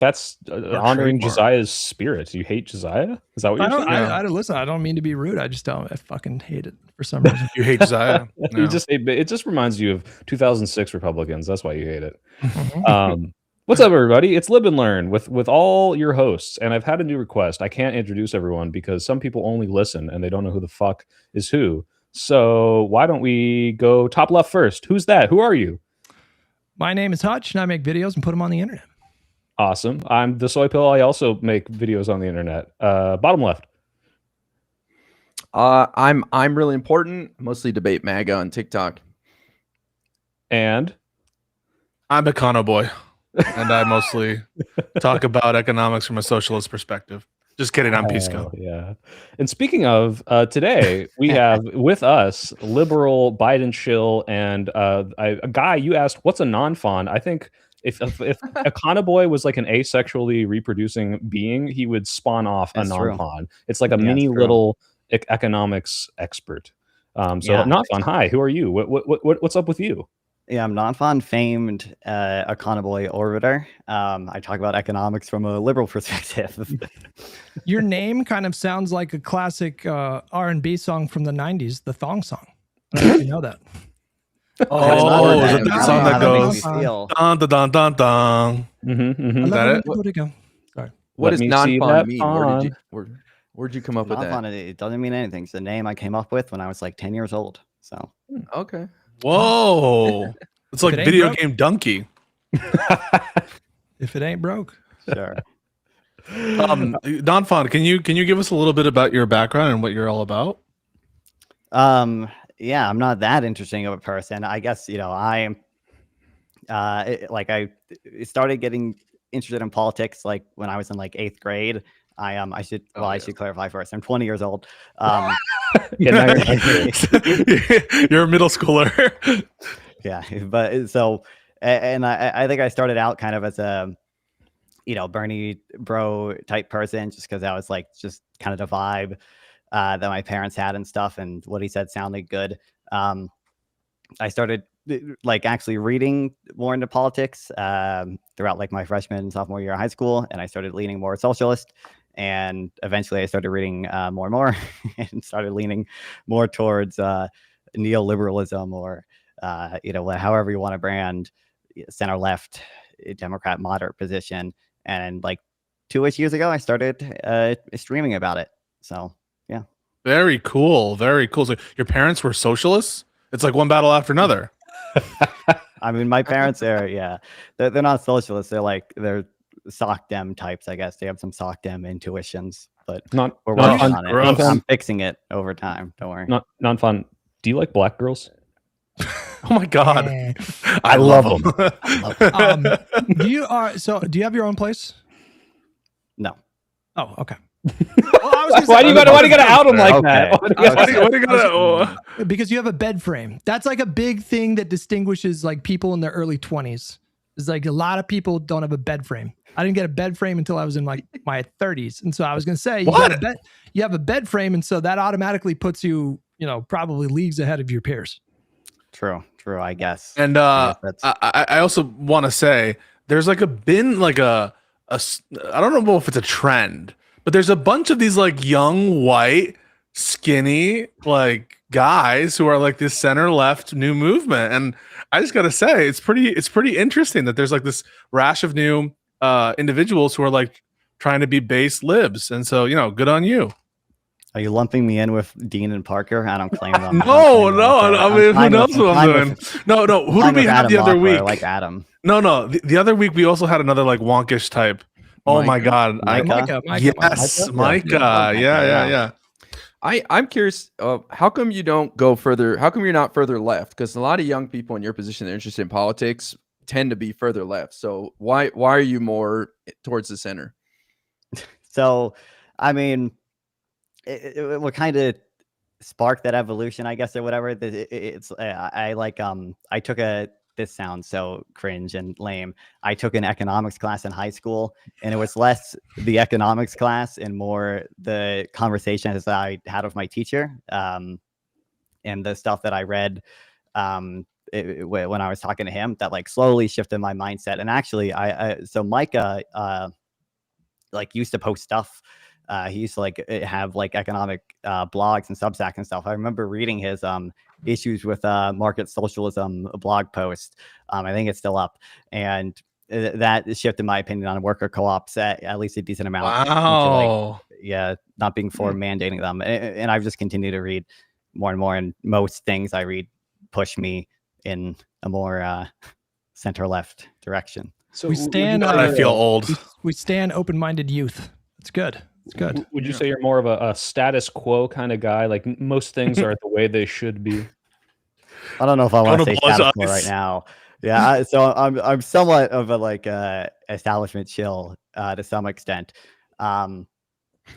That's honoring Josiah's spirit. You hate Josiah? Is that what you're saying? Listen, I don't mean to be rude. I just don't. I fucking hate it for some reason. You hate Josiah? No. It just reminds you of 2006 Republicans. That's why you hate it. What's up, everybody? It's Live and Learn with all your hosts, and I've had a new request. I can't introduce everyone because some people only listen and they don't know who the fuck is who. So why don't we go top left first? Who's that? Who are you? My name is Hutch, and I make videos and put them on the internet. Awesome. I'm the Soy Pill. I also make videos on the internet. Bottom left. I'm really important. Mostly debate MAGA on TikTok. And I'm Econo Boy, and I mostly talk about economics from a socialist perspective. Just kidding. I'm Pisco. Yeah. And speaking of, today we have with us liberal Biden shill and a guy. You asked, "What's a nonfon?" I think. If Econo Boy was like an asexually reproducing being, he would spawn off a nonfon. It's like a mini little economics expert. Nonfon, hi, who are you? What's up with you? Yeah, I'm Nonfon, famed Econo Boy orbiter. I talk about economics from a liberal perspective. Your name kind of sounds like a classic R&B song from the 90s, the thong song. I don't know if you know that. Oh, is it the song that goes dun dun dun dun dun? Is that it? Sorry. What does nonfon mean? Where'd you come up with that? It doesn't mean anything. It's a name I came up with when I was like 10 years old. So okay. Whoa, it's like video game donkey. If it ain't broke, sure. Nonfon, can you give us a little bit about your background and what you're all about? Yeah, I'm not that interesting of a person. I guess, I started getting interested in politics like when I was in like 8th grade. I should clarify first. I'm 20 years old. You're a middle schooler. Yeah, but so, and I think I started out kind of as a, Bernie bro type person, just because that was like just kind of the vibe that my parents had and stuff, and what he said sounded good. I started like actually reading more into politics throughout like my freshman and sophomore year of high school, and I started leaning more socialist, and eventually I started reading more and more and started leaning more towards neoliberalism or however you want to brand center left Democrat moderate position. And like 2-ish years ago I started streaming about it. So yeah. Very cool. Very cool. So your parents were socialists? It's like one battle after another. I mean, my parents they're not socialists. They're sock dem types, I guess. They have some sock dem intuitions, but we're working on it. I'm fixing it over time. Don't worry. Nonfon, do you like black girls? Oh my God. I love them. Do you have your own place? No. Oh, okay. Why do you gotta out him like that? Why do you gotta? Because you have a bed frame. That's like a big thing that distinguishes like people in their early 20s. It's like a lot of people don't have a bed frame. I didn't get a bed frame until I was in like my 30s, and so I was gonna say you have a bed frame, and so that automatically puts you, probably leagues ahead of your peers. True, I guess. And I also want to say there's like I don't know if it's a trend, but there's a bunch of these like young, white, skinny, like guys who are like this center left new movement. And I just got to say, it's pretty interesting that there's like this rash of new individuals who are like trying to be base libs. And so, good on you. Are you lumping me in with Dean and Parker? I don't claim them. No. I mean, who knows what I'm doing? No. Who did we have the other week? Like Adam. No. The other week we also had another like wonkish type. Oh my God. Micah? Yes, Micah. Yeah. I'm curious, how come you don't go further? How come you're not further left? Because a lot of young people in your position that are interested in politics tend to be further left. So why are you more towards the center? So, I mean, what kind of sparked that evolution, I guess, or whatever. I took this sounds so cringe and lame. I took an economics class in high school, and it was less the economics class and more the conversations that I had with my teacher, and the stuff that I read when I was talking to him that like slowly shifted my mindset. And actually, so Micah like used to post stuff. He used to like have like economic blogs and Substack and stuff. I remember reading his issues with market socialism blog post. I think it's still up, and that shifted my opinion on worker co-ops at least a decent amount. Wow. Like, not being for mandating them, and I've just continued to read more and more. And most things I read push me in a more center left direction. So We stand. God, I feel old. We stand open-minded youth. It's good. It's good. Would you say you're more of a status quo kind of guy? Like most things are the way they should be. I don't know if I want to say Buzz status quo eyes. right now. Yeah, so I'm somewhat of a like establishment chill to some extent.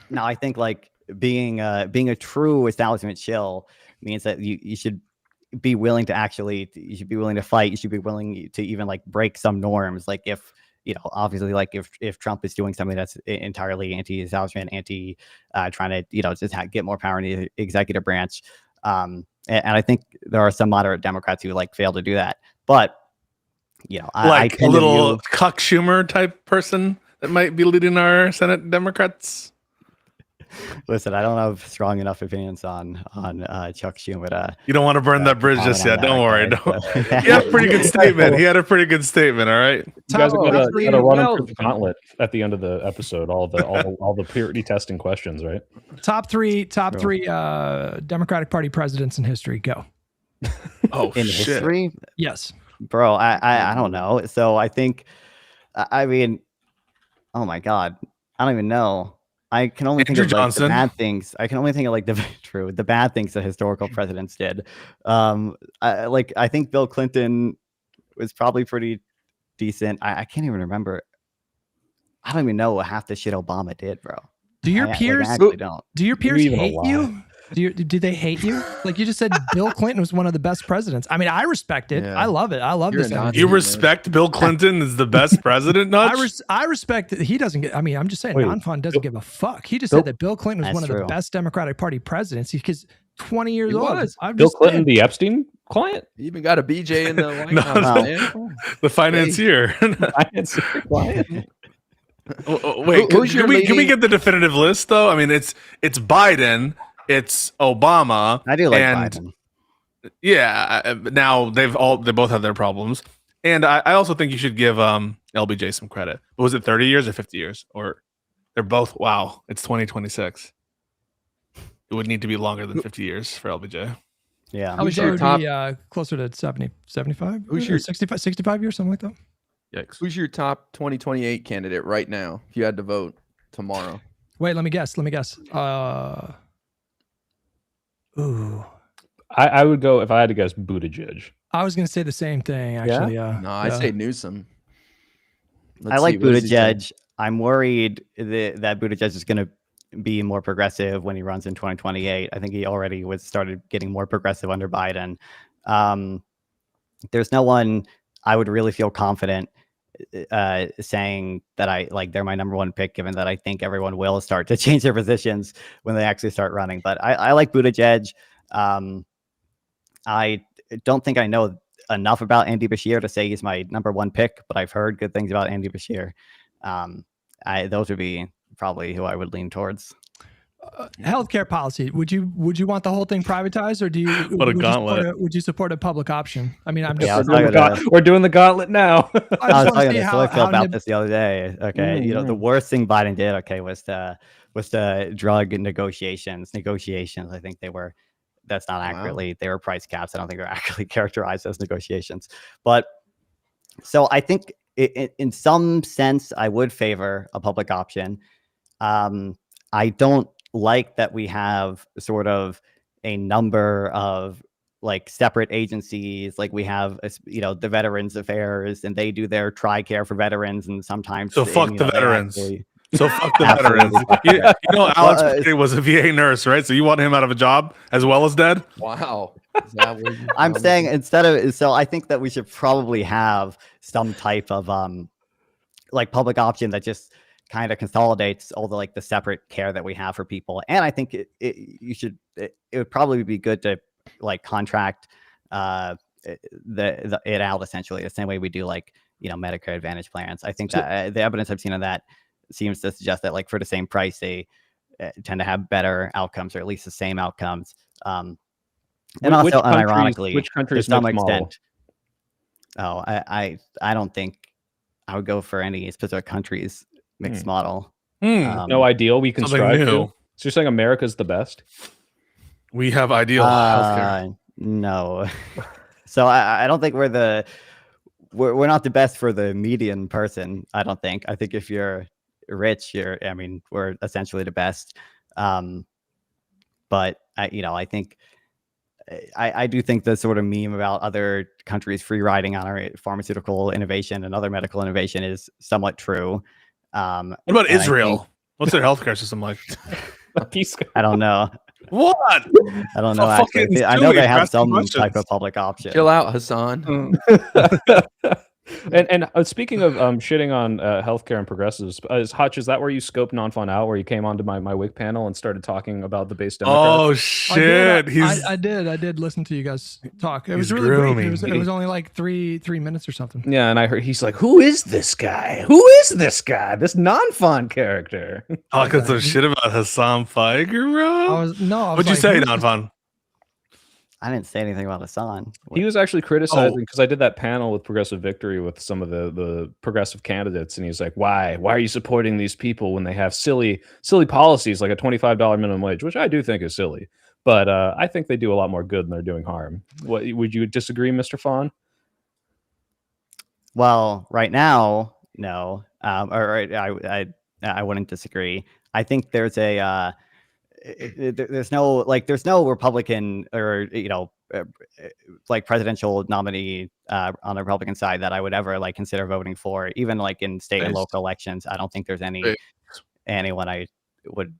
Now I think like being a true establishment chill means that you should be willing to fight. You should be willing to even like break some norms. Like if obviously like if Trump is doing something that's entirely anti-establishment, trying to just get more power in the executive branch. And I think there are some moderate Democrats who like fail to do that. But like a little Cuck Schumer type person that might be leading our Senate Democrats. Listen, I don't have strong enough opinions on Chuck Schumer. You don't want to burn that bridge just yet. Don't worry. Okay, He had a pretty good statement. He had a pretty good statement. All right. You guys Tyler, got to run well- through the gauntlet at the end of the episode. All the purity testing questions, right? Top three Democratic Party presidents in history. Go. Oh in shit. history, Yes. bro. I don't know. So I think, I mean, oh my god, I don't even know. I can only think Andrew of like, the Johnson. bad things. I can only think of like the bad things that historical presidents did. I think Bill Clinton was probably pretty decent. I can't even remember. I don't even know what half the shit Obama did, bro. Do your I peers actually don't. do your peers even hate alive. you? Do they hate you? Like you just said, Bill Clinton was one of the best presidents. I mean, I respect it. Yeah. I love it. I love You're this. a energy. Nazi. You respect Bill Clinton as the best president, Nudge? I respect that he doesn't get. I mean, I'm just saying, Wait, Nonfon doesn't give a fuck. He just Bill- said that Bill Clinton was That's one of the true. best Democratic Party presidents because 20 years He old. was. I'm Bill just Clinton, saying. the Epstein client? You even got a BJ in the White No, House, no. man. The financier. client? Wait, Who's can your we leading- get the definitive list though? I mean, it's Biden, it's Obama. I do like and Biden. Yeah, now they both have their problems, and I also think you should give LBJ some credit. But was it 30 years or 50 years, or they're both? Wow, it's 2026. It would need to be longer than 50 years for LBJ. Yeah. I Who's would your say top- be closer to 70, 75, Who's or your- 65 years, something like that. Yikes. Who's your top 2028 candidate right now? If you had to vote tomorrow, Wait, let me guess. Ooh, I would go, if I had to guess, Buttigieg. I was gonna say the same thing. Actually, yeah. no, I say Newsom. I like Buttigieg. I'm worried that Buttigieg is going to be more progressive when he runs in 2028. I think he already started getting more progressive under Biden. There's no one I would really feel confident saying that they're my number one pick, given that I think everyone will start to change their positions when they actually start running. But I like Buttigieg. I don't think I know enough about Andy Bashir to say he's my number one pick, but I've heard good things about Andy Bashir. Those would be probably who I would lean towards. Healthcare policy. Would you want the whole thing privatized, or do you? What a would gauntlet. would you support a public option? I mean, I'm just. Yeah, I was We're talking to- we're doing the gauntlet now. I I just was want to talking see to how Silico about nib- this the other day. Okay, the worst thing Biden did, was the drug negotiations. I think that's not accurately. They were price caps. I don't think they're accurately characterized as negotiations. But so I think in some sense, I would favor a public option. I don't like that we have sort of a number of like separate agencies, like we have the Veterans Affairs, and they do their TRICARE for veterans, and sometimes So fuck the they veterans. actually- So fuck the Absolutely. veterans. You know, Alex Well, Brady was a VA nurse, right? So you want him out of a job as well as dead? Wow. Is that what you I'm promised? saying so I think that we should probably have some type of like public option that just kind of consolidates all the separate care that we have for people. And I think it would probably be good to like contract it out essentially the same way we do like Medicare Advantage plans. I think that the evidence I've seen of that seems to suggest that like for the same price they tend to have better outcomes, or at least the same outcomes. And also, unironically, which countries to some mixed model? extent. Oh, I don't think I would go for any specific country's mixed model. No ideal we can strive to. So you're saying America's the best? We have ideal healthcare. No. So I don't think we're not the best for the median person. I don't think. I think if you're rich, we're essentially the best. But I think I do think the sort of meme about other countries free riding on our pharmaceutical innovation and other medical innovation is somewhat true. What about Israel? What's their healthcare system like? I don't know. What? I don't know. Actually. I know they have some type of public option. Chill out, Hassan. And speaking of shitting on healthcare and progressives, Hutch, is that where you scoped Nonfon out, where you came onto my WIC panel and started talking about the base Democrats? Oh shit! I did listen to you guys talk. It was really brief. It was only like three minutes or something. Yeah, and I heard he's like, "Who is this guy? Who is this guy? This Nonfon character?" Talking some shit about Hassan Feiger, bro. What'd you say, Nonfon? I didn't say anything about Hassan. He was actually criticizing because I did that panel with Progressive Victory with some of the progressive candidates, and he's like, "Why are you supporting these people when they have silly policies like a $25 minimum wage?" Which I do think is silly, but I think they do a lot more good than they're doing harm. What would you disagree, Mr. Fawn? Well, right now, no. I wouldn't disagree. I think there's there's no Republican or like presidential nominee on the Republican side that I would ever like consider voting for, even like in state and local elections. I don't think there's anyone I would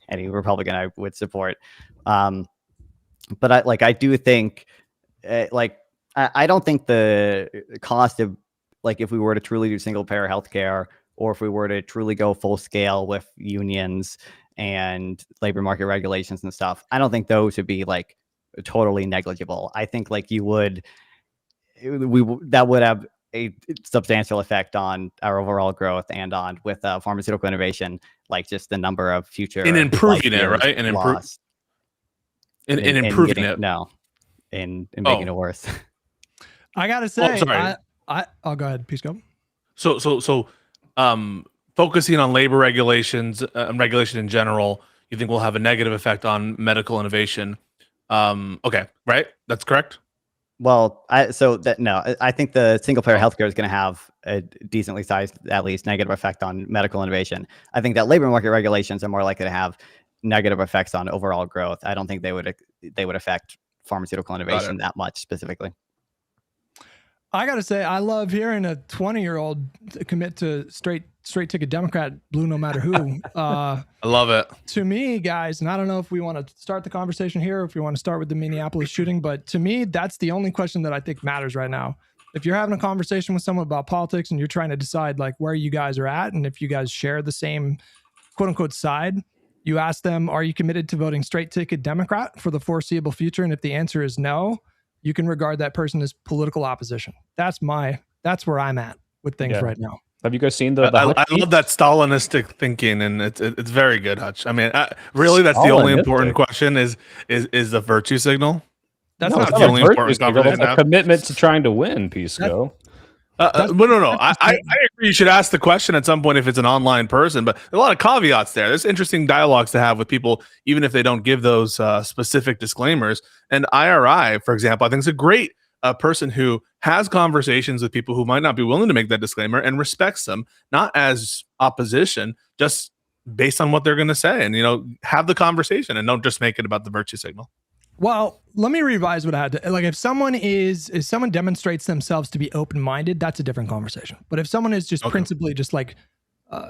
any Republican I would support. But I do think I don't think the cost of like if we were to truly do single payer healthcare, or if we were to truly go full scale with unions and labor market regulations and stuff, I don't think those would be like totally negligible. I think like that would have a substantial effect on our overall growth and on with pharmaceutical innovation, like just the number of future in improving it, right? And improving it. No, in making it worse. I gotta say, sorry. I'll go ahead. Please go. So focusing on labor regulations and regulation in general, you think will have a negative effect on medical innovation. Okay, right? That's correct. Well, I think the single payer healthcare is going to have a decently sized, at least, negative effect on medical innovation. I think that labor market regulations are more likely to have negative effects on overall growth. I don't think they would affect pharmaceutical innovation that much specifically. I gotta say, I love hearing a 20-year-old commit to straight ticket Democrat, blue no matter who. I love it. To me, guys, and I don't know if we want to start the conversation here, or if we want to start with the Minneapolis shooting, but to me, that's the only question that I think matters right now. If you're having a conversation with someone about politics and you're trying to decide like where you guys are at, and if you guys share the same quote unquote side, you ask them, are you committed to voting straight ticket Democrat for the foreseeable future? And if the answer is no, you can regard that person as political opposition. That's where I'm at with things right now. Have you guys seen the I love that Stalinistic thinking, and it's very good, Hutch. I mean, really, that's the only important question is the virtue signal. That's not the only important conversation. A commitment to trying to win, Pisco. No. I agree. You should ask the question at some point if it's an online person, but there's a lot of caveats there. There's interesting dialogues to have with people, even if they don't give those specific disclaimers. And IRI, for example, I think is a great person who has conversations with people who might not be willing to make that disclaimer and respects them, not as opposition, just based on what they're going to say, and have the conversation and don't just make it about the virtue signal. Well, let me revise what I had to, like. If someone demonstrates themselves to be open-minded, that's a different conversation. But if someone is just principally just like,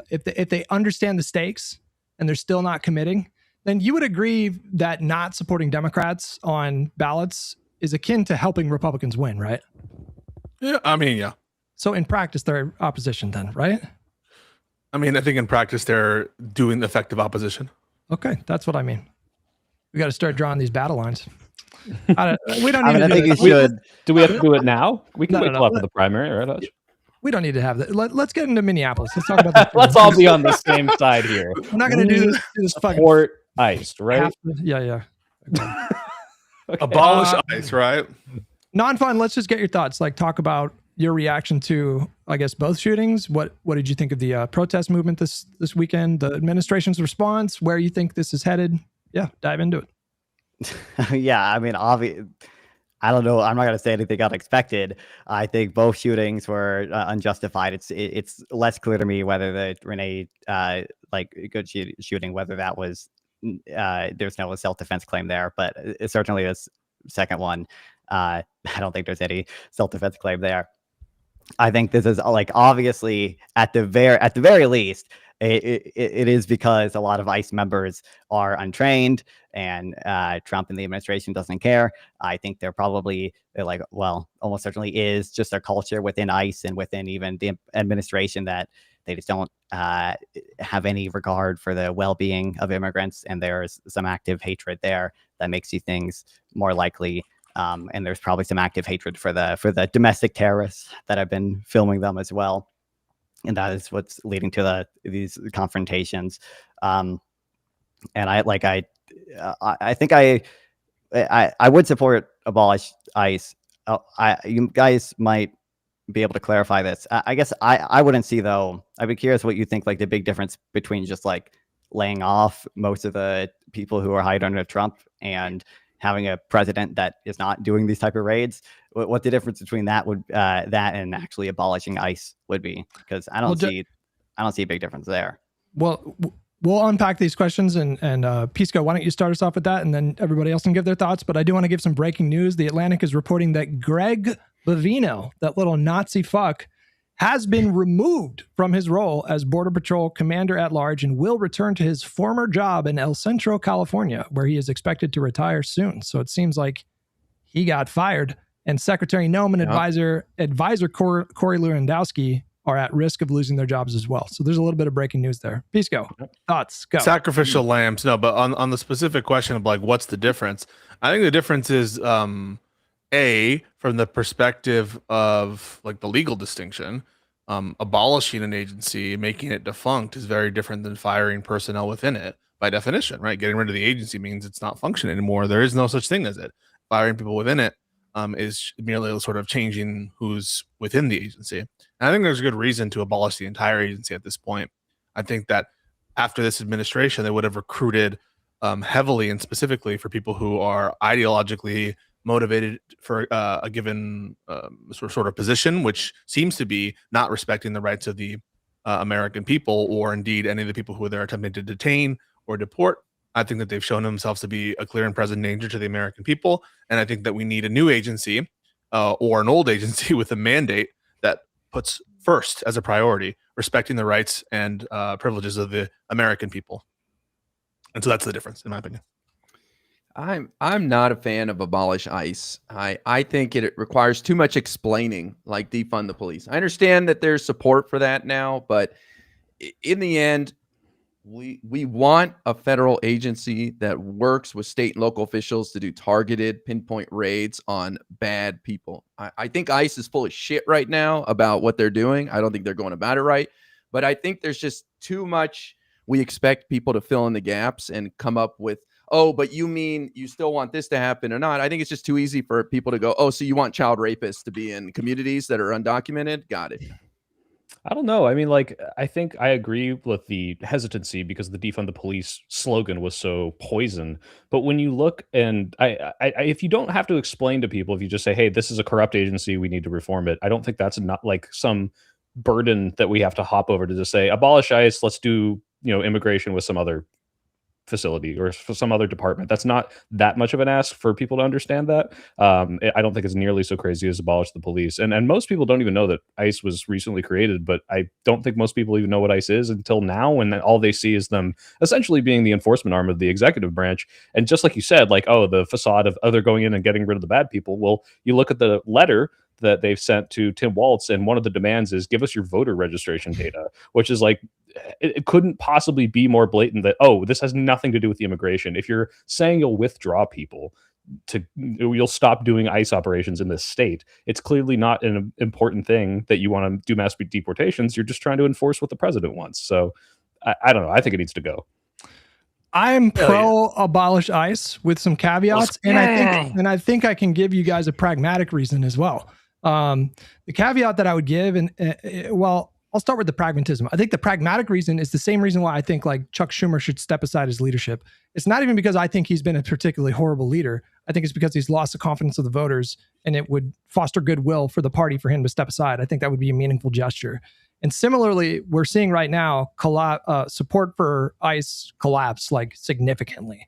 if they understand the stakes and they're still not committing, then you would agree that not supporting Democrats on ballots is akin to helping Republicans win, right? Yeah, I mean, yeah. So in practice, they're opposition then, right? I mean, I think in practice, they're doing effective opposition. Okay, that's what I mean. We got to start drawing these battle lines. We don't I need mean, I to think do you it. should. Do we have to do it now? We can No, wait no, till no. after the primary, right, Hutch? We don't need to have that. Let's get into Minneapolis. Let's talk about this. Let's all be on the same side here. I'm not going to do this fucking support ICE, right? Yeah. Okay. Abolish ICE, right? Non-fun. Let's just get your thoughts. Like, talk about your reaction to, I guess, both shootings. What did you think of the protest movement this weekend? The administration's response. Where you think this is headed? Yeah, dive into it. Yeah, I mean, I don't know. I'm not going to say anything unexpected. I think both shootings were unjustified. It's less clear to me whether the Renee good shooting, whether that was there's no self-defense claim there, but it's certainly this second one. I don't think there's any self-defense claim there. I think this is like obviously at the very least. It is because a lot of ICE members are untrained and Trump and the administration doesn't care. I think they're like, well, almost certainly is just a culture within ICE and within even the administration that they just don't have any regard for the well-being of immigrants. And there's some active hatred there that makes these things more likely. And there's probably some active hatred for the domestic terrorists that have been filming them as well. And that is what's leading to these confrontations. And I think I would support abolish ICE. You guys might be able to clarify this. I guess I wouldn't see though. I'd be curious what you think, like the big difference between just like laying off most of the people who are hired under Trump and having a president that is not doing these type of raids. What the difference between that and actually abolishing ICE would be, because I don't see a big difference there. Well, we'll unpack these questions and Pisco, why don't you start us off with that, and then everybody else can give their thoughts. But I do want to give some breaking news. The Atlantic is reporting that Greg Bavino, that little Nazi fuck, has been removed from his role as Border Patrol Commander at Large and will return to his former job in El Centro, California, where he is expected to retire soon. So it seems like he got fired. And Secretary Noem and advisor Corey Lewandowski are at risk of losing their jobs as well. So there's a little bit of breaking news there. Pisco, thoughts? Go. Sacrificial lambs. No, but on the specific question of like, what's the difference? I think the difference is from the perspective of like the legal distinction. Abolishing an agency, making it defunct is very different than firing personnel within it by definition, right? Getting rid of the agency means it's not functioning anymore. There is no such thing as it. Firing people within it is merely sort of changing who's within the agency. And I think there's a good reason to abolish the entire agency at this point. I think that after this administration, they would have recruited heavily and specifically for people who are ideologically motivated for a given sort of position, which seems to be not respecting the rights of the American people, or indeed any of the people who they're attempting to detain or deport. I think that they've shown themselves to be a clear and present danger to the American people. And I think that we need a new agency or an old agency with a mandate that puts first as a priority respecting the rights and privileges of the American people. And so that's the difference, in my opinion. I'm not a fan of abolish ICE. I think it requires too much explaining, like defund the police. I understand that there's support for that now, but in the end, we want a federal agency that works with state and local officials to do targeted pinpoint raids on bad people. I think ICE is full of shit right now about what they're doing. I don't think they're going about it right, but I think there's just too much. We expect people to fill in the gaps and come up with, oh, but you mean you still want this to happen or not? I think it's just too easy for people to go, oh, so you want child rapists to be in communities that are undocumented? Got it. I don't know. I mean, like, I think I agree with the hesitancy because the defund the police slogan was so poison. But when you look and if you don't have to explain to people, if you just say, hey, this is a corrupt agency, we need to reform it. I don't think that's not like some burden that we have to hop over to just say, abolish ICE, let's do, immigration with some other facility or for some other department. That's not that much of an ask for people to understand that. I don't think it's nearly so crazy as abolish the police. And most people don't even know that ICE was recently created, but I don't think most people even know what ICE is until now, when all they see is them essentially being the enforcement arm of the executive branch. And just like you said, like, oh, the facade of they're going in and getting rid of the bad people. Well, you look at the letter that they've sent to Tim Walz, and one of the demands is give us your voter registration data, which is like, it couldn't possibly be more blatant that, oh, this has nothing to do with the immigration. If you're saying you'll withdraw people, you'll stop doing ICE operations in this state. It's clearly not an important thing that you want to do mass deportations. You're just trying to enforce what the president wants. So I don't know. I think it needs to go. I'm pro abolish ICE with some caveats, and I think I can give you guys a pragmatic reason as well. The caveat that I would give, and well, I'll start with the pragmatism. I think the pragmatic reason is the same reason why I think like Chuck Schumer should step aside his leadership. It's not even because I think he's been a particularly horrible leader. I think it's because he's lost the confidence of the voters, and it would foster goodwill for the party for him to step aside. I think that would be a meaningful gesture. And similarly, we're seeing right now support for ICE collapse like significantly.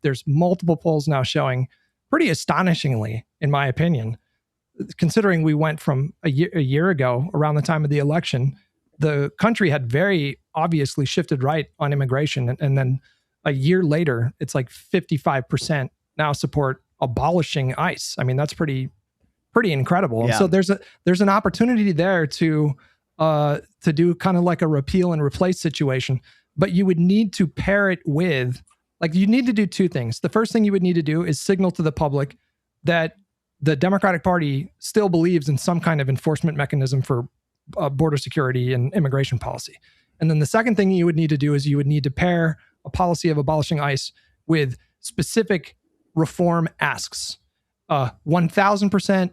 There's multiple polls now showing pretty astonishingly, in my opinion, considering we went from a year ago around the time of the election, the country had very obviously shifted right on immigration. And then a year later, it's like 55% now support abolishing ICE. I mean, that's pretty incredible. Yeah. So there's an opportunity there to do kind of like a repeal and replace situation, but you would need to pair it with, like, you need to do two things. The first thing you would need to do is signal to the public that the Democratic Party still believes in some kind of enforcement mechanism for border security and immigration policy. And then the second thing you would need to do is you would need to pair a policy of abolishing ICE with specific reform asks. 1,000%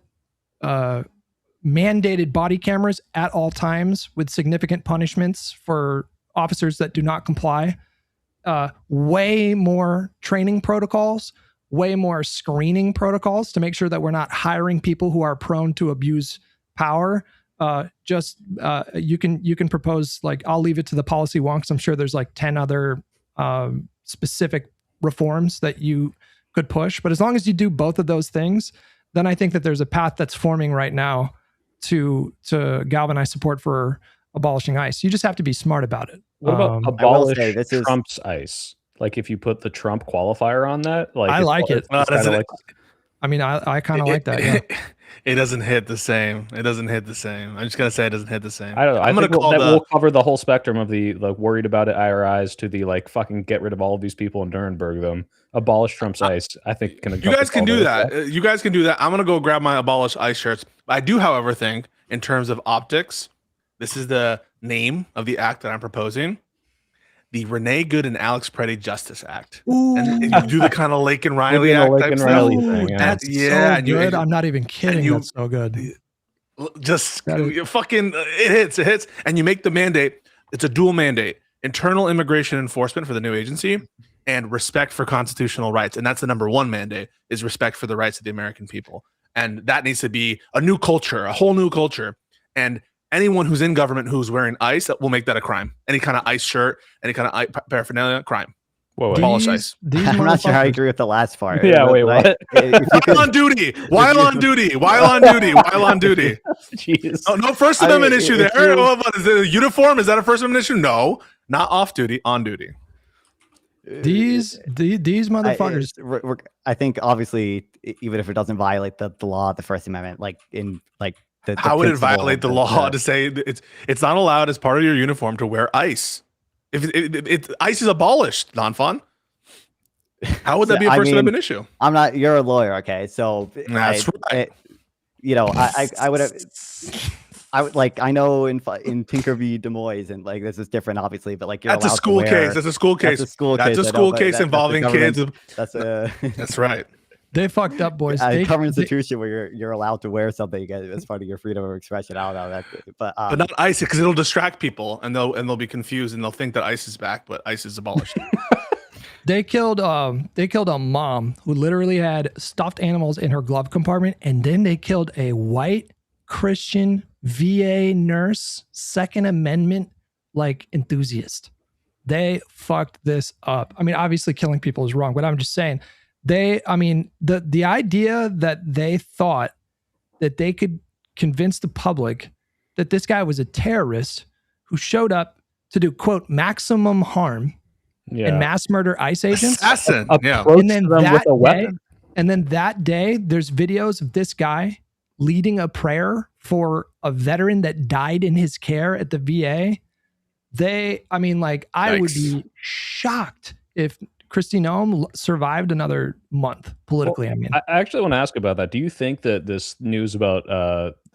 mandated body cameras at all times with significant punishments for officers that do not comply, way more training protocols, way more screening protocols to make sure that we're not hiring people who are prone to abuse power. You can propose, like, I'll leave it to the policy wonks. I'm sure there's like 10 other specific reforms that you could push, but as long as you do both of those things, then I think that there's a path that's forming right now to galvanize support for abolishing ICE. You just have to be smart about it. What about abolish Trump's ICE? Like, if you put the Trump qualifier on that, like, I like it. I kind of like that. Yeah. It doesn't hit the same. I'm just gonna say it doesn't hit the same. I don't know. I think we'll cover the whole spectrum of the like worried about it IRIs to the like fucking get rid of all of these people and Nuremberg them. Abolish Trump's ICE. I think you guys can do that. You guys can do that. I'm gonna go grab my abolish ICE shirts. I do, however, think in terms of optics, this is the name of the act that I'm proposing. The Renee Good and Alex Preddy Justice Act. Ooh. And you do the kind of Lake and Riley act. Lake and Riley thing, yeah. That's so good. I'm not even kidding. That's so good. Just it hits. And you make the mandate. It's a dual mandate: internal immigration enforcement for the new agency and respect for constitutional rights. And that's the number one mandate, is respect for the rights of the American people. And that needs to be a new culture, a whole new culture. And anyone who's in government who's wearing ICE, will make that a crime. Any kind of ICE shirt, any kind of paraphernalia, crime. Abolish ICE. I'm not sure how I agree with the last part. Yeah, wait, what? While on duty. Jeez. Oh, no First Amendment issue there. What is it, a uniform? Is that a First Amendment issue? No, not off duty, on duty. These motherfuckers. I think obviously, even if it doesn't violate the law, the First Amendment, like in like. How would it violate the law to say it's not allowed as part of your uniform to wear ICE? If ICE is abolished, Nonfon, how would that be a First Amendment issue? I'm not. You're a lawyer, okay? So that's right. I would have. I know in Tinker v. Des Moines, and like this is different, obviously, but like that's a school case. That's a school case. That's a school case involving kids. That's right. They fucked up, boys. Cover institution where you're allowed to wear something as part of your freedom of expression. I don't know that, but not ICE, because it'll distract people and they'll be confused and they'll think that ICE is back, but ICE is abolished. They killed a mom who literally had stuffed animals in her glove compartment, and then they killed a white Christian VA nurse, Second Amendment like enthusiast. They fucked this up. I mean, obviously killing people is wrong, but I'm just saying. The idea that they thought that they could convince the public that this guy was a terrorist who showed up to do, quote, maximum harm and mass murder ICE agents. Assassin. And then that day, there's videos of this guy leading a prayer for a veteran that died in his care at the VA. I would be shocked if Kristi Noem survived another month politically. Well, I mean, I actually want to ask about that. Do you think that this news about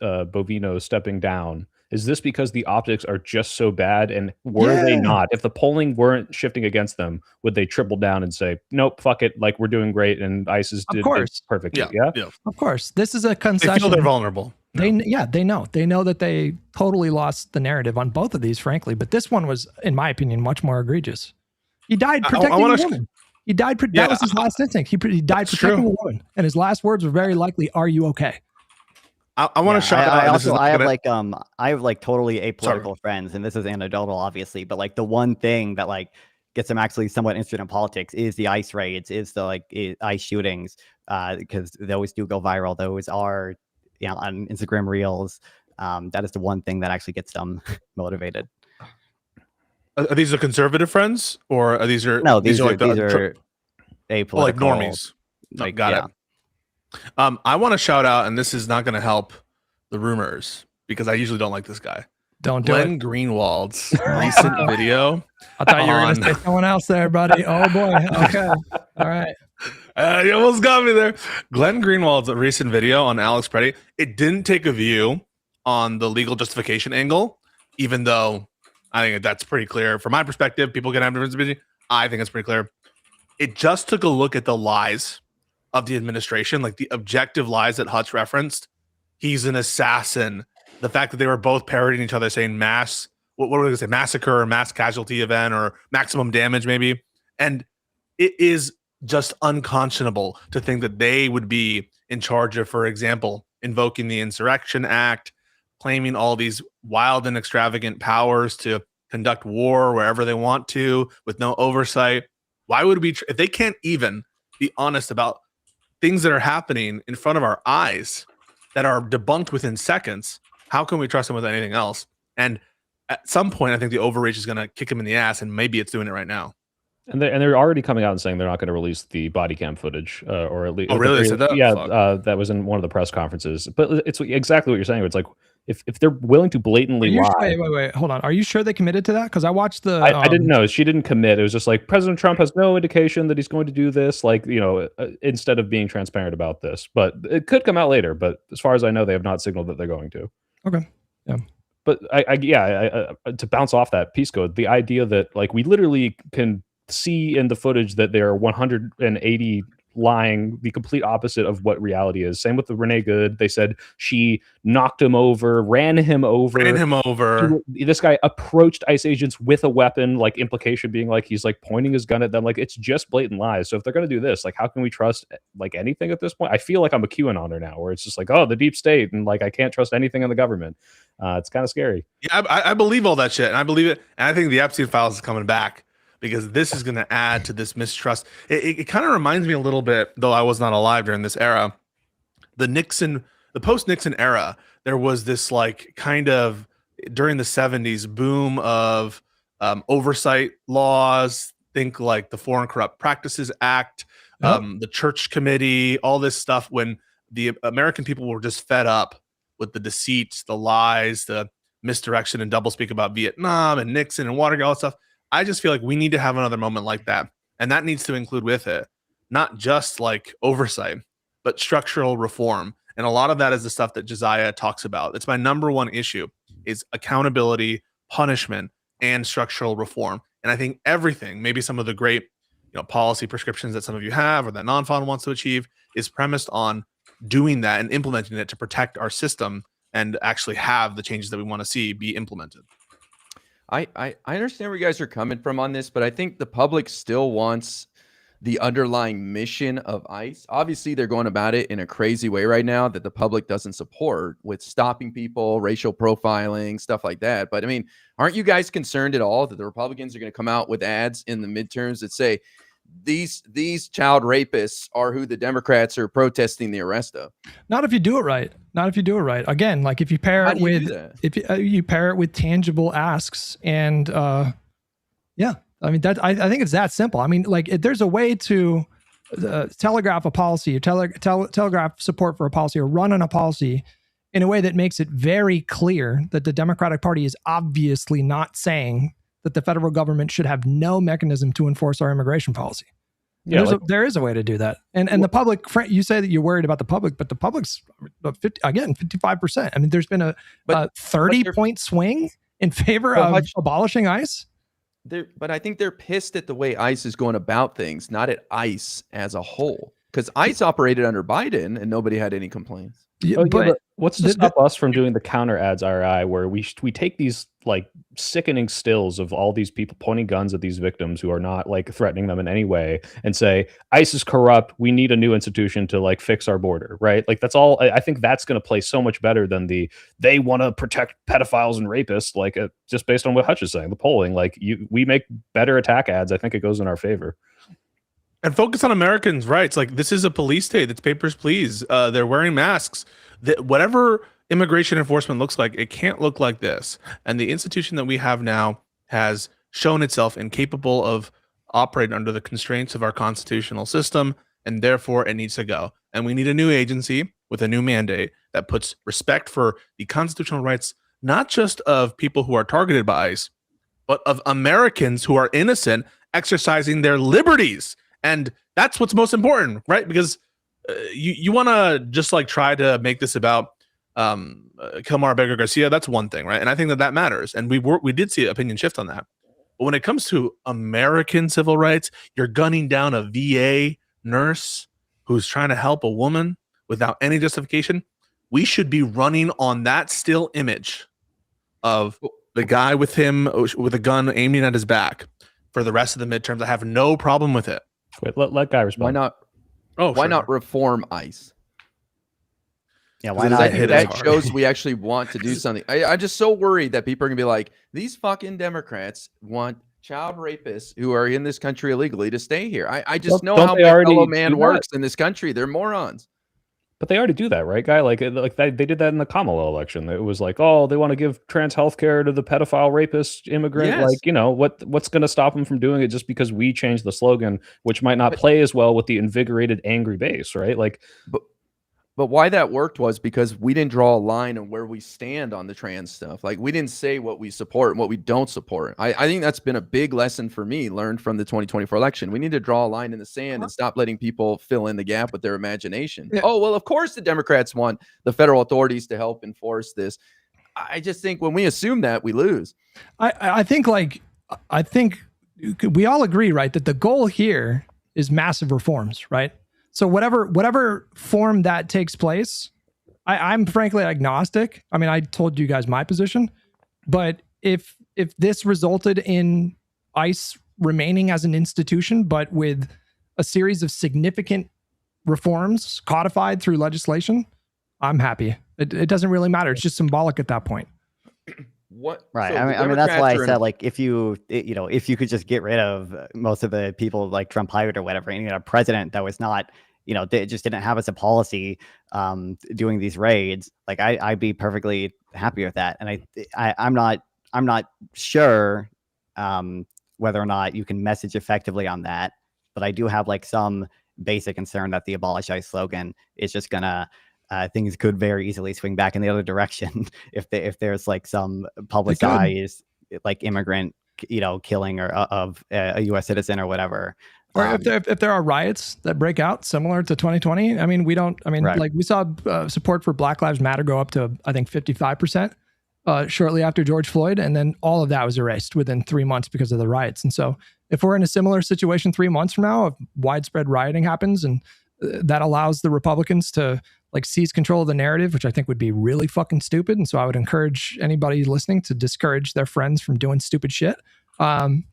Bovino stepping down, is this because the optics are just so bad? And were they not, if the polling weren't shifting against them, would they triple down and say, nope, fuck it, like we're doing great and ISIS did perfectly? Yeah. Of course. This is a concession. They feel they're vulnerable. They know that they totally lost the narrative on both of these, frankly. But this one was, in my opinion, much more egregious. He died protecting a woman. He died. That was his last instinct. He died protecting a woman, and his last words were very likely, "Are you okay?" I want to shout out. I have like totally apolitical friends, and this is anecdotal, obviously, but like the one thing that like gets them actually somewhat interested in politics is the ICE raids, is the ICE shootings, because those do go viral. Those are, on Instagram Reels. That is the one thing that actually gets them motivated. Are these the conservative friends, or are these are these are apolitical, like normies? Like, got it. I want to shout out, and this is not going to help the rumors because I usually don't like this guy. Don't do Glenn it. Greenwald's recent video. I thought you were going to say someone else there, buddy. Oh boy. Okay. All right. You almost got me there. Glenn Greenwald's recent video on Alex Preddy. It didn't take a view on the legal justification angle, even though I think that's pretty clear from my perspective. People can have different opinions. I think it's pretty clear. It just took a look at the lies of the administration, like the objective lies that Hutch referenced. He's an assassin. The fact that they were both parodying each other, saying what were they going to say, massacre or mass casualty event or maximum damage, maybe. And it is just unconscionable to think that they would be in charge of, for example, invoking the Insurrection Act, claiming all these wild and extravagant powers to conduct war wherever they want to with no oversight. Why would we, if they can't even be honest about things that are happening in front of our eyes that are debunked within seconds, how can we trust them with anything else? And at some point, I think the overreach is going to kick them in the ass, and maybe it's doing it right now. And they're already coming out and saying they're not going to release the body cam footage, or at least. Oh, really? They said that? Yeah, that was in one of the press conferences. But it's exactly what you're saying. It's like if they're willing to blatantly lie. Wait, hold on. Are you sure they committed to that? Because I watched the. I didn't know. She didn't commit. It was just like President Trump has no indication that he's going to do this. Like, instead of being transparent about this, but it could come out later. But as far as I know, they have not signaled that they're going to. Okay. Yeah. But to bounce off that Peace Code, the idea that like we literally can see in the footage that they're 180 lying the complete opposite of what reality is. Same with the Renee Good. They said she knocked him over, ran him over. This guy approached ICE agents with a weapon, like implication being like he's like pointing his gun at them. Like it's just blatant lies. So if they're going to do this, like how can we trust like anything at this point? I feel like I'm a QAnoner now, where it's just like, oh, the deep state, and like I can't trust anything in the government. It's kind of scary. Yeah, I believe all that shit, and I believe it. And I think the Epstein files is coming back, because this is going to add to this mistrust. It kind of reminds me a little bit, though I was not alive during this era, the post-Nixon era. There was this like kind of during the 70s boom of oversight laws. Think like the Foreign Corrupt Practices Act, the Church Committee, all this stuff. When the American people were just fed up with the deceit, the lies, the misdirection and doublespeak about Vietnam and Nixon and Watergate, all that stuff. I just feel like we need to have another moment like that. And that needs to include with it, not just like oversight, but structural reform. And a lot of that is the stuff that Josiah talks about. It's my number one issue is accountability, punishment, and structural reform. And I think everything, maybe some of the great policy prescriptions that some of you have or that Nonfon wants to achieve is premised on doing that and implementing it to protect our system and actually have the changes that we want to see be implemented. I understand where you guys are coming from on this, but I think the public still wants the underlying mission of ICE. Obviously, they're going about it in a crazy way right now that the public doesn't support, with stopping people, racial profiling, stuff like that. But I mean, aren't you guys concerned at all that the Republicans are going to come out with ads in the midterms that say these child rapists are who the Democrats are protesting the arrest of? Not if you do it right. Not if you do it right. Again, like if you pair it with you pair it with tangible asks, and yeah, I mean that I think it's that simple. I mean, like if there's a way to telegraph a policy, or telegraph support for a policy, or run on a policy in a way that makes it very clear that the Democratic Party is obviously not saying that the federal government should have no mechanism to enforce our immigration policy. Yeah, There is a way to do that. And the public, you say that you're worried about the public, but the public's 55%. I mean, there's been a 30-point swing in favor of abolishing ICE. But I think they're pissed at the way ICE is going about things, not at ICE as a whole. Because ICE operated under Biden and nobody had any complaints. Yeah, but what's to stop us from doing the counter ads RI, where we take these like sickening stills of all these people pointing guns at these victims who are not like threatening them in any way, and say ICE is corrupt, we need a new institution to like fix our border, right? Like that's all. I think that's going to play so much better than they want to protect pedophiles and rapists, like just based on what Hutch is saying, the polling. Like we make better attack ads, I think it goes in our favor. And focus on Americans' rights. Like, this is a police state. It's papers, please. They're wearing masks. Whatever immigration enforcement looks like, it can't look like this. And the institution that we have now has shown itself incapable of operating under the constraints of our constitutional system, and therefore it needs to go. And we need a new agency with a new mandate that puts respect for the constitutional rights, not just of people who are targeted by ICE, but of Americans who are innocent, exercising their liberties. And that's what's most important, right? Because you want to just like try to make this about Kilmar Beggar Garcia. That's one thing, right? And I think that matters. And we did see an opinion shift on that. But when it comes to American civil rights, you're gunning down a VA nurse who's trying to help a woman without any justification. We should be running on that still image of the guy with him with a gun aiming at his back for the rest of the midterms. I have no problem with it. Wait, let Guy respond. Why not? Why not reform ICE? Yeah, why not? That shows we actually want to do something. I'm just so worried that people are gonna be like, these fucking Democrats want child rapists who are in this country illegally to stay here. I just know how my fellow man works in this country. They're morons. But they already do that, right, Guy? Like they did that in the Kamala election. It was like, oh, they want to give trans health care to the pedophile, rapist, immigrant. Yes. Like, you know, what's going to stop them from doing it just because we changed the slogan, which might not play as well with the invigorated, angry base, right? Like, but why that worked was because we didn't draw a line on where we stand on the trans stuff. Like, we didn't say what we support and what we don't support. I think that's been a big lesson for me, learned from the 2024 election. We need to draw a line in the sand and stop letting people fill in the gap with their imagination. Yeah. Oh, well, of course the Democrats want the federal authorities to help enforce this. I just think when we assume that, we lose. I think we all agree, right, that the goal here is massive reforms, right? So whatever form that takes place, I'm frankly agnostic. I mean, I told you guys my position, but if this resulted in ICE remaining as an institution, but with a series of significant reforms codified through legislation, I'm happy. It doesn't really matter. It's just symbolic at that point. What? Right. So I mean, that's why I said, like, if you could just get rid of most of the people like Trump hired or whatever, and you had a president that was not, they just didn't have as a policy doing these raids, like I'd be perfectly happy with that. And I'm not sure whether or not you can message effectively on that, but I do have like some basic concern that the abolish ICE slogan is just gonna things could very easily swing back in the other direction if there's like some publicized like immigrant killing or of a U.S. citizen or whatever. Or if there are riots that break out similar to 2020, I mean, right. Like we saw support for Black Lives Matter go up to, I think, 55% shortly after George Floyd. And then all of that was erased within 3 months because of the riots. And so if we're in a similar situation 3 months from now, if widespread rioting happens and that allows the Republicans to like seize control of the narrative, which I think would be really fucking stupid. And so I would encourage anybody listening to discourage their friends from doing stupid shit. And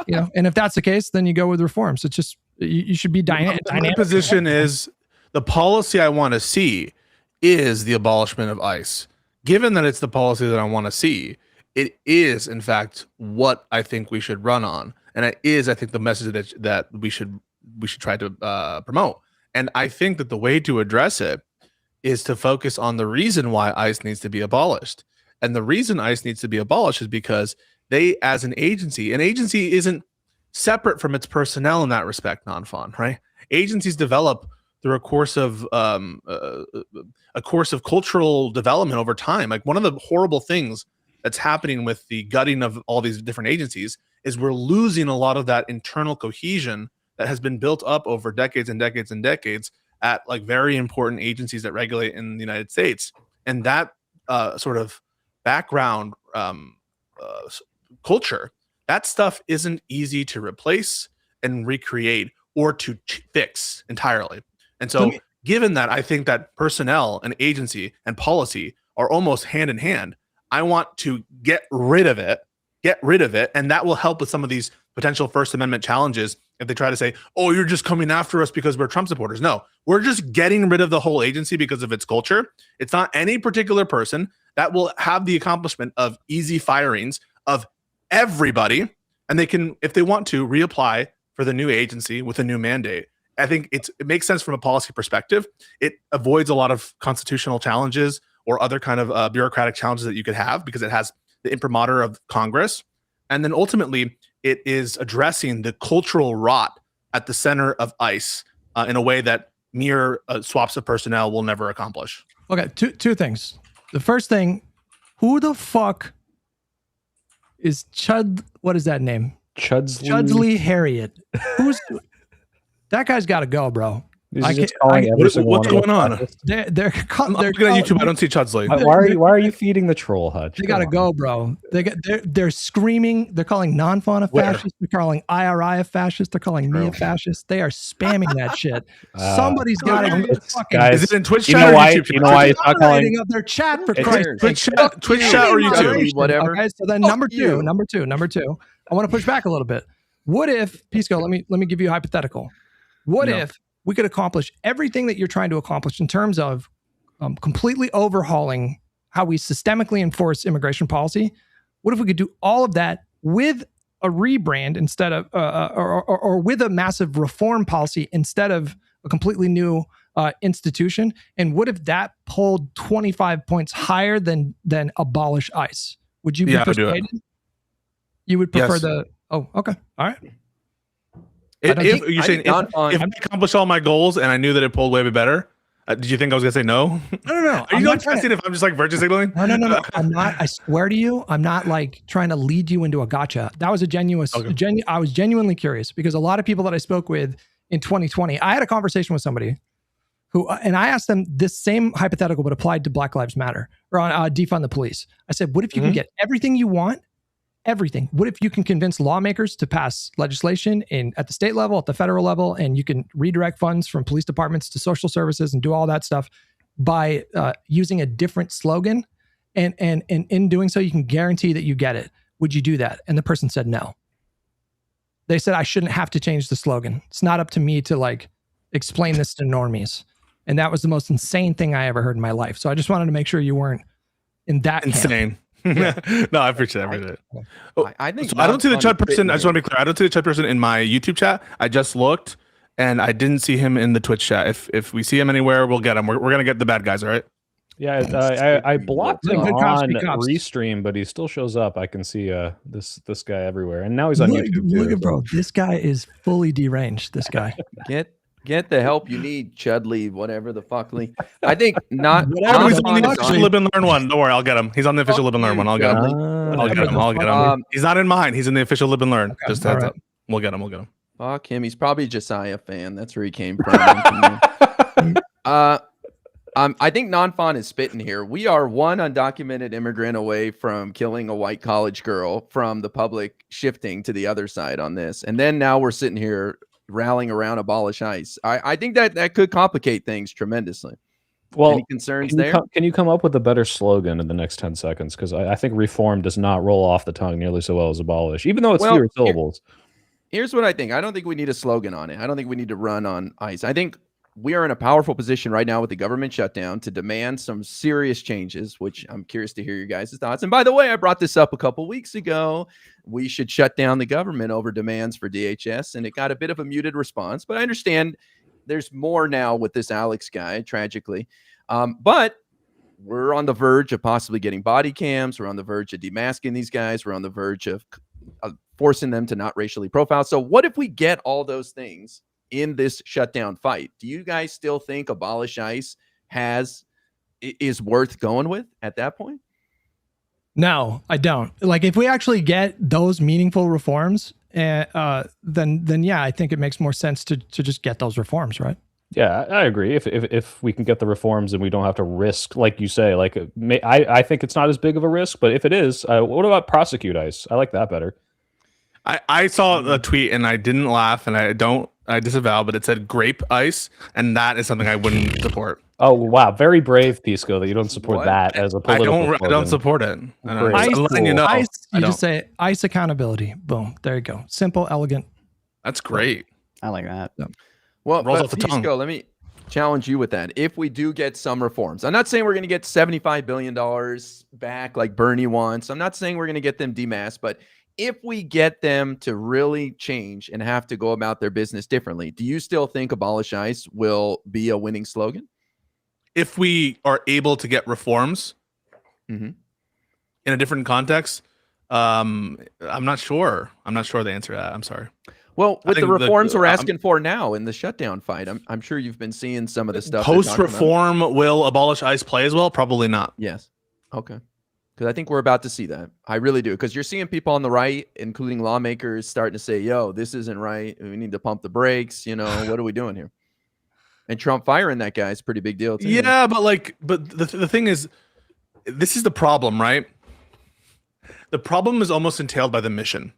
if that's the case, then you go with reforms. It's just, you should be dynamic. My position is the policy I want to see is the abolishment of ICE. Given that it's the policy that I want to see, it is in fact what I think we should run on. And it is, I think, the message that we should try to promote. And I think that the way to address it is to focus on the reason why ICE needs to be abolished. And the reason ICE needs to be abolished is because they, as an agency isn't separate from its personnel in that respect, Nonfon, right? Agencies develop through a course of cultural development over time. Like, one of the horrible things that's happening with the gutting of all these different agencies is we're losing a lot of that internal cohesion that has been built up over decades and decades and decades at like very important agencies that regulate in the United States. And that sort of background culture, that stuff isn't easy to replace and recreate or to fix entirely. And so given that, I think that personnel and agency and policy are almost hand in hand. I want to get rid of it, and that will help with some of these potential First Amendment challenges if they try to say, oh, you're just coming after us because we're Trump supporters. No, we're just getting rid of the whole agency because of its culture. It's not any particular person that will have the accomplishment of easy firings of everybody, and they can, if they want to, reapply for the new agency with a new mandate. I think it makes sense from a policy perspective. It avoids a lot of constitutional challenges or other kind of bureaucratic challenges that you could have because it has the imprimatur of Congress. And then ultimately, it is addressing the cultural rot at the center of ICE in a way that mere swaps of personnel will never accomplish. Okay, two things. The first thing, who the fuck is what is that name? Chudsley Harriet. Who's that guy's got to go, bro. What's going on? They're I'm looking at YouTube. I don't see Chudsley. Why are you feeding the troll, Hutch? They got to go, bro. They're screaming. They're calling Nonfon a fascist. They're calling IRI a fascist. They're calling me a fascist. They are spamming that shit. Somebody's got to fucking. Is it in Twitch chat or YouTube? You know why it's not calling up their chat for Christ? Twitch chat or YouTube? Whatever. Okay, so then number two. I want to push back a little bit. What if Pisco? Let me give you a hypothetical. What if we could accomplish everything that you're trying to accomplish in terms of completely overhauling how we systemically enforce immigration policy? What if we could do all of that with a rebrand instead of, or with a massive reform policy instead of a completely new institution? And what if that pulled 25 points higher than abolish ICE? Would you be persuaded? You would prefer oh, okay. All right. If you're saying if I accomplished all my goals and I knew that it pulled way better, did you think I was gonna say no? No. Are you not trying to see if I'm just like virtue signaling? No. I'm not. I swear to you, I'm not like trying to lead you into a gotcha. That was a genuine. I was genuinely curious because a lot of people that I spoke with in 2020, I had a conversation with somebody who, and I asked them this same hypothetical, but applied to Black Lives Matter or on defund the police. I said, what if you can get everything you want? Everything. What if you can convince lawmakers to pass legislation at the state level, at the federal level, and you can redirect funds from police departments to social services and do all that stuff by using a different slogan, and in doing so, you can guarantee that you get it. Would you do that? And the person said no. They said I shouldn't have to change the slogan. It's not up to me to like explain this to normies. And that was the most insane thing I ever heard in my life. So I just wanted to make sure you weren't in that insane. Camp. No, I appreciate it. I think so I don't see the Chud person. I just want to be clear. I don't see the Chud person in my YouTube chat. I just looked and I didn't see him in the Twitch chat. If we see him anywhere, we'll get him. We're gonna get the bad guys, all right? Yeah, I blocked him on Restream, but he still shows up. I can see this guy everywhere, and now he's on YouTube too. Look at bro, this guy is fully deranged. This guy. Get the help you need, Chudley, whatever the fuckly. I think not. He's on the official Live and Learn one. Don't worry, I'll get him. He's on the official Live and Learn one. I'll get him. I'll get him. He's not in mine. He's in the official Live and Learn. Okay, just heads up. We'll get him. Fuck him. He's probably a Josiah fan. That's where he came from. I think Nonfon is spitting here. We are one undocumented immigrant away from killing a white college girl from the public shifting to the other side on this. And then now we're sitting here rallying around abolish ICE. I think that could complicate things tremendously. Well, any concerns there? Can you come up with a better slogan in the next 10 seconds? Because I think reform does not roll off the tongue nearly so well as abolish, even though it's fewer syllables. Here's what I think. I don't think we need a slogan on it. I don't think we need to run on ICE. I think we are in a powerful position right now with the government shutdown to demand some serious changes, which I'm curious to hear your guys' thoughts. And by the way, I brought this up a couple weeks ago. We should shut down the government over demands for DHS, and it got a bit of a muted response. But I understand there's more now with this Alex guy, tragically. But we're on the verge of possibly getting body cams. We're on the verge of demasking these guys. We're on the verge of forcing them to not racially profile. So what if we get all those things in this shutdown fight? Do you guys still think abolish ICE is worth going with at that point? No, I don't. Like if we actually get those meaningful reforms then yeah, I think it makes more sense to just get those reforms, right? Yeah, I agree. If we can get the reforms and we don't have to risk, like you say, like I think it's not as big of a risk, but if it is, what about prosecute ICE? I like that better. I saw a tweet and I didn't laugh and I disavow, but it said grape ice, and that is something I wouldn't support. Oh wow, very brave, Pisco, that you don't support What? that as a political. I don't support it. I know. Great. I'm letting you know. ICE, I you don't. just say ICE accountability. Boom. There you go. Simple, elegant. That's great. I like that. Well, Rolls but off the tongue. Pisco, let me challenge you with that. If we do get some reforms, I'm not saying we're going to get $75 billion back like Bernie wants. I'm not saying we're going to get them demasked, but if we get them to really change and have to go about their business differently, do you still think abolish ICE will be a winning slogan? If we are able to get reforms Mhm. in a different context, I'm not sure. I'm not sure the answer to that. I'm sorry. Well, I with the think reforms we're asking for now in the shutdown fight, I'm sure you've been seeing some of the stuff. they're talking about. Post-reform, will abolish ICE play as well? Probably not. Yes. Okay. Because I think we're about to see that. I really do. Because you're seeing people on the right, including lawmakers, starting to say, yo, this isn't right. We need to pump the brakes. You know, what are we doing here? And Trump firing that guy is a pretty big deal, too. Yeah, but the thing is, this is the problem, right? The problem is almost entailed by the mission.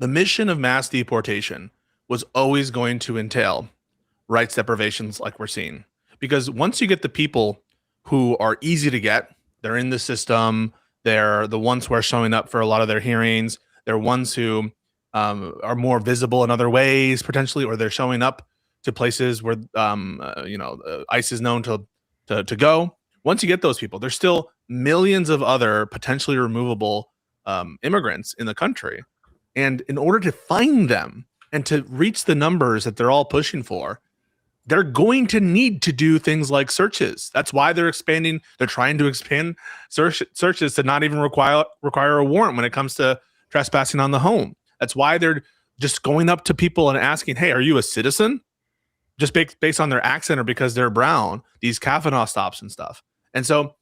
The mission of mass deportation was always going to entail rights deprivations like we're seeing. Because once you get the people who are easy to get, they're in the system, they're the ones who are showing up for a lot of their hearings, they're ones who are more visible in other ways, potentially, or they're showing up to places where ICE is known to go. Once you get those people, there's still millions of other potentially removable immigrants in the country. And in order to find them and to reach the numbers that they're all pushing for, they're going to need to do things like searches. That's why they're expanding. They're trying to expand searches to not even require a warrant when it comes to trespassing on the home. That's why they're just going up to people and asking, hey, are you a citizen? Just based on their accent or because they're brown, these Kavanaugh stops and stuff. And so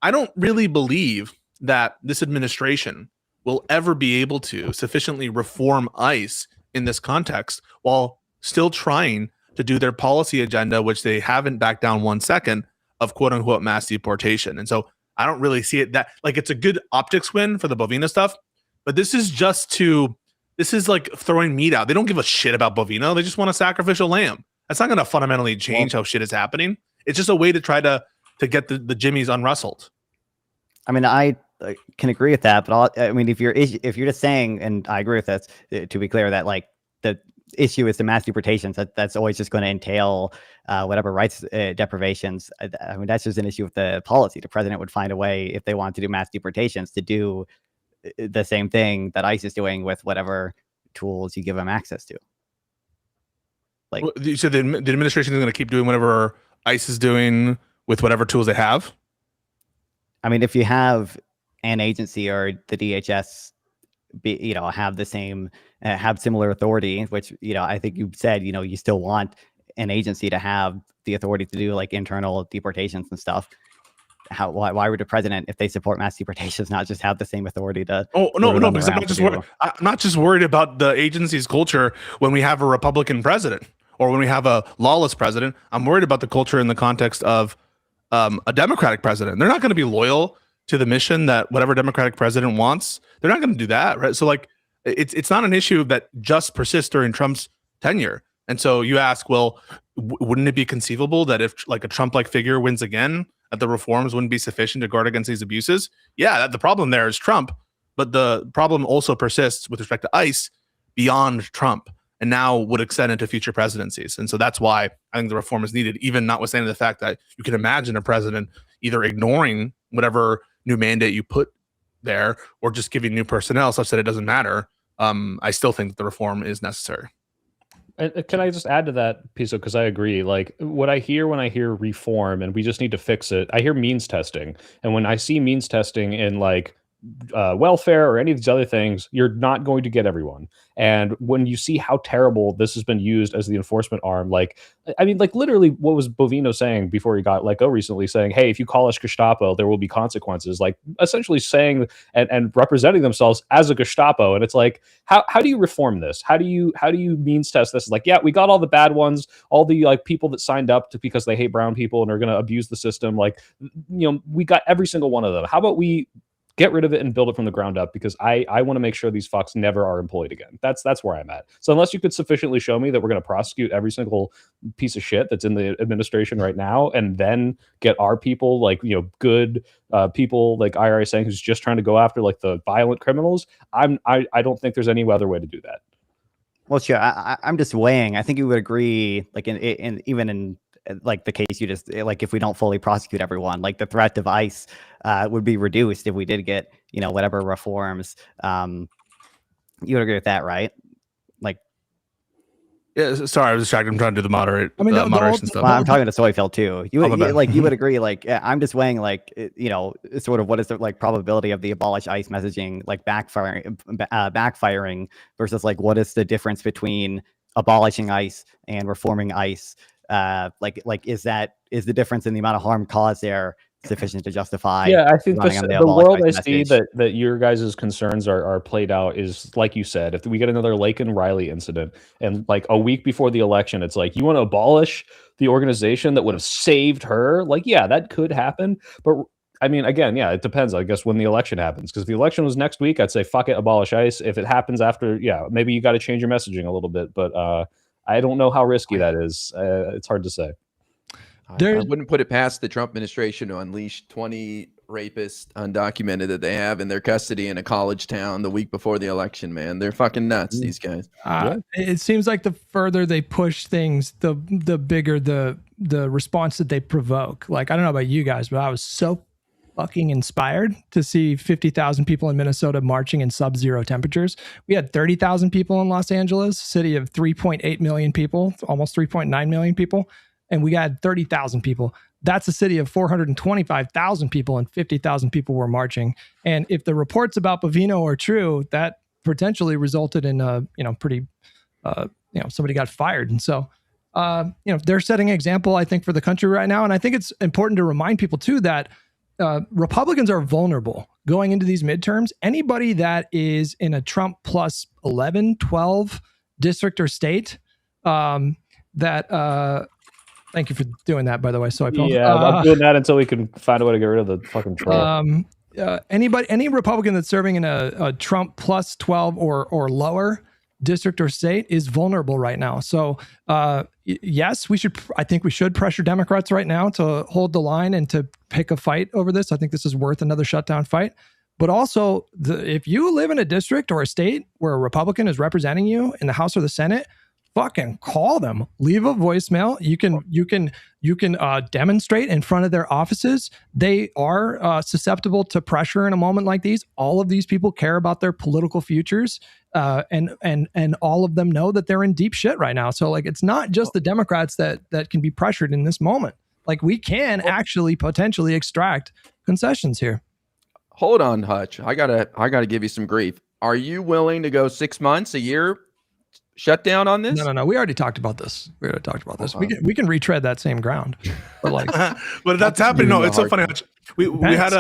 I don't really believe that this administration will ever be able to sufficiently reform ICE in this context while still trying to do their policy agenda, which they haven't backed down 1 second, of quote unquote mass deportation. And so I don't really see it that like it's a good optics win for the Bovino stuff, but this is like throwing meat out. They don't give a shit about Bovino. They just want a sacrificial lamb. That's not going to fundamentally change how shit is happening. It's just a way to try to get the Jimmies unrustled. I mean, I can agree with that, but I mean, if you're just saying, and I agree with this, to be clear, that like the issue is the mass deportations, that's always just going to entail whatever rights deprivations. I mean, that's just an issue with the policy. The president would find a way, if they want to do mass deportations, to do the same thing that ICE is doing with whatever tools you give them access to. Like, so the administration is going to keep doing whatever ICE is doing with whatever tools they have. I mean, if you have an agency or the DHS, have the same, have similar authority, which, I think you said, you still want an agency to have the authority to do like internal deportations and stuff. Why would the president, if they support mass deportations, not just have the same authority to? Oh no, because I'm not just worried about the agency's culture when we have a Republican president or when we have a lawless president. I'm worried about the culture in the context of a Democratic president. They're not going to be loyal to the mission that whatever Democratic president wants. They're not going to do that, right? So like, it's not an issue that just persists during Trump's tenure. And so you ask, well, wouldn't it be conceivable that if like a Trump-like figure wins again, that the reforms wouldn't be sufficient to guard against these abuses? Yeah, the problem there is Trump, but the problem also persists with respect to ICE beyond Trump and now would extend into future presidencies. And so that's why I think the reform is needed, even notwithstanding the fact that you can imagine a president either ignoring whatever new mandate you put there or just giving new personnel such that it doesn't matter. I still think that the reform is necessary. Can I just add to that, Piso? Because I agree. Like what I hear when I hear reform and we just need to fix it, I hear means testing. And when I see means testing in like welfare or any of these other things, you're not going to get everyone. And when you see how terrible this has been used as the enforcement arm, like, I mean, like literally what was Bovino saying before he got let go recently, saying, hey, if you call us Gestapo, there will be consequences, like essentially saying and representing themselves as a Gestapo. And it's like, how do you reform this? How do you means test this? Like, yeah, we got all the bad ones, all the like people that signed up to because they hate brown people and are going to abuse the system. Like, we got every single one of them. How about we get rid of it and build it from the ground up? Because I want to make sure these fucks never are employed again. That's where I'm at. So unless you could sufficiently show me that we're going to prosecute every single piece of shit that's in the administration right now, and then get our people, like, good people like IRA saying who's just trying to go after like the violent criminals, I don't think there's any other way to do that. Well, sure. I'm just weighing. I think you would agree, like in even in like the case you just, like, if we don't fully prosecute everyone, like the threat of ICE would be reduced if we did get, whatever reforms. You would agree with that, right? Like, yeah. Sorry, I was distracted. I'm trying to do the moderation stuff. Well, I'm talking to Soyfield too. You would agree, like, I'm just weighing, like, sort of what is the like probability of the abolish ICE messaging like backfiring versus like what is the difference between abolishing ICE and reforming ICE? Is the difference in the amount of harm caused there sufficient to justify? Yeah, I think the world I see that your guys' concerns are played out is, like you said, if we get another Laken Riley incident and like a week before the election, it's like, you want to abolish the organization that would have saved her? Like, yeah, that could happen. But I mean, again, yeah, it depends, I guess, when the election happens. Because if the election was next week, I'd say, fuck it, abolish ICE. If it happens after, yeah, maybe you got to change your messaging a little bit. But I don't know how risky that is. It's hard to say. I wouldn't put it past the Trump administration to unleash 20 rapists undocumented that they have in their custody in a college town the week before the election, man. They're fucking nuts, these guys. It seems like the further they push things, the bigger the response that they provoke. Like, I don't know about you guys, but I was so fucking inspired to see 50,000 people in Minnesota marching in sub-zero temperatures. We had 30,000 people in Los Angeles, city of 3.8 million people, almost 3.9 million people. And we got 30,000 people. That's a city of 425,000 people, and 50,000 people were marching. And if the reports about Bovino are true, that potentially resulted in somebody got fired. And so, they're setting an example, I think, for the country right now. And I think it's important to remind people too that Republicans are vulnerable going into these midterms. Anybody that is in a Trump plus 11, 12 district or state, thank you for doing that, by the way. Yeah, I'm doing that until we can find a way to get rid of the fucking troll. Any Republican that's serving in a Trump plus 12 or lower district or state is vulnerable right now. So yes, I think we should pressure Democrats right now to hold the line and to pick a fight over this. I think this is worth another shutdown fight. But also, if you live in a district or a state where a Republican is representing you in the House or the Senate, fucking call them, leave a voicemail. You can demonstrate in front of their offices. They are susceptible to pressure in a moment like these. All of these people care about their political futures, and all of them know that they're in deep shit right now. So like, it's not just the Democrats that can be pressured in this moment. Like, we can actually potentially extract concessions here. Hold on, Hutch. I gotta give you some grief. Are you willing to go 6 months, a year? Shut down on this? No. We already talked about this. We can retread that same ground. But like, but that's happening. No, it's so funny. We had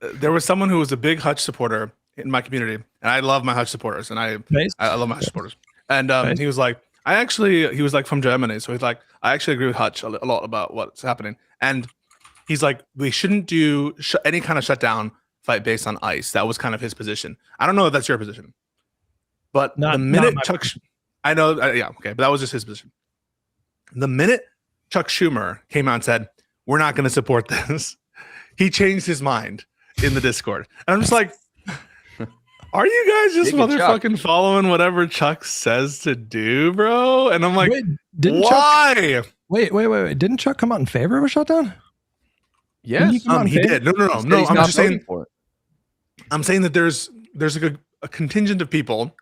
there was someone who was a big Hutch supporter in my community, and I love my Hutch supporters, and I love my Hutch supporters. And he was like, he was like from Germany, so he's like, I actually agree with Hutch a lot about what's happening, and he's like, we shouldn't do any kind of shutdown fight based on ICE. That was kind of his position. I don't know if that's your position. But the minute Chuck, I know, yeah, okay, but that was just his position. The minute Chuck Schumer came out and said, we're not going to support this, he changed his mind in the Discord. And I'm just like, are you guys just motherfucking following whatever Chuck says to do, bro? And I'm like, why? Wait. Didn't Chuck come out in favor of a shutdown? Yes. He did. No. I'm just saying, I'm saying that there's like a contingent of people.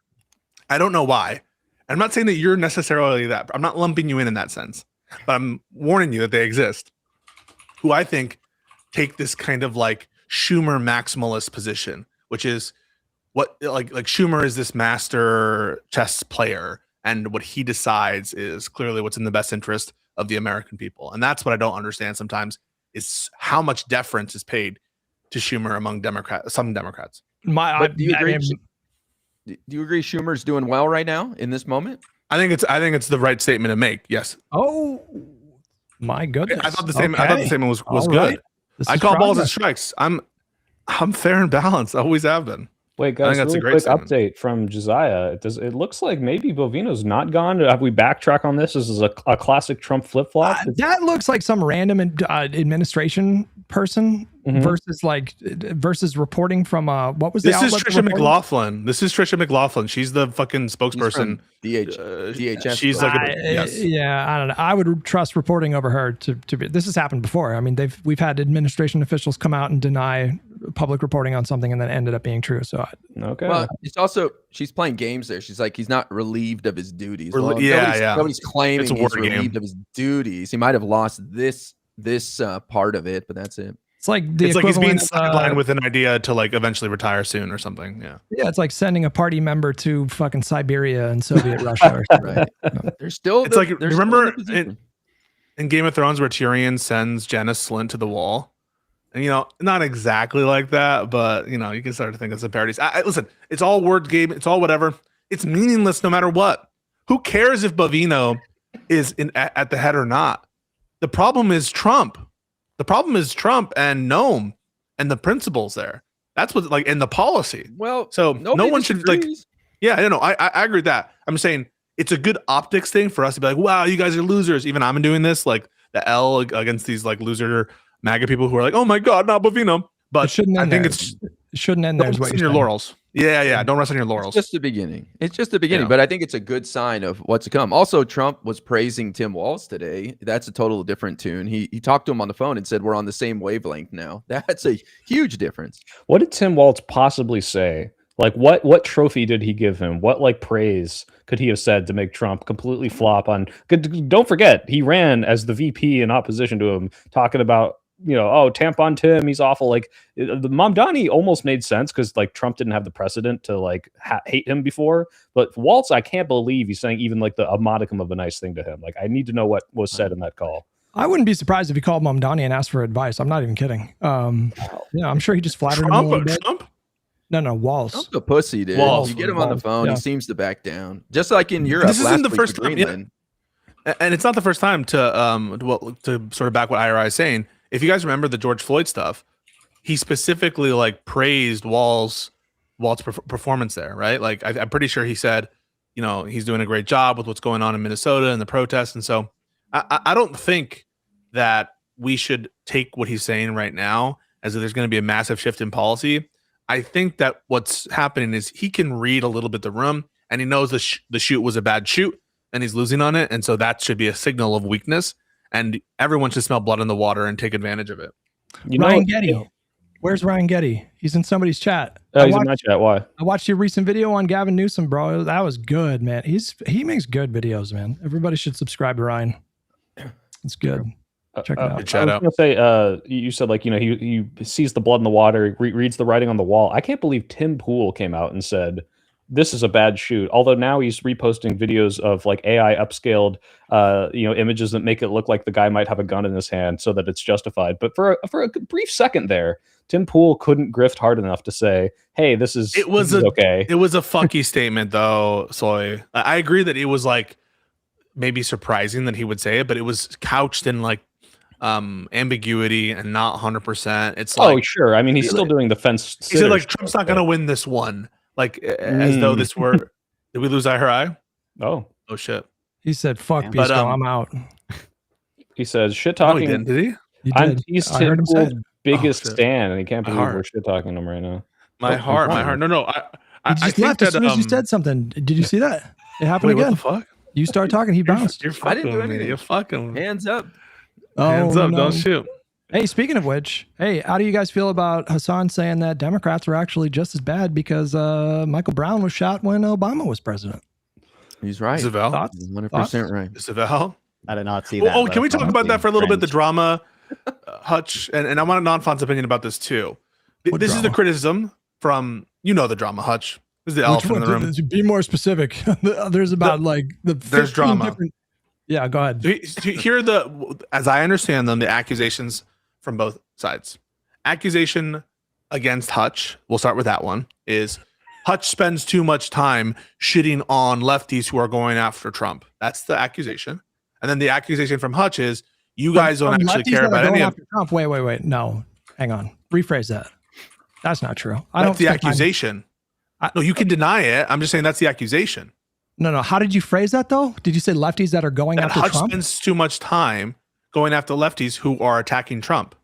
I don't know why. I'm not saying that you're necessarily that. I'm not lumping you in that sense, but I'm warning you that they exist, who I think take this kind of like Schumer maximalist position, which is what like Schumer is this master chess player, and what he decides is clearly what's in the best interest of the American people. And that's what I don't understand sometimes is how much deference is paid to Schumer among some Democrats. Do you agree Schumer's doing well right now in this moment? I think it's the right statement to make. Yes. Oh my goodness. I thought the statement was good. Right. I call balls and strikes. I'm fair and balanced. I always have been. Wait, guys, that's really a great quick statement. update from Josiah. It looks like maybe Bovino's not gone. Have we backtrack on this? This is a classic Trump flip-flop. That looks like some random administration person versus reporting from what was this is Trisha McLaughlin. This is Trisha McLaughlin. She's the fucking spokesperson. DHS. She's like yes. Yeah, I don't know. I would trust reporting over her to be. This has happened before. I mean, we've had administration officials come out and deny public reporting on something and then ended up being true. So okay. Well, it's also she's playing games there. She's like, he's not relieved of his duties. Nobody's claiming he's relieved of his duties. He might have lost this part of it, but that's it. It's like he's being sidelined with an idea to like eventually retire soon or something. Yeah. Yeah, it's like sending a party member to fucking Siberia and Soviet Russia. Right. There's still. It's remember in Game of Thrones where Tyrion sends Janis Slynt to the wall, and not exactly like that, but you can start to think it's a parody. Listen, it's all word game. It's all whatever. It's meaningless no matter what. Who cares if Bovino is at the head or not? The problem is Trump. The problem is Trump and Nome and the principles there. That's what and the policy. Well, so no one should I agree with that. I'm saying it's a good optics thing for us to be like, wow, you guys are losers. Even I'm doing this, like the L against these like loser MAGA people who are like, oh my God, not Bovino. But I think it shouldn't end there. Don't rest on your laurels. Yeah. Don't rest on your laurels. It's just the beginning. But I think it's a good sign of what's to come. Also, Trump was praising Tim Walz today. That's a totally different tune. He talked to him on the phone and said, we're on the same wavelength now. That's a huge difference. What did Tim Walz possibly say? Like what trophy did he give him? What like praise could he have said to make Trump completely flop on? Don't forget, he ran as the VP in opposition to him, talking about tampon Tim, he's awful. Like the Mamdani almost made sense because like Trump didn't have the precedent to like hate him before. But Walz, I can't believe he's saying even like a modicum of a nice thing to him. Like I need to know what was said in that call. I wouldn't be surprised if he called Mamdani and asked for advice. I'm not even kidding. I'm sure he just flattered him a little bit. No, Walz. Trump's a pussy, dude. You get him on the phone, he seems to back down. Just like in Europe. This isn't the first time. Greenland. Yeah. And it's not the first time to sort of back what IRI is saying. If you guys remember the George Floyd stuff, he specifically like praised Walz's performance there, right? Like I'm pretty sure he said, he's doing a great job with what's going on in Minnesota and the protests. And so I don't think that we should take what he's saying right now as if there's going to be a massive shift in policy. I think that what's happening is he can read a little bit the room, and he knows the shoot was a bad shoot and he's losing on it. And so that should be a signal of weakness. And everyone should smell blood in the water and take advantage of it. Ryan Getty. Where's Ryan Getty? He's in somebody's chat. He's in my chat. Why? I watched your recent video on Gavin Newsom, bro. That was good, man. He makes good videos, man. Everybody should subscribe to Ryan. It's good. Check it out. I was gonna say, you said like he sees the blood in the water, reads the writing on the wall. I can't believe Tim Pool came out and said this is a bad shoot. Although now he's reposting videos of like AI upscaled, images that make it look like the guy might have a gun in his hand so that it's justified. But for a brief second there, Tim Pool couldn't grift hard enough to say, "Hey, this is okay." It was a fucky statement, though. Soy. I agree that it was like maybe surprising that he would say it, but it was couched in like ambiguity and not 100%. It's like, sure. I mean, he's still doing the fence. He said like Trump's not going to win this one. Like as though this were. Did we lose IRI? Oh shit. He said, "Fuck Bisco, I'm out." He says shit talking. Did he? He's Tim Pool's biggest stan, and he can't believe we're shit talking him right now. My heart. No. I just left as soon as you said something. Did you see that? It happened again. What the fuck? You start talking, he bounced. I didn't do anything. You're fucking hands up. Hands up! Don't shoot. Hey, speaking of which, how do you guys feel about Hassan saying that Democrats were actually just as bad because Michael Brown was shot when Obama was president? He's right. Isabel? 100% right. Isabel? I did not see that. Can we talk about that for a little bit? The drama, Hutch, and I want Nonfon's opinion about this too. This is the criticism from the drama, Hutch. This is the elephant in the room. Be more specific. There's about there's drama. Yeah, go ahead. Here are as I understand them, the accusations from both sides. Accusation against Hutch, we'll start with that one, is Hutch spends too much time shitting on lefties who are going after Trump. That's the accusation. And then the accusation from Hutch is you guys don't actually care about any of Trump. Wait. No, hang on. Rephrase that. That's not true. That's the accusation. No, you can deny it. I'm just saying that's the accusation. No. How did you phrase that though? Did you say lefties that are going after Hutch Trump? spends too much time going after lefties who are attacking Trump.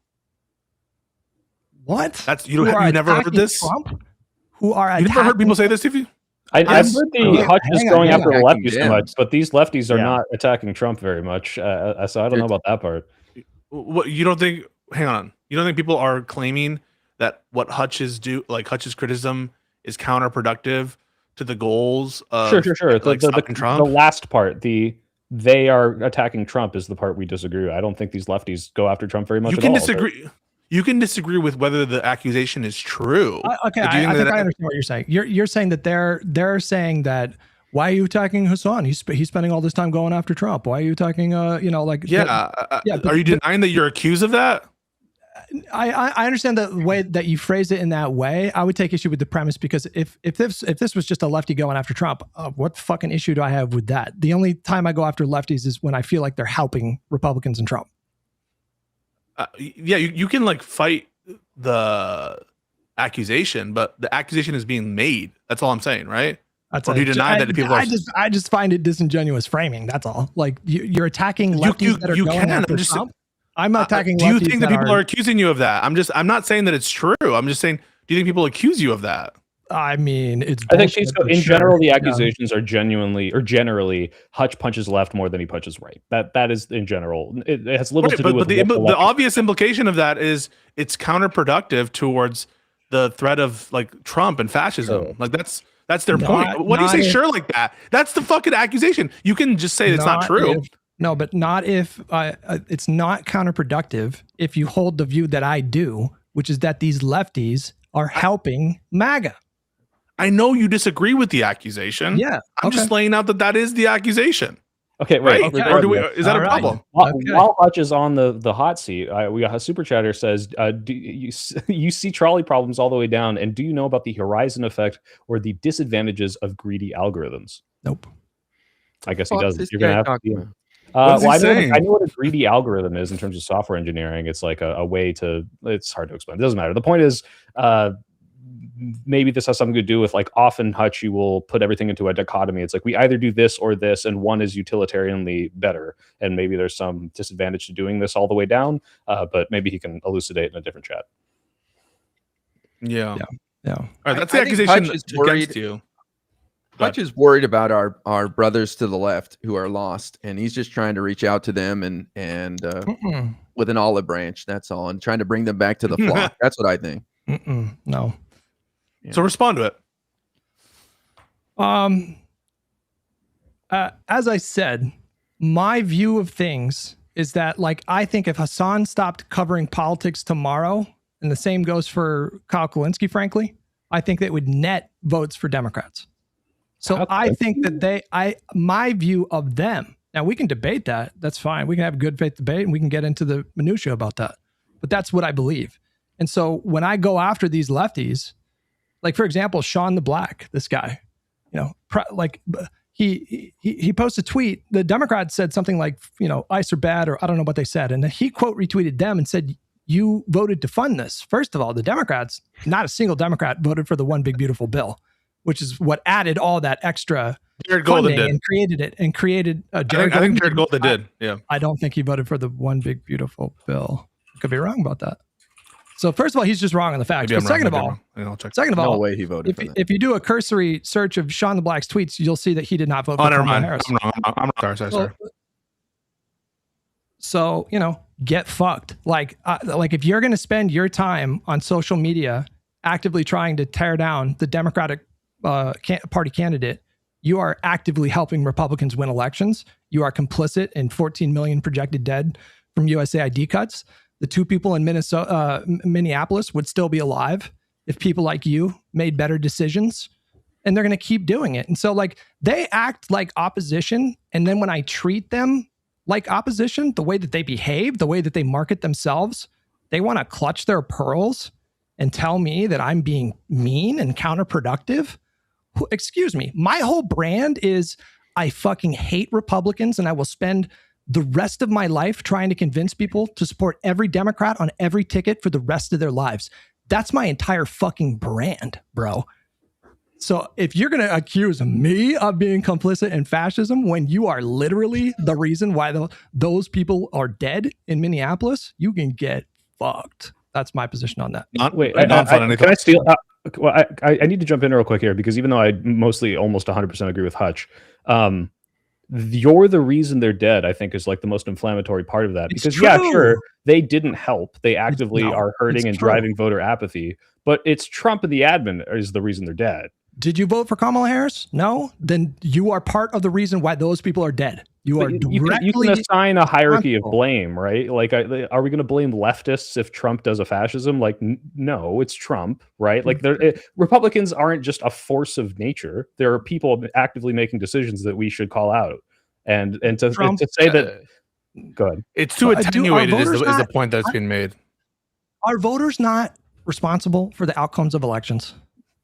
What? That's you never heard this? Trump? Who are you never heard people say this, Stevie? I've heard Hutch is going after the lefties so much, but these lefties are not attacking Trump very much. So I don't know about that part. What you don't think? Hang on. You don't think people are claiming that what Hutch's Hutch's criticism is counterproductive to the goals of sure. Trump? The last part, they are attacking Trump is the part we disagree with. I don't think these lefties go after Trump very much. You can disagree. You can disagree with whether the accusation is true. Okay, I think I understand what you're saying. You're saying that they're saying that why are you attacking Hassan? He's spending all this time going after Trump. Why are you attacking? Are you denying that you're accused of that? I understand the way that you phrase it in that way. I would take issue with the premise because if this was just a lefty going after Trump, what fucking issue do I have with that? The only time I go after lefties is when I feel like they're helping Republicans and Trump. You can fight the accusation, but the accusation is being made. That's all I'm saying, right? Or do you deny that people I just find it disingenuous framing. That's all. Like you're attacking lefties that are going after Trump. I'm not attacking. Do you think that people are accusing you of that? I'm not saying that it's true. I'm just saying, do you think people accuse you of that? I mean, I think in general, the accusations are generally Hutch punches left more than he punches right. That is in general. It has little to do with. But the obvious implication of that is it's counterproductive towards the threat of Trump and fascism. That's their point. What do you say? Sure, like that. That's the fucking accusation. You can just say it's not true. No, but not if it's not counterproductive if you hold the view that I do, which is that these lefties are helping MAGA. I know you disagree with the accusation. Yeah. I'm just laying out that is the accusation. Okay, wait. Right? Okay. Is that a problem? While Hutch is on the hot seat, we got a super chatter says, do you see trolley problems all the way down, and do you know about the horizon effect or the disadvantages of greedy algorithms? Nope. I guess he doesn't. You're going to have to. I know what a greedy algorithm is in terms of software engineering. It's like a way to. It's hard to explain. It doesn't matter. The point is, maybe this has something to do with often Hutch, you will put everything into a dichotomy. It's we either do this or this, and one is utilitarianly better, and maybe there's some disadvantage to doing this all the way down. But maybe he can elucidate in a different chat. Yeah. All right, that's the accusation against you. Hutch is worried about our brothers to the left who are lost, and he's just trying to reach out to them and with an olive branch. That's all, and trying to bring them back to the flock. That's what I think. No. Yeah. So respond to it. As I said, my view of things is that I think if Hassan stopped covering politics tomorrow, and the same goes for Kyle Kulinski, frankly, I think that would net votes for Democrats. So I think that my view of them, now we can debate that. That's fine. We can have a good faith debate and we can get into the minutia about that. But that's what I believe. And so when I go after these lefties, for example, Sean the Black, this guy, he posted a tweet. The Democrats said something like, ICE are bad, or I don't know what they said. And then he quote retweeted them and said, you voted to fund this. First of all, the Democrats, not a single Democrat voted for the one big beautiful bill, which is what added all that extra Jared Golden did. And created I think Jared Golden did. Yeah. I don't think he voted for the one big beautiful bill. Could be wrong about that. So first of all, he's just wrong on the facts. But second of all, no way he voted for that. If you do a cursory search of Sean the Black's tweets, you'll see that he did not vote for Kamala Harris. I'm wrong. Sorry. So, get fucked. If you're going to spend your time on social media actively trying to tear down the Democratic Party candidate, you are actively helping Republicans win elections. You are complicit in 14 million projected dead from USAID cuts. the two people in Minneapolis would still be alive if people like you made better decisions, and they're going to keep doing it. And so like they act like opposition. And then when I treat them like opposition, the way that they behave, the way that they market themselves, they want to clutch their pearls and tell me that I'm being mean and counterproductive. Excuse me. My whole brand is I fucking hate Republicans, and I will spend the rest of my life trying to convince people to support every Democrat on every ticket for the rest of their lives. That's my entire fucking brand, bro. So if you're going to accuse me of being complicit in fascism when you are literally the reason why those people are dead in Minneapolis, you can get fucked. That's my position on that. Can I steal? I need to jump in real quick here, because even though I mostly almost 100% agree with Hutch, you're the reason they're dead, I think, is like the most inflammatory part of that. Because sure, they didn't help. They actively are hurting and driving voter apathy. But it's Trump and the admin is the reason they're dead. Did you vote for Kamala Harris? No? Then you are part of the reason why those people are dead. You can assign a hierarchy of blame, right? Like, are we going to blame leftists if Trump does a fascism? Like, no, it's Trump, right? Like, Republicans aren't just a force of nature. There are people actively making decisions that we should call out. And to say that, go ahead. It's too attenuated is the point that's being made. Are voters not responsible for the outcomes of elections?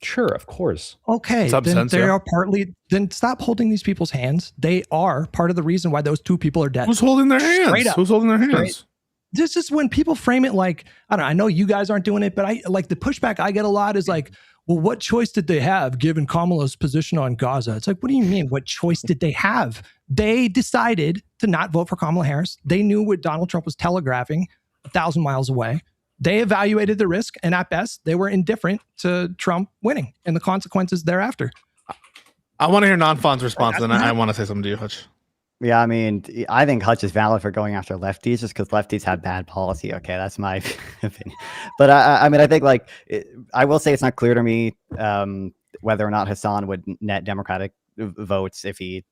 Sure, of course. Okay, then they are partly. Then stop holding these people's hands. They are part of the reason why those two people are dead. Who's holding their hands? Who's holding their hands? This is when people frame it like, I don't know. I know you guys aren't doing it, but I like the pushback I get a lot is like, well, what choice did they have given Kamala's position on Gaza? It's like, what do you mean? What choice did they have? They decided to not vote for Kamala Harris. They knew what Donald Trump was telegraphing 1,000 miles away. They evaluated the risk, and at best, they were indifferent to Trump winning and the consequences thereafter. I want to hear Nonfon's response, and I want to say something to you, Hutch. Yeah, I mean, I think Hutch is valid for going after lefties just because lefties have bad policy. Okay, that's my opinion. But I mean, I think I will say it's not clear to me whether or not Hassan would net Democratic votes if he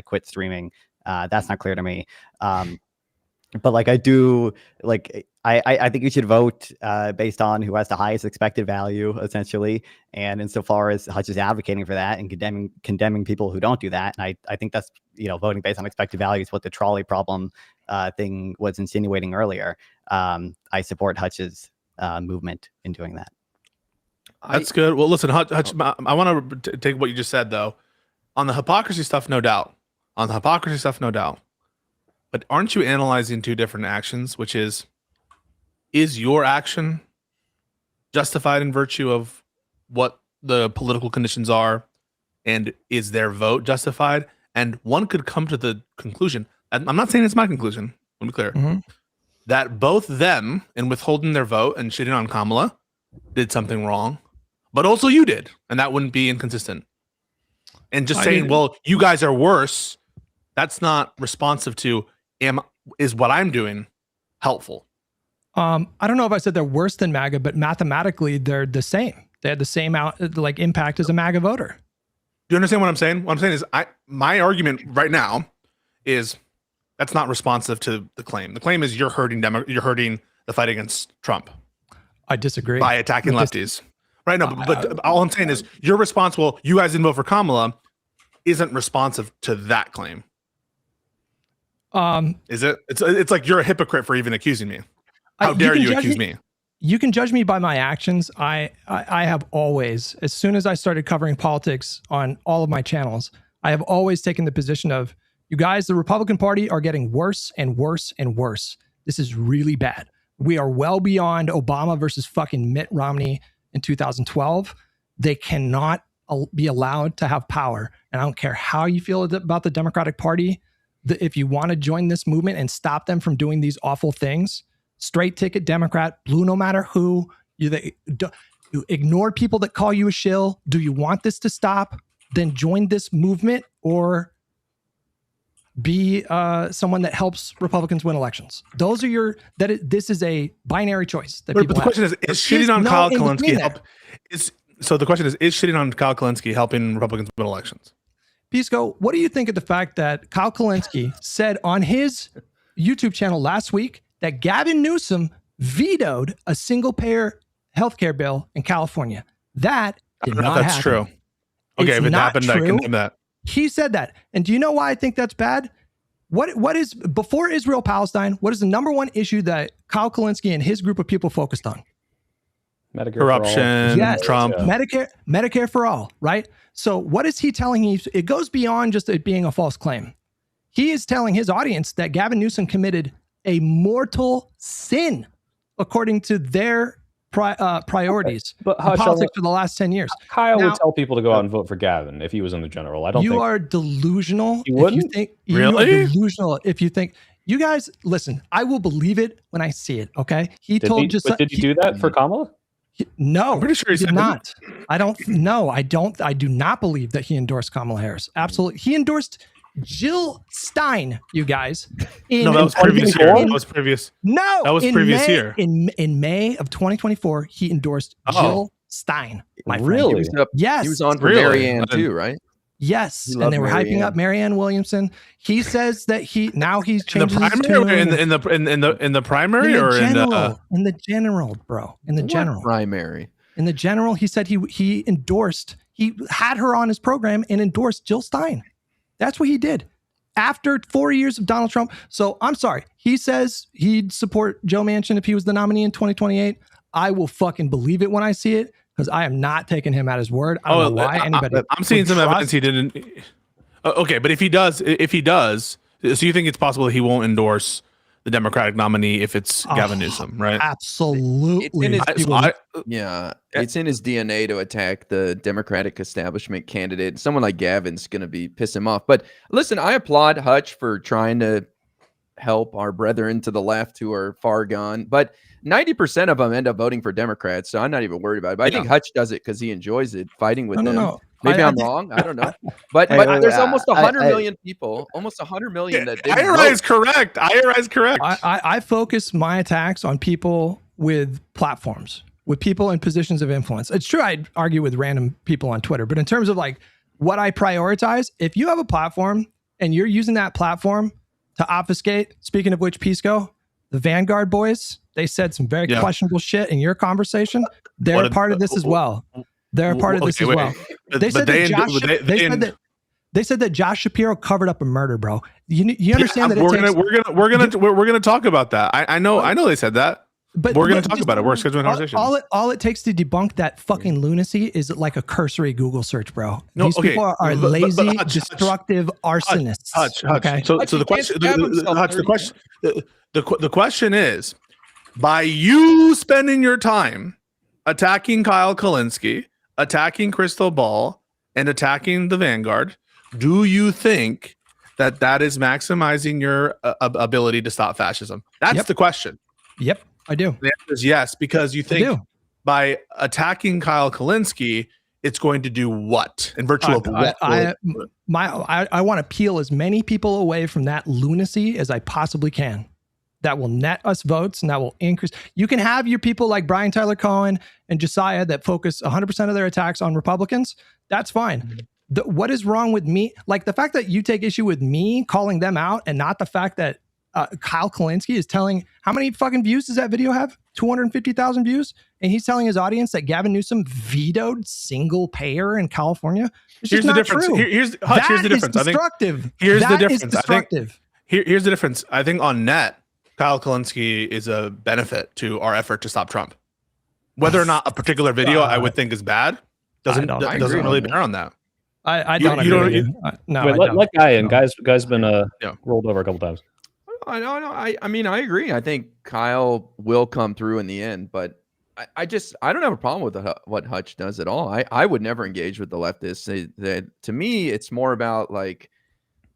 quit streaming. That's not clear to me. But like I do, like I think you should vote based on who has the highest expected value, essentially. And insofar as Hutch is advocating for that and condemning people who don't do that, and I think that's voting based on expected value is what the trolley problem thing was insinuating earlier. I support Hutch's movement in doing that. That's good. Well, listen, Hutch, I want to take what you just said though. On the hypocrisy stuff, no doubt. But aren't you analyzing two different actions, which is your action justified in virtue of what the political conditions are, and is their vote justified? And one could come to the conclusion, and I'm not saying it's my conclusion, let me be clear, that both them, in withholding their vote and shitting on Kamala, did something wrong, but also you did, and that wouldn't be inconsistent. And just saying, well, you guys are worse, that's not responsive to, is what I'm doing helpful? I don't know if I said they're worse than MAGA, but mathematically they're the same. They had the same impact as a MAGA voter. Do you understand what I'm saying? What I'm saying is my argument right now is that's not responsive to the claim. The claim is you're hurting the fight against Trump. I disagree. By attacking lefties. Right? No, but all I'm saying is you're responsible. You guys didn't vote for Kamala isn't responsive to that claim. Is it? It's like you're a hypocrite for even accusing me. How dare you accuse me? You can judge me by my actions. I have always, as soon as I started covering politics on all of my channels, I have always taken the position of, you guys, the Republican Party are getting worse and worse and worse. This is really bad. We are well beyond Obama versus fucking Mitt Romney in 2012. They cannot be allowed to have power. And I don't care how you feel about the Democratic Party. If you want to join this movement and stop them from doing these awful things, straight ticket Democrat, blue no matter who, you ignore people that call you a shill. Do you want this to stop? Then join this movement or be someone that helps Republicans win elections. Those are this is a binary choice that people have. The question is shitting on Kyle Kulinski so the question is shitting on Kyle Kulinski helping Republicans win elections? Pisco, what do you think of the fact that Kyle Kulinski said on his YouTube channel last week that Gavin Newsom vetoed a single-payer healthcare bill in California. That did not that's happen. true. Okay, It's if it not happened, I true. condemn that. He said that. And do you know why I think that's bad? What is, before Israel-Palestine, what is the number one issue that Kyle Kulinski and his group of people focused on? Medicare Corruption, Yes, Trump. Yeah. Medicare for all, right? So what is he telling you? It goes beyond just it being a false claim. He is telling his audience that Gavin Newsom committed a mortal sin according to their priorities But in Hutch, politics for the last 10 years. Kyle Now- would tell people to go out and vote for Gavin if he was in the general. I don't You think are delusional You if you wouldn't? think you Really? are delusional if you think you guys listen. I will believe it when I see it. Okay, he did told he, just but did you do that for Kamala? no. I'm pretty sure he did said not. I don't. No, I don't. I do not believe that he endorsed Kamala Harris. Absolutely, he endorsed Jill Stein. You guys. No, that was previous year. That was previous. No, That was in previous May, year. In May of 2024, he endorsed Jill Stein. My friend. Really? He was up, Yes. he was on for Really? Marianne too, right? Yes, He and loved they were hyping Marianne. up Marianne Williamson. He says that he's In the changing his primary, or tune. in the primary, or in the general, bro. In the What general. primary. In the general, he said he endorsed, he had her on his program and endorsed Jill Stein. That's what he did after 4 years of Donald Trump. So I'm sorry. He says he'd support Joe Manchin if he was the nominee in 2028. I will fucking believe it when I see it because I am not taking him at his word. I don't know why anybody. I'm seeing would some trust- evidence he didn't. Okay, but if he does, so you think it's possible he won't endorse the Democratic nominee if it's Gavin Newsom, right? Absolutely. It's in his- He will- Yeah, it's in his DNA to attack the Democratic establishment candidate. Someone like Gavin's going to be piss him off. But listen, I applaud Hutch for trying to help our brethren to the left who are far gone. But 90% of them end up voting for Democrats, so I'm not even worried about it. But I think Hutch does it because he enjoys it, fighting with them. No. Maybe I I'm think- wrong. I don't know. But Hey, but there's I- almost I- 100 I- million people, almost 100 million that didn't IRA vote. is correct. IRA is correct. I focus my attacks on people with platforms, with people in positions of influence. It's true I'd argue with random people on Twitter, but in terms of like what I prioritize, if you have a platform and you're using that platform to obfuscate, speaking of which, Pisco, the Vanguard boys, they said some very questionable shit in your conversation. They're a part of this as well. They're a part of this as well. They said that Josh Shapiro covered up a murder, bro. You understand that we're gonna talk about that. I know they said that. But We're going to talk about it. We're scheduling a conversation. All it takes to debunk that fucking lunacy is like a cursory Google search, bro. No, These people are but lazy, Hutch, destructive arsonists. Hutch. Okay. So the question is, by you spending your time attacking Kyle Kulinski, attacking Crystal Ball, and attacking the Vanguard, do you think that is maximizing your ability to stop fascism? That's the question. Yep, I do. The answer is yes, because you think by attacking Kyle Kulinski, it's going to do what? In virtue of what? I want to peel as many people away from that lunacy as I possibly can. That will net us votes and that will increase. You can have your people like Brian Tyler Cohen and Josiah that focus 100% of their attacks on Republicans. That's fine. What is wrong with me? Like the fact that you take issue with me calling them out and not the fact that Kyle Kulinski is telling, how many fucking views does that video have? 250,000 views. And he's telling his audience that Gavin Newsom vetoed single payer in California. It's Here's just the not difference. true. Here's the difference. I think here's the difference. Here's the difference. I think on net, Kyle Kulinski is a benefit to our effort to stop Trump. Whether or not a particular video I would think is bad doesn't really bear on that. I don't agree. No, let Guy in. Guy's been rolled over a couple times. I mean, I agree. I think Kyle will come through in the end, but I don't have a problem with what Hutch does at all. I would never engage with the leftists. To me, it's more about like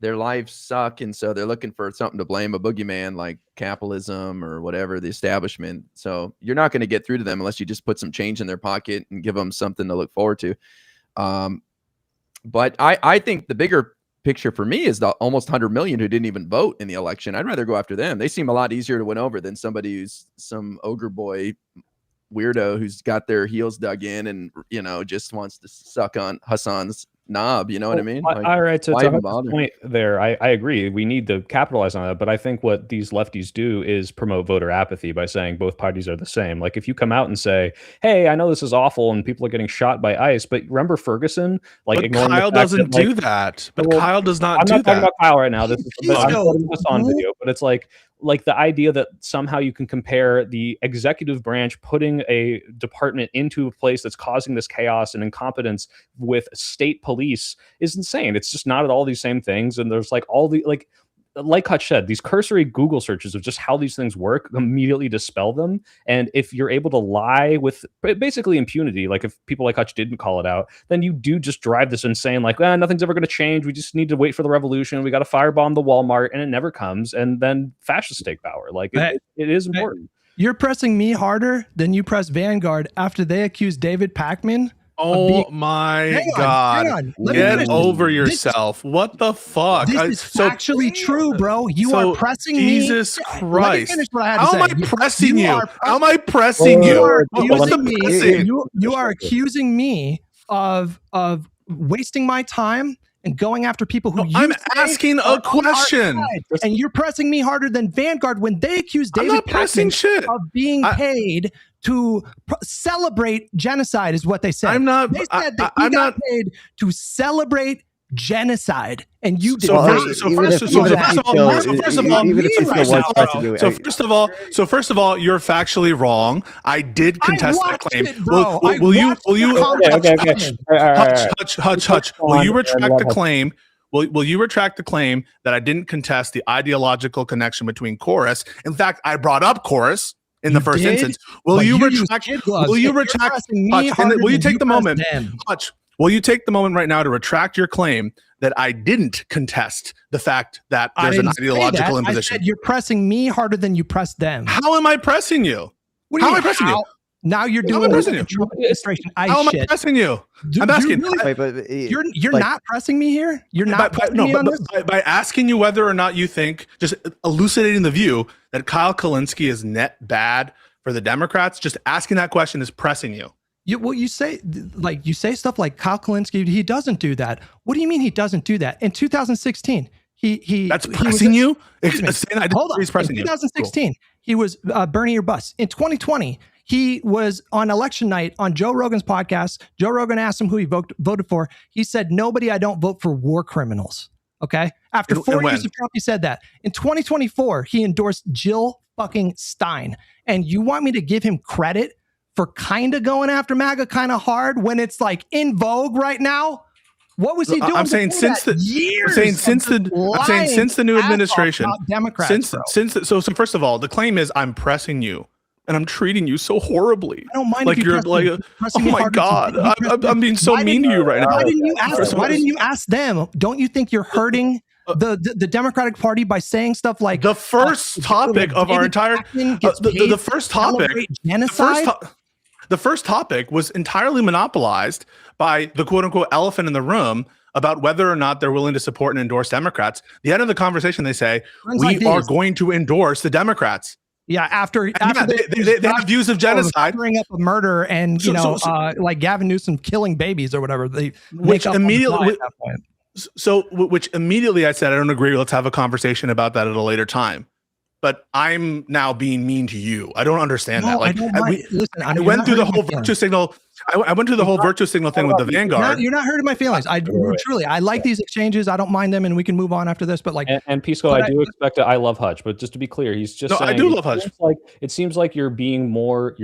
their lives suck, and so they're looking for something to blame, a boogeyman like capitalism or whatever, the establishment. So you're not going to get through to them unless you just put some change in their pocket and give them something to look forward to. But I think the bigger picture for me is the almost 100 million who didn't even vote in the election. I'd rather go after them. They seem a lot easier to win over than somebody who's some ogre boy weirdo who's got their heels dug in and just wants to suck on Hassan's knob. You know what I mean? All right, to why even Hutch's bother? point there, I agree. We need to capitalize on that, but I think what these lefties do is promote voter apathy by saying both parties are the same. Like if you come out and say, "Hey, I know this is awful and people are getting shot by ICE," but remember Ferguson? Like But ignoring Kyle the fact doesn't that, like, do that. But well, Kyle does not I'm do not talking that. about Kyle right now. This is I'm Pisco, putting this on video, but it's like the idea that somehow you can compare the executive branch putting a department into a place that's causing this chaos and incompetence with state police is insane. It's just not at all these same things. And there's like all the like Hutch said, these cursory Google searches of just how these things work immediately dispel them. And if you're able to lie with basically impunity, like if people like Hutch didn't call it out, then you do just drive this insane, like, nothing's ever going to change. We just need to wait for the revolution. We got to firebomb the Walmart, and it never comes. And then fascists take power. Like it is important. You're pressing me harder than you press Vanguard after they accused David Pakman. Oh my God. Hang on. Let me Get finish. over yourself. What the fuck? This is actually true, bro. You are pressing Jesus me. Christ. Let me finish what I had to How say. am I pressing you? How am I pressing you you? are What's the accusing me. pressing? You are accusing me of wasting my time and going after people who I'm asking a question. And you're pressing me harder than Vanguard when they accuse I'm David not pressing Pakman shit. of being paid to celebrate genocide, is what they said. I'm not. They said that I'm he got not paid to celebrate genocide, and you did So not. first of all, you're factually wrong. I did contest that claim. Bro. Will you Hutch, will you retract the claim? Will you retract the claim that I didn't contest the ideological connection between Chorus? In fact, I brought up Chorus in the first instance. Will you retract? Will you retract? Will you take the moment, Hutch? Will you take the moment right now to retract your claim that I didn't contest the fact that there's an ideological imposition? I said you're pressing me harder than you press them. How am I pressing you? What do you mean, how am I pressing you? Now you're doing this. How am I pressing you? I'm asking. You're not pressing me here. You're not pressing me on this? By asking you whether or not you think, just elucidating the view that Kyle Kalinske is net bad for the Democrats, just asking that question is pressing you. You say stuff like Kyle Kalinske, he doesn't do that. What do you mean he doesn't do that? In 2016, that's pressing you? Hold on. In 2016, he was Bernie or bust. In 2020, he was on election night on Joe Rogan's podcast. Joe Rogan asked him who he voted for. He said, "Nobody, I don't vote for war criminals." Okay. After 4 years of Trump, he said that. In 2024, he endorsed Jill fucking Stein. And you want me to give him credit for kind of going after MAGA kind of hard when it's like in vogue right now? What was he doing? I'm saying since the new administration, Democrats. So first of all, the claim is I'm pressing you and I'm treating you so horribly. I don't mind like you're like, oh my God, I'm being so mean to you right now. Why didn't you ask them? Don't you think you're hurting the Democratic Party by saying stuff like the first topic of our entire the first topic genocide? The first topic was entirely monopolized by the quote unquote elephant in the room about whether or not they're willing to support and endorse Democrats. The end of the conversation, they say, we are going to endorse the Democrats. Yeah, after they have views of genocide, covering up a murder, and like Gavin Newsom killing babies or whatever. Which immediately I said, I don't agree. Let's have a conversation about that at a later time. But I'm now being mean to you. I don't understand that. Like, I went through the whole virtue signal. I went through the whole virtue signal thing with the Vanguard. You're not hurting my feelings. I like these exchanges. I don't mind them, and we can move on after this. But like, and Pisco, I do expect it. I love Hutch, but just to be clear, he's just saying, I do love Hutch. It seems like you're diving more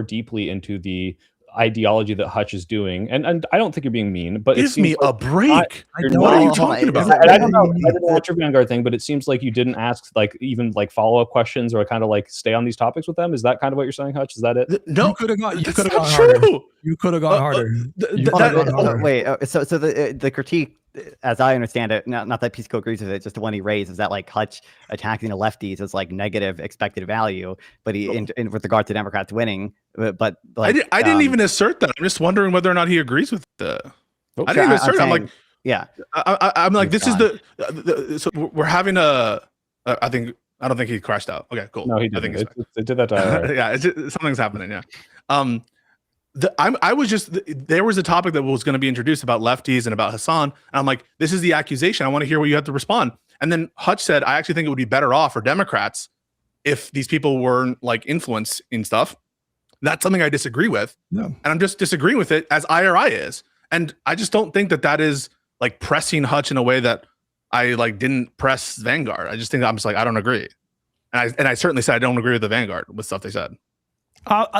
deeply into the ideology that Hutch is doing, and I don't think you're being mean, but give me a break. What are you talking about? I don't know what your Vanguard thing, but it seems like you didn't ask even follow-up questions or kind of like stay on these topics with them. Is that kind of what you're saying, Hutch? Is that it? No, you could have gone harder. You could have gone harder. Wait, so the critique, as I understand it, not that Pisco agrees with it, just the one he raised, is that like Hutch attacking the lefties is like negative expected value, but he in with regard to Democrats winning, but like I didn't even assert that. I'm just wondering whether or not he agrees with the. I didn't even assert. I'm like, yeah. I'm like, this is the. So we're having a. I don't think he crashed out. Okay, cool. No, he didn't. It did that to yeah, something's happening. Yeah. I was just there was a topic that was going to be introduced about lefties and about Hassan, and I'm like, this is the accusation. I want to hear what you have to respond. And then Hutch said, I actually think it would be better off for Democrats if these people weren't like influenced in stuff. That's something I disagree with, and I'm just disagreeing with it as IRI is, and I just don't think that is like pressing Hutch in a way that I like didn't press Vanguard. I just think I'm just like I don't agree, and I certainly said I don't agree with the Vanguard with stuff they said.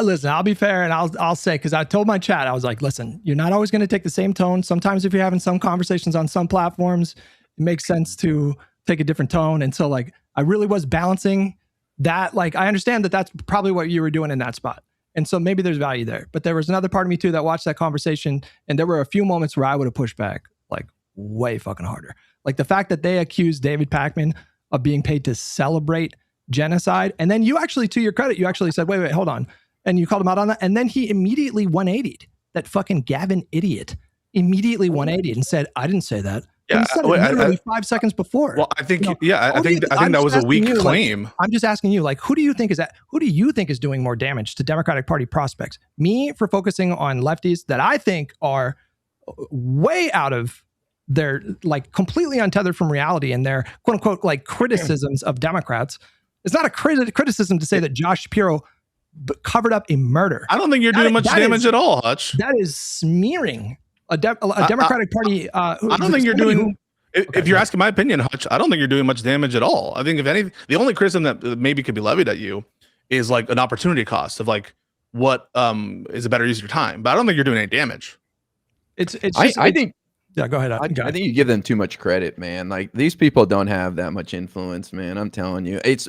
Listen, I'll be fair, and I'll say, because I told my chat, I was like, listen, you're not always going to take the same tone. Sometimes if you're having some conversations on some platforms, it makes sense to take a different tone. And so like, I really was balancing that. Like, I understand that that's probably what you were doing in that spot. And so maybe there's value there. But there was another part of me too that watched that conversation, and there were a few moments where I would have pushed back like way fucking harder. Like the fact that they accused David Pakman of being paid to celebrate genocide. And then you actually, to your credit, you actually said, wait, hold on. And you called him out on that. And then he immediately 180'd. That fucking Gavin idiot immediately 180'd and said, I didn't say that. Yeah, he said it literally 5 seconds before. Well, I think, I think that was a weak claim. Like, I'm just asking you, like, who do you think is doing more damage to Democratic Party prospects? Me for focusing on lefties that I think are way out of their, like, completely untethered from reality and their quote unquote like criticisms of Democrats. It's not a criticism to say that Josh Shapiro covered up a murder. I don't think you're doing much damage at all, Hutch. That is smearing a Democratic Party. I don't think you're doing. If you're asking my opinion, Hutch, I don't think you're doing much damage at all. I think if anything, the only criticism that maybe could be levied at you is like an opportunity cost of like what is a better use of your time. But I don't think you're doing any damage. I think. Yeah, go ahead. I think you give them too much credit, man. Like these people don't have that much influence, man. I'm telling you, it's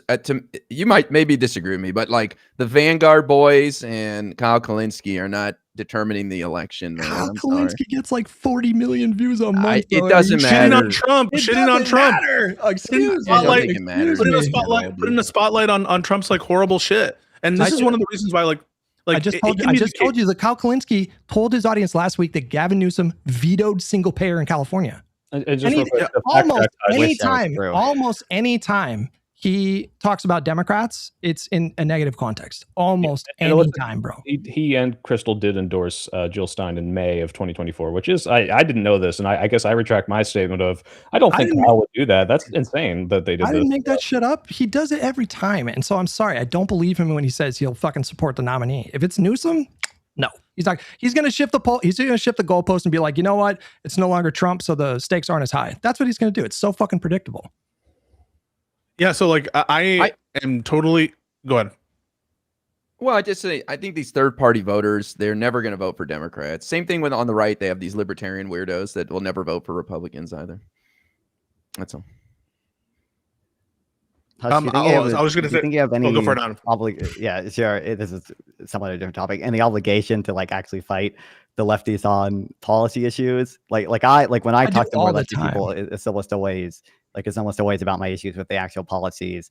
you might maybe disagree with me, but like the Vanguard boys and Kyle Kalinske are not determining the election. Man. Kyle Kalinske gets like 40 million views a month. It doesn't matter. Shitting on Trump. Shitting on Trump. Excuse me. Put in a spotlight on Trump's like horrible shit. And this is one of the reasons why like. I just told you that Kyle Kalinske told his audience last week that Gavin Newsom vetoed single payer in California. Almost any time he talks about Democrats, it's in a negative context. Almost any time, bro. He and Crystal did endorse Jill Stein in May of 2024, which is I didn't know this, and I guess I retract my statement of I don't think Kyle would do that. That's insane that they did. I didn't make that shit up. He does it every time, and so I'm sorry, I don't believe him when he says he'll fucking support the nominee. If it's Newsom, no, he's not. He's going to shift the poll. He's going to shift the goalpost and be like, you know what? It's no longer Trump, so the stakes aren't as high. That's what he's going to do. It's so fucking predictable. Yeah, so like I am totally go ahead. Well, I just say I think these third-party voters, they're never going to vote for Democrats. Same thing with on the right, they have these libertarian weirdos that will never vote for Republicans either. That's all. I was going to say, think you have any go for it, yeah, sure. This is somewhat a different topic. And the obligation to like actually fight the lefties on policy issues, like when I talk to more lefty people, it's almost always about my issues with the actual policies,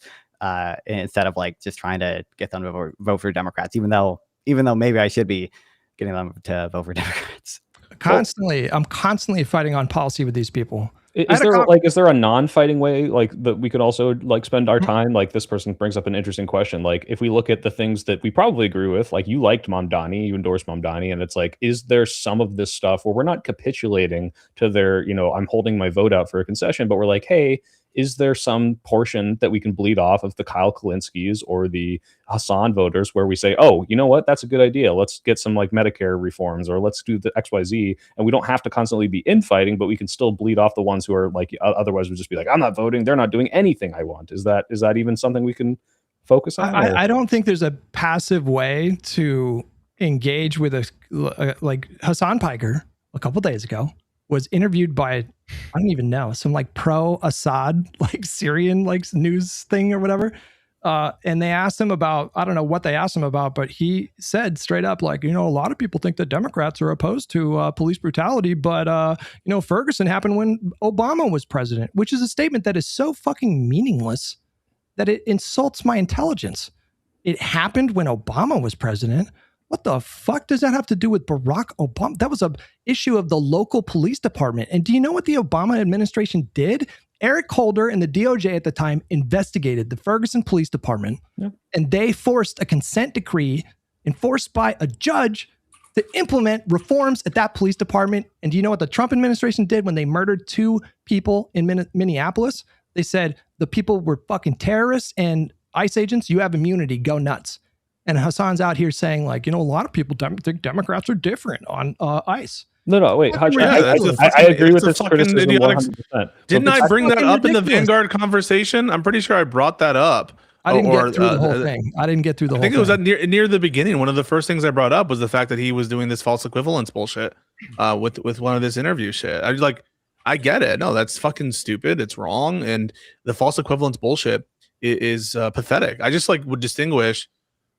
instead of like just trying to get them to vote for Democrats, even though maybe I should be getting them to vote for Democrats. I'm constantly fighting on policy with these people. Is there a non-fighting way like that we could also like spend our time? Like this person brings up an interesting question. Like if we look at the things that we probably agree with, like you liked Mamdani, you endorsed Mamdani, and it's like, is there some of this stuff where we're not capitulating to their, I'm holding my vote out for a concession, but we're like, hey, is there some portion that we can bleed off of the Kyle Kalinskes or the Hassan voters where we say, oh, you know what, that's a good idea. Let's get some like Medicare reforms or let's do the XYZ. And we don't have to constantly be infighting, but we can still bleed off the ones who are like, otherwise would just be like, I'm not voting. They're not doing anything I want. Is that even something we can focus on? I don't think there's a passive way to engage with like Hassan Piker a couple days ago was interviewed by, I don't even know, some like pro-Assad, like Syrian like news thing or whatever. And they asked him about, I don't know what they asked him about, but he said straight up, like, a lot of people think that Democrats are opposed to police brutality, but, Ferguson happened when Obama was president, which is a statement that is so fucking meaningless that it insults my intelligence. It happened when Obama was president. What the fuck does that have to do with Barack Obama? That was an issue of the local police department. And do you know what the Obama administration did? Eric Holder and the DOJ at the time investigated the Ferguson Police Department, and they forced a consent decree enforced by a judge to implement reforms at that police department. And do you know what the Trump administration did when they murdered 2 people in Minneapolis? They said the people were fucking terrorists and ICE agents. You have immunity. Go nuts. And Hassan's out here saying, like, you know, a lot of people think Democrats are different on ICE. No, wait, Hutch, I agree with this criticism 100%. Didn't I bring that up in the Vanguard conversation? I'm pretty sure I brought that up. I didn't get through the whole thing. I didn't get through the whole thing. I think it was near the beginning. One of the first things I brought up was the fact that he was doing this false equivalence bullshit with one of this interview shit. I was like, I get it. No, that's fucking stupid. It's wrong. And the false equivalence bullshit is pathetic. I just like would distinguish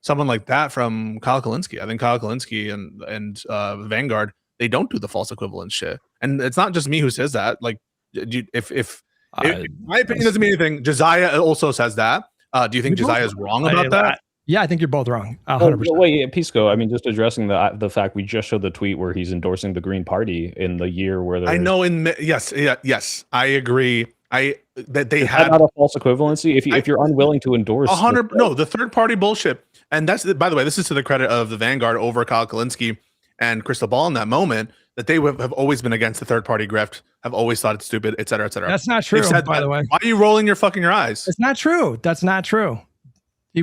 someone like that from Kyle Kalinske. I think Kyle Kalinske and Vanguard, they don't do the false equivalence shit. And it's not just me who says that. Like, if my opinion doesn't mean anything, Josiah also says that. Do you think Josiah is wrong about that? Yeah, I think you're both wrong. 100%. Wait, Pisco. I mean, just addressing the fact we just showed the tweet where he's endorsing the Green Party in the year where I know yes, I agree. That they had not a false equivalency. If you're unwilling to endorse 100, no, the third party bullshit, and that's by the way, this is to the credit of the Vanguard over Kyle Kalinske and Crystal Ball in that moment, that they have always been against the third party grift, have always thought it's stupid, et cetera, et cetera. That's not true, by the way. Why are you rolling your eyes? It's not true. That's not true.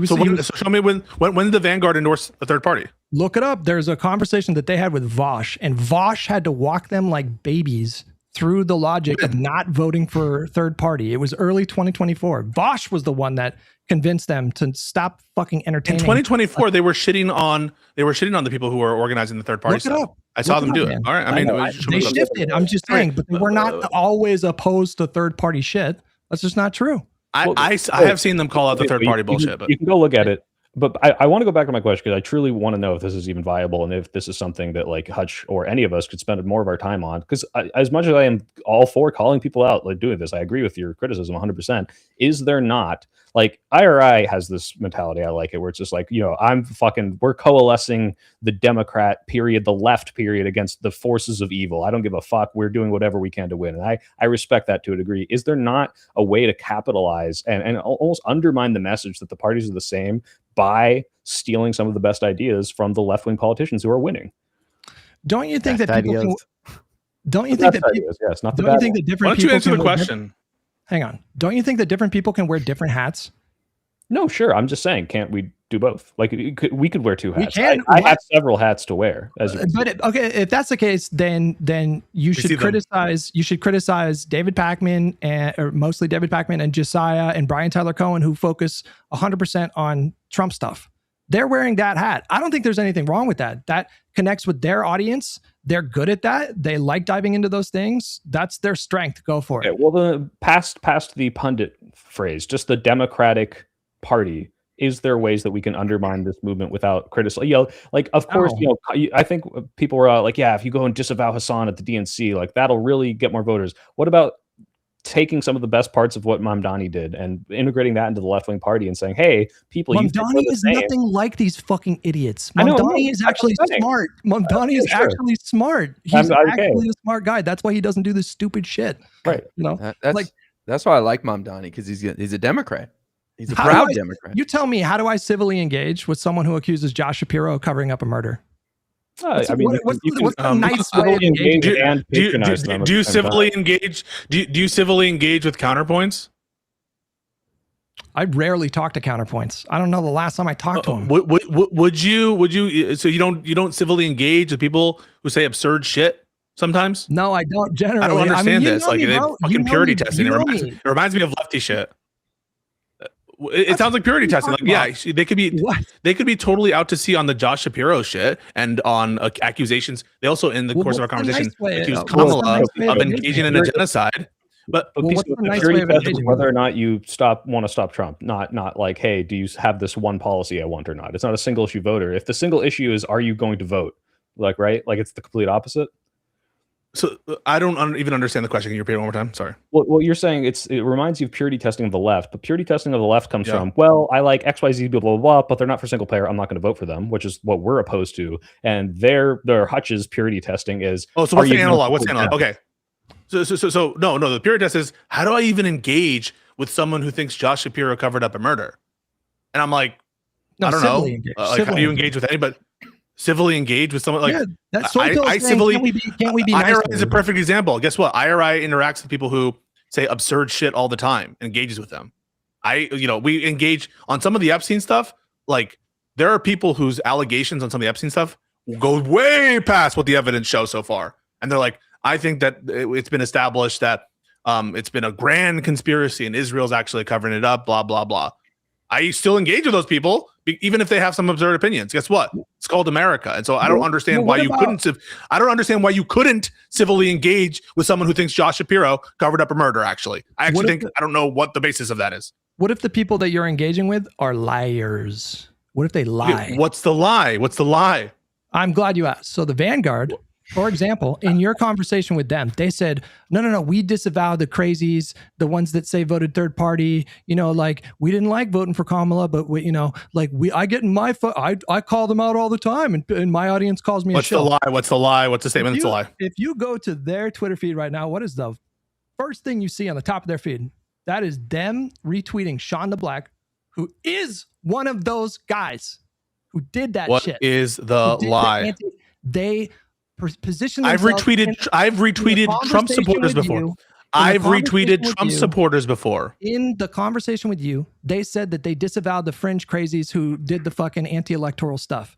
So show me when did the Vanguard endorse the third party? Look it up. There's a conversation that they had with Vosh, and Vosh had to walk them like babies through the logic of not voting for third party. It was early 2024. Vosh was the one that convinced them to stop fucking entertaining. In 2024, they were shitting on the people who were organizing the third party stuff. I saw them do it. All right. I mean, they shifted. I'm just saying, but they were not always opposed to third party shit. That's just not true. I have seen them call out the third party bullshit. But you can go look at it. But I want to go back to my question because I truly want to know if this is even viable and if this is something that like Hutch or any of us could spend more of our time on. Because as much as I am all for calling people out, like doing this, I agree with your criticism 100%. Is there not, like, IRI has this mentality, I like it, where it's just like, you know, we're coalescing the Democrat period, the left period against the forces of evil. I don't give a fuck. We're doing whatever we can to win. And I respect that to a degree. Is there not a way to capitalize and almost undermine the message that the parties are the same by stealing some of the best ideas from the left-wing politicians who are winning? Don't you think that people don't you think that different Why don't you answer the question? Hang on. Don't you think that different people can wear different hats? No, sure. I'm just saying, can't we do both? Like we could wear two hats. We can. I have several hats to wear. Okay, if that's the case, then you should criticize. You should criticize David Pakman or mostly David Pakman and Josiah and Brian Tyler Cohen, who focus 100% on Trump stuff. They're wearing that hat. I don't think there's anything wrong with that. That connects with their audience. They're good at that. They like diving into those things. That's their strength. Go for it. Well, the past the pundit phrase, just the Democratic Party. Is there ways that we can undermine this movement without criticizing? You know, like, of course, I think people were like, yeah, if you go and disavow Hassan at the DNC, like that'll really get more voters. What about taking some of the best parts of what Mamdani did and integrating that into the left-wing party and saying, hey, people, Mamdani is nothing like these fucking idiots. Mamdani is actually smart. Mamdani is actually smart. He's actually a smart guy. That's why he doesn't do this stupid shit. Right. You know, that's why I like Mamdani, because he's a Democrat. He's a proud Democrat. You tell me, how do I civilly engage with someone who accuses Josh Shapiro of covering up a murder? What's a nice way of engaging and patronize them? Do you civilly engage? Do you civilly engage with counterpoints? I rarely talk to counterpoints. I don't know the last time I talked to him. Would you? So you don't civilly engage with people who say absurd shit sometimes? No, I don't. Generally, I don't understand this. Like, fucking purity testing. It reminds me of lefty shit. It sounds like purity testing. Like, yeah, they could be totally out to sea on the Josh Shapiro shit and on accusations. They also, in the course of our conversation, accused Kamala of engaging in a genocide. But purity testing, whether or not you want to stop Trump, not like, hey, do you have this one policy I want or not? It's not a single issue voter. If the single issue is, are you going to vote? Like, right? Like, it's the complete opposite. So I don't even understand the question. Can you repeat it one more time? Sorry. Well, you're saying it reminds you of purity testing of the left, but purity testing of the left comes from, well, I like XYZ, blah, blah, blah, but they're not for single payer. I'm not going to vote for them, which is what we're opposed to. And their Hutch's purity testing is. Oh, so what's the analog? What's the analog? Okay. So no, the purity test is, how do I even engage with someone who thinks Josh Shapiro covered up a murder? And I'm like, I don't know. How do you engage with anybody? civilly engage with someone like that soy pill I is saying, civilly can't we be nice IRI to is a them? perfect example. Guess what? IRI interacts with people who say absurd shit all the time, engages with them. We engage on some of the Epstein stuff. Like there are people whose allegations on some of the Epstein stuff go way past what the evidence shows so far. And they're like, I think that it's been established that it's been a grand conspiracy and Israel's actually covering it up, blah, blah, blah. I still engage with those people, even if they have some absurd opinions. Guess what? It's called America. And so I don't understand why you couldn't. I don't understand why you couldn't civilly engage with someone who thinks Josh Shapiro covered up a murder. Actually, I don't know what the basis of that is. What if the people that you're engaging with are liars? What if they lie? What's the lie? What's the lie? I'm glad you asked. So the Vanguard, for example, in your conversation with them, they said, no, we disavow the crazies, the ones that say voted third party, like we didn't like voting for Kamala, but I get in my, I call them out all the time and my audience calls me What's the lie? What's the lie? What's the statement that's a lie? If you go to their Twitter feed right now, what is the first thing you see on the top of their feed? That is them retweeting Sean the Black, who is one of those guys who did that shit. What is the lie? They position I've retweeted Trump supporters before. I've retweeted Trump supporters before. In the conversation with you, they said that they disavowed the fringe crazies who did the fucking anti-electoral stuff.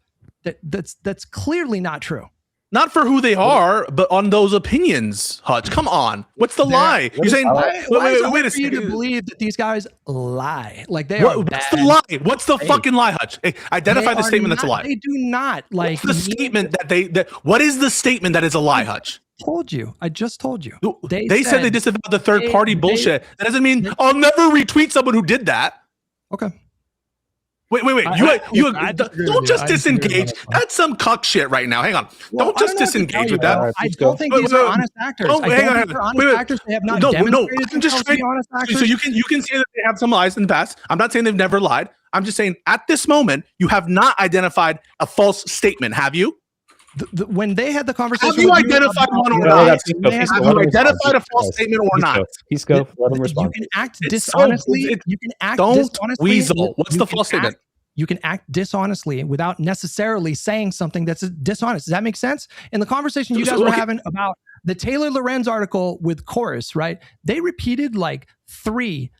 That's clearly not true. Not for who they are, but on those opinions, Hutch. Come on. What's the lie? You're saying, wait a second. To believe that these guys lie. Like they are What's the lie? What's the fucking lie, Hutch? Hey, identify the statement that's a lie. They do not. Like what's the statement what is the statement that is a lie, Hutch? I just told you. They said they disavowed the third party bullshit. That doesn't mean I'll never retweet someone who did that. Okay. Wait. Don't just disengage. That's some cuck shit right now. Hang on. Don't just disengage with that. I don't think these are honest actors. Hang on. They have not demonstrated I'm just trying. honest actors. So you can say that they have some lies in the past. I'm not saying they've never lied. I'm just saying at this moment you have not identified a false statement. Have you? When they had the conversation, have you identified one or not? Have you identified a false statement or not? He's go. Let him respond. You can act dishonestly. You can act dishonestly. Weasel. What's the false statement? You can act dishonestly without necessarily saying something that's dishonest. Does that make sense? In the conversation you guys were having about the Taylor Lorenz article with Chorus, right? They repeated like three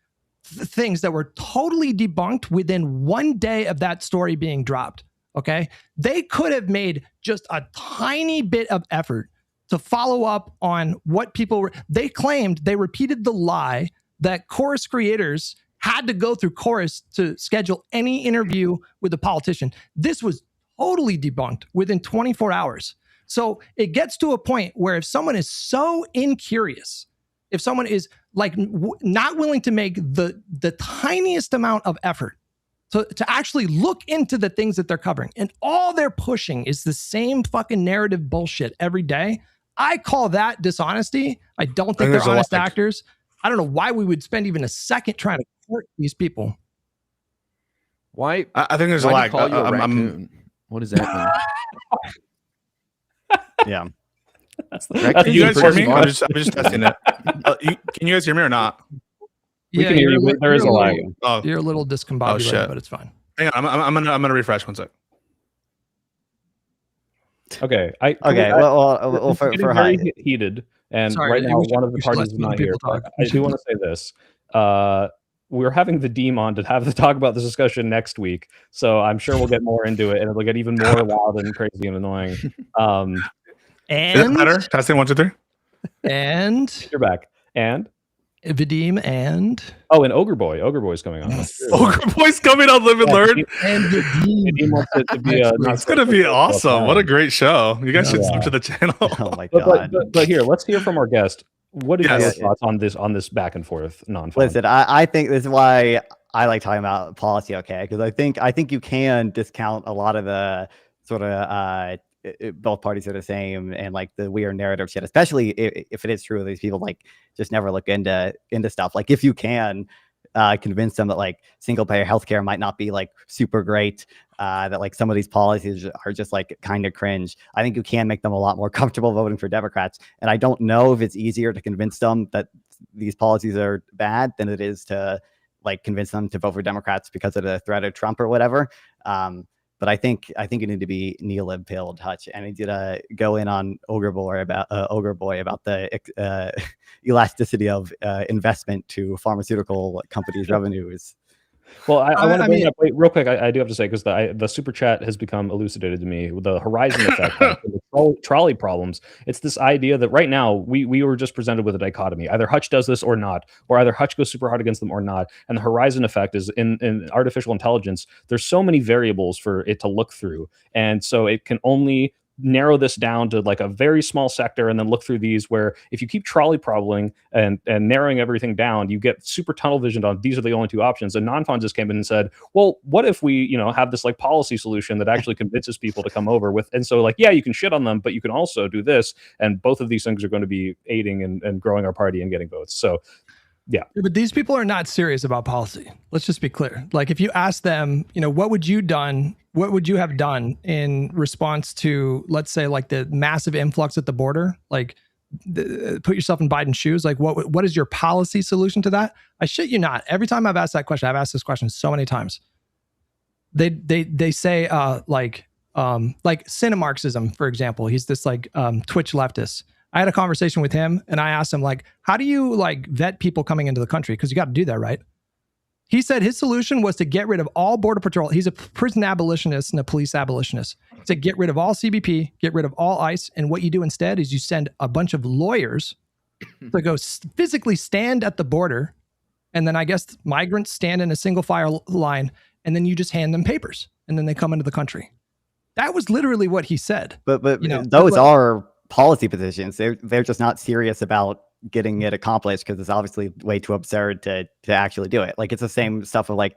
things that were totally debunked within one day of that story being dropped. Okay. They could have made just a tiny bit of effort to follow up on what people were. They claimed they repeated the lie that Chorus creators had to go through Chorus to schedule any interview with a politician. This was totally debunked within 24 hours. So it gets to a point where if someone is so incurious, if someone is like not willing to make the tiniest amount of effort to actually look into the things that they're covering, and all they're pushing is the same fucking narrative bullshit every day, I call that dishonesty. I don't think they're honest actors. I don't know why we would spend even a second trying to court these people. Why? I think there's a lag. What does that mean? Yeah. Can you guys hear me? I'm just testing it. Can you guys hear me or not? We can hear you. There is a lag. You're a little discombobulated, but it's fine. Hang on, I'm gonna refresh 1 sec. Okay. Well, for very heated, and right now one of the parties is not here. I do want to say this. We're having the Deem on to talk about this discussion next week, so I'm sure we'll get more into it, and it'll get even more loud and crazy and annoying. And is that better? Testing 1, 2, 3. And you're back. And Vadim and Ogre Boy's coming on. Ogre Boy's coming on Live and Learn. And Vadim wants it to be it's gonna be awesome. What a great show. You guys should sub to the channel. Oh my god. But here, let's hear from our guest. What are your thoughts on this back and forth Nonfon? Listen, I think this is why I like talking about policy, okay? Because I think you can discount a lot of the sort of both parties are the same and like the weird narrative shit, especially if it is true these people like just never look into stuff. Like if you can convince them that like single payer healthcare might not be like super great, that like some of these policies are just like kind of cringe, I think you can make them a lot more comfortable voting for Democrats. And I don't know if it's easier to convince them that these policies are bad than it is to like convince them to vote for Democrats because of the threat of Trump or whatever. But I think you need to be neolib pilled, Hutch, and I need you to go in on Ogre Boy about the elasticity of investment to pharmaceutical companies' revenues. Well, I want to bring mean, up real quick. I do have to say, because the super chat has become elucidated to me with the horizon effect, the trolley problems. It's this idea that right now we were just presented with a dichotomy: either Hutch does this or not, or either Hutch goes super hard against them or not. And the horizon effect is in artificial intelligence. There's so many variables for it to look through, and so it can only narrow this down to like a very small sector and then look through these, where if you keep trolley probleming and narrowing everything down, you get super tunnel visioned on these are the only two options. And Nonfon just came in and said, well, what if we have this like policy solution that actually convinces people to come over with, and so like, yeah, you can shit on them, but you can also do this, and both of these things are going to be aiding and growing our party and getting votes. So yeah. But these people are not serious about policy. Let's just be clear. Like, if you ask them, what would you have done in response to, let's say, like the massive influx at the border? Like, put yourself in Biden's shoes. Like, what is your policy solution to that? I shit you not. Every time I've asked that question, I've asked this question so many times. They say like Cinemarxism, for example. He's this like Twitch leftist. I had a conversation with him and I asked him, like, how do you like vet people coming into the country? Because you got to do that, right? He said his solution was to get rid of all border patrol. He's a prison abolitionist and a police abolitionist. He said, get rid of all CBP, get rid of all ICE. And what you do instead is you send a bunch of lawyers to go physically stand at the border. And then I guess migrants stand in a single file line, and then you just hand them papers and then they come into the country. That was literally what he said. But those are policy positions. They're just not serious about getting it accomplished, because it's obviously way too absurd to actually do it. Like, it's the same stuff with like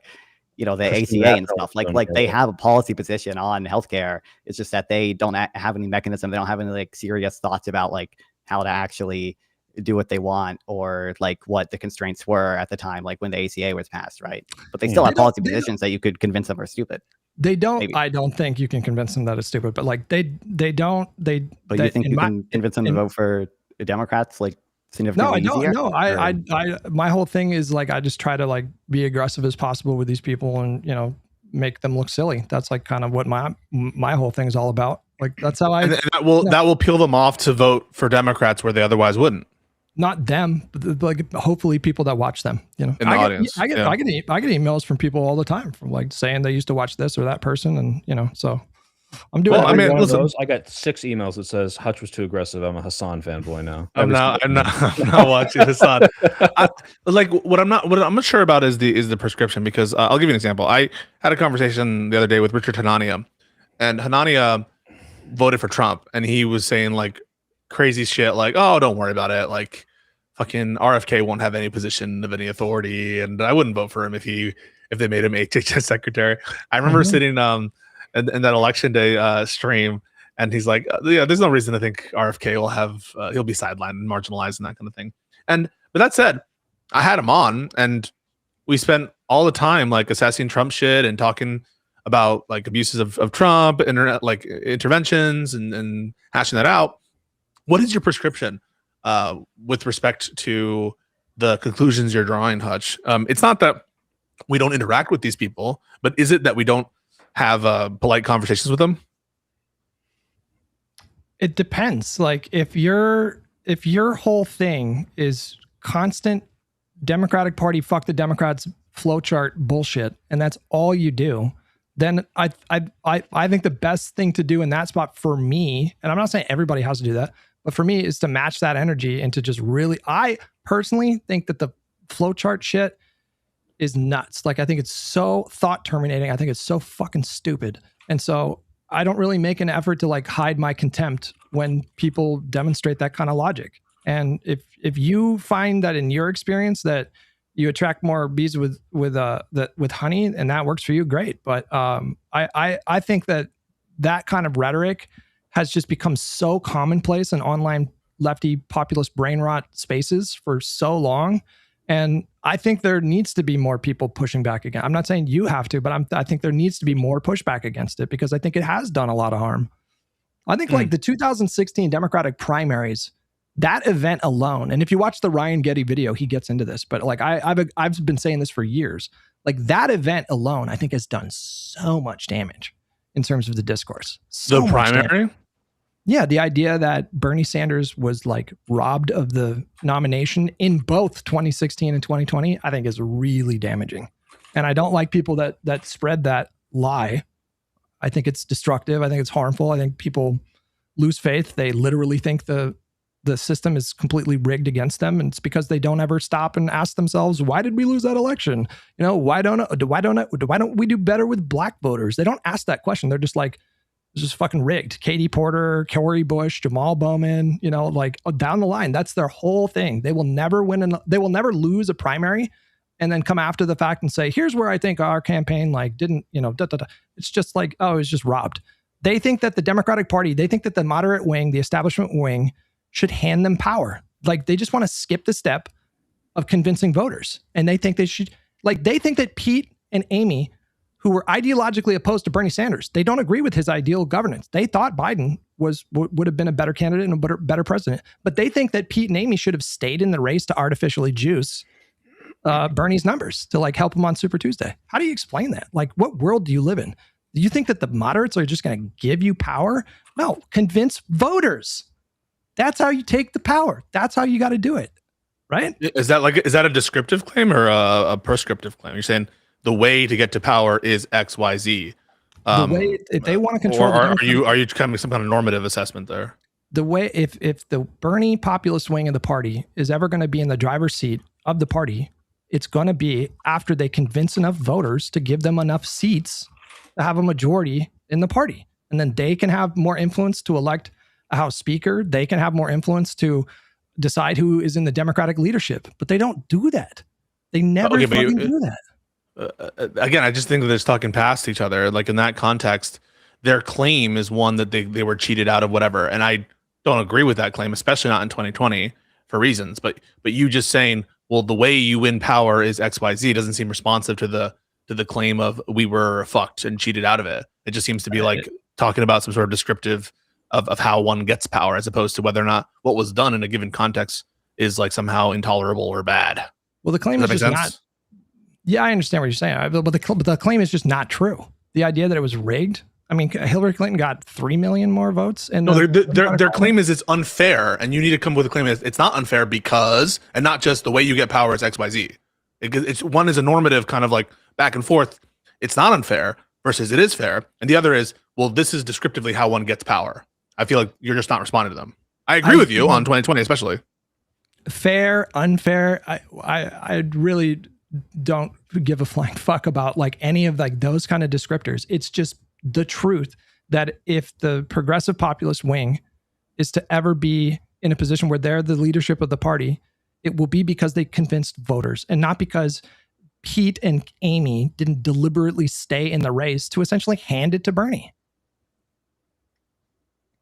the ACA and stuff. Like they have a policy position on healthcare. It's just that they don't have any mechanism. They don't have any like serious thoughts about like how to actually do what they want, or like what the constraints were at the time, like when the ACA was passed, right? But they still have policy positions that you could convince them are stupid. They don't. Maybe. I don't think you can convince them that it's stupid. But like they don't. But you think you can convince them to vote for Democrats? Like, significantly easier? No. I my whole thing is like, I just try to like be aggressive as possible with these people and make them look silly. That's like kind of what my whole thing is all about. Like, that's how I. And that will peel them off to vote for Democrats where they otherwise wouldn't. Not them, but like hopefully people that watch them. In the audience. I get emails from people all the time from like saying they used to watch this or that person, and so I'm doing. Well, I mean, listen, I got 6 emails that says Hutch was too aggressive. I'm a Hassan fanboy now. I'm not watching Hassan. What I'm not sure about is the prescription, because I'll give you an example. I had a conversation the other day with Richard Hanania, and Hanania voted for Trump, and he was saying like crazy shit like, oh, don't worry about it, like fucking RFK won't have any position of any authority, and I wouldn't vote for him if they made him HHS secretary. I remember sitting in that election day stream, and he's like, yeah, there's no reason to think RFK will have he'll be sidelined and marginalized and that kind of thing. But that said, I had him on, and we spent all the time like assessing Trump shit and talking about like abuses of Trump, internet like interventions, and hashing that out. What is your prescription with respect to the conclusions you're drawing, Hutch? It's not that we don't interact with these people, but is it that we don't have polite conversations with them? It depends. Like, if your whole thing is constant Democratic Party, fuck the Democrats flowchart bullshit, and that's all you do, then I think the best thing to do in that spot for me, and I'm not saying everybody has to do that, but for me, is to match that energy and to just really, I personally think that the flowchart shit is nuts. Like, I think it's so thought terminating. I think it's so fucking stupid. And so I don't really make an effort to like hide my contempt when people demonstrate that kind of logic. And if you find that in your experience that you attract more bees with honey and that works for you, great. But I think that kind of rhetoric has just become so commonplace in online lefty populist brain rot spaces for so long. And I think there needs to be more people pushing back again. I'm not saying you have to, but I think there needs to be more pushback against it, because I think it has done a lot of harm. I think like the 2016 Democratic primaries, that event alone, and if you watch the Ryan Getty video, he gets into this, but like I've been saying this for years, like that event alone, I think has done so much damage. in terms of the discourse. So The much damage. primary? Yeah, the idea that Bernie Sanders was like robbed of the nomination in both 2016 and 2020, I think is really damaging. And I don't like people that spread that lie. I think it's destructive. I think it's harmful. I think people lose faith. They literally think the system is completely rigged against them, and it's because they don't ever stop and ask themselves, why did we lose that election? You know, why don't we do better with black voters? They don't ask that question. They're just like, it's just fucking rigged. Katie Porter, Cory Bush, Jamal Bowman, you know, like down the line. That's their whole thing. They will never win, they will never lose a primary and then come after the fact and say, here's where I think our campaign like didn't, you know, It's just like, oh, it's just robbed. They think that the Democratic Party, they think that the moderate wing, the establishment wing, should hand them power. Like they just want to skip the step of convincing voters. And they think they should, like they think that Pete and Amy, who were ideologically opposed to Bernie Sanders, they don't agree with his ideal governance. They thought Biden would have been a better candidate and a better president. But they think that Pete and Amy should have stayed in the race to artificially juice Bernie's numbers to like help him on Super Tuesday. How do you explain that? Like, what world do you live in? Do you think that the moderates are just going to give you power? No, convince voters. That's how you take the power. That's how you got to do it, right? Is that a descriptive claim or a prescriptive claim? You're saying the way to get to power is X, Y, Z. The way if they want to control, or are you coming some kind of normative assessment there? The way if the Bernie populist wing of the party is ever going to be in the driver's seat of the party, it's going to be after they convince enough voters to give them enough seats to have a majority in the party, and then they can have more influence to elect a House Speaker. They can have more influence to decide who is in the Democratic leadership, but they don't do that. They never do that. Again, I just think that they're talking past each other. Like in that context, their claim is one that they were cheated out of whatever. And I don't agree with that claim, especially not in 2020 for reasons. But you just saying, well, the way you win power is XYZ doesn't seem responsive to the claim of we were fucked and cheated out of it. It just seems to be like talking about some sort of descriptive of how one gets power, as opposed to whether or not what was done in a given context is like somehow intolerable or bad. Well, the claim is just not. Yeah, I understand what you're saying, but the claim is just not true. The idea that it was rigged. I mean, Hillary Clinton got 3 million more votes, and their claim is it's unfair, and you need to come with a claim it's not unfair because, and not just the way you get power is X, Y, Z. It's one is a normative kind of like back and forth. It's not unfair versus it is fair, and the other is, well, this is descriptively how one gets power. I feel like you're just not responding to them. I agree with you on 2020, especially. Fair, unfair. I really don't give a flying fuck about like any of like those kind of descriptors. It's just the truth that if the progressive populist wing is to ever be in a position where they're the leadership of the party, it will be because they convinced voters and not because Pete and Amy didn't deliberately stay in the race to essentially hand it to Bernie.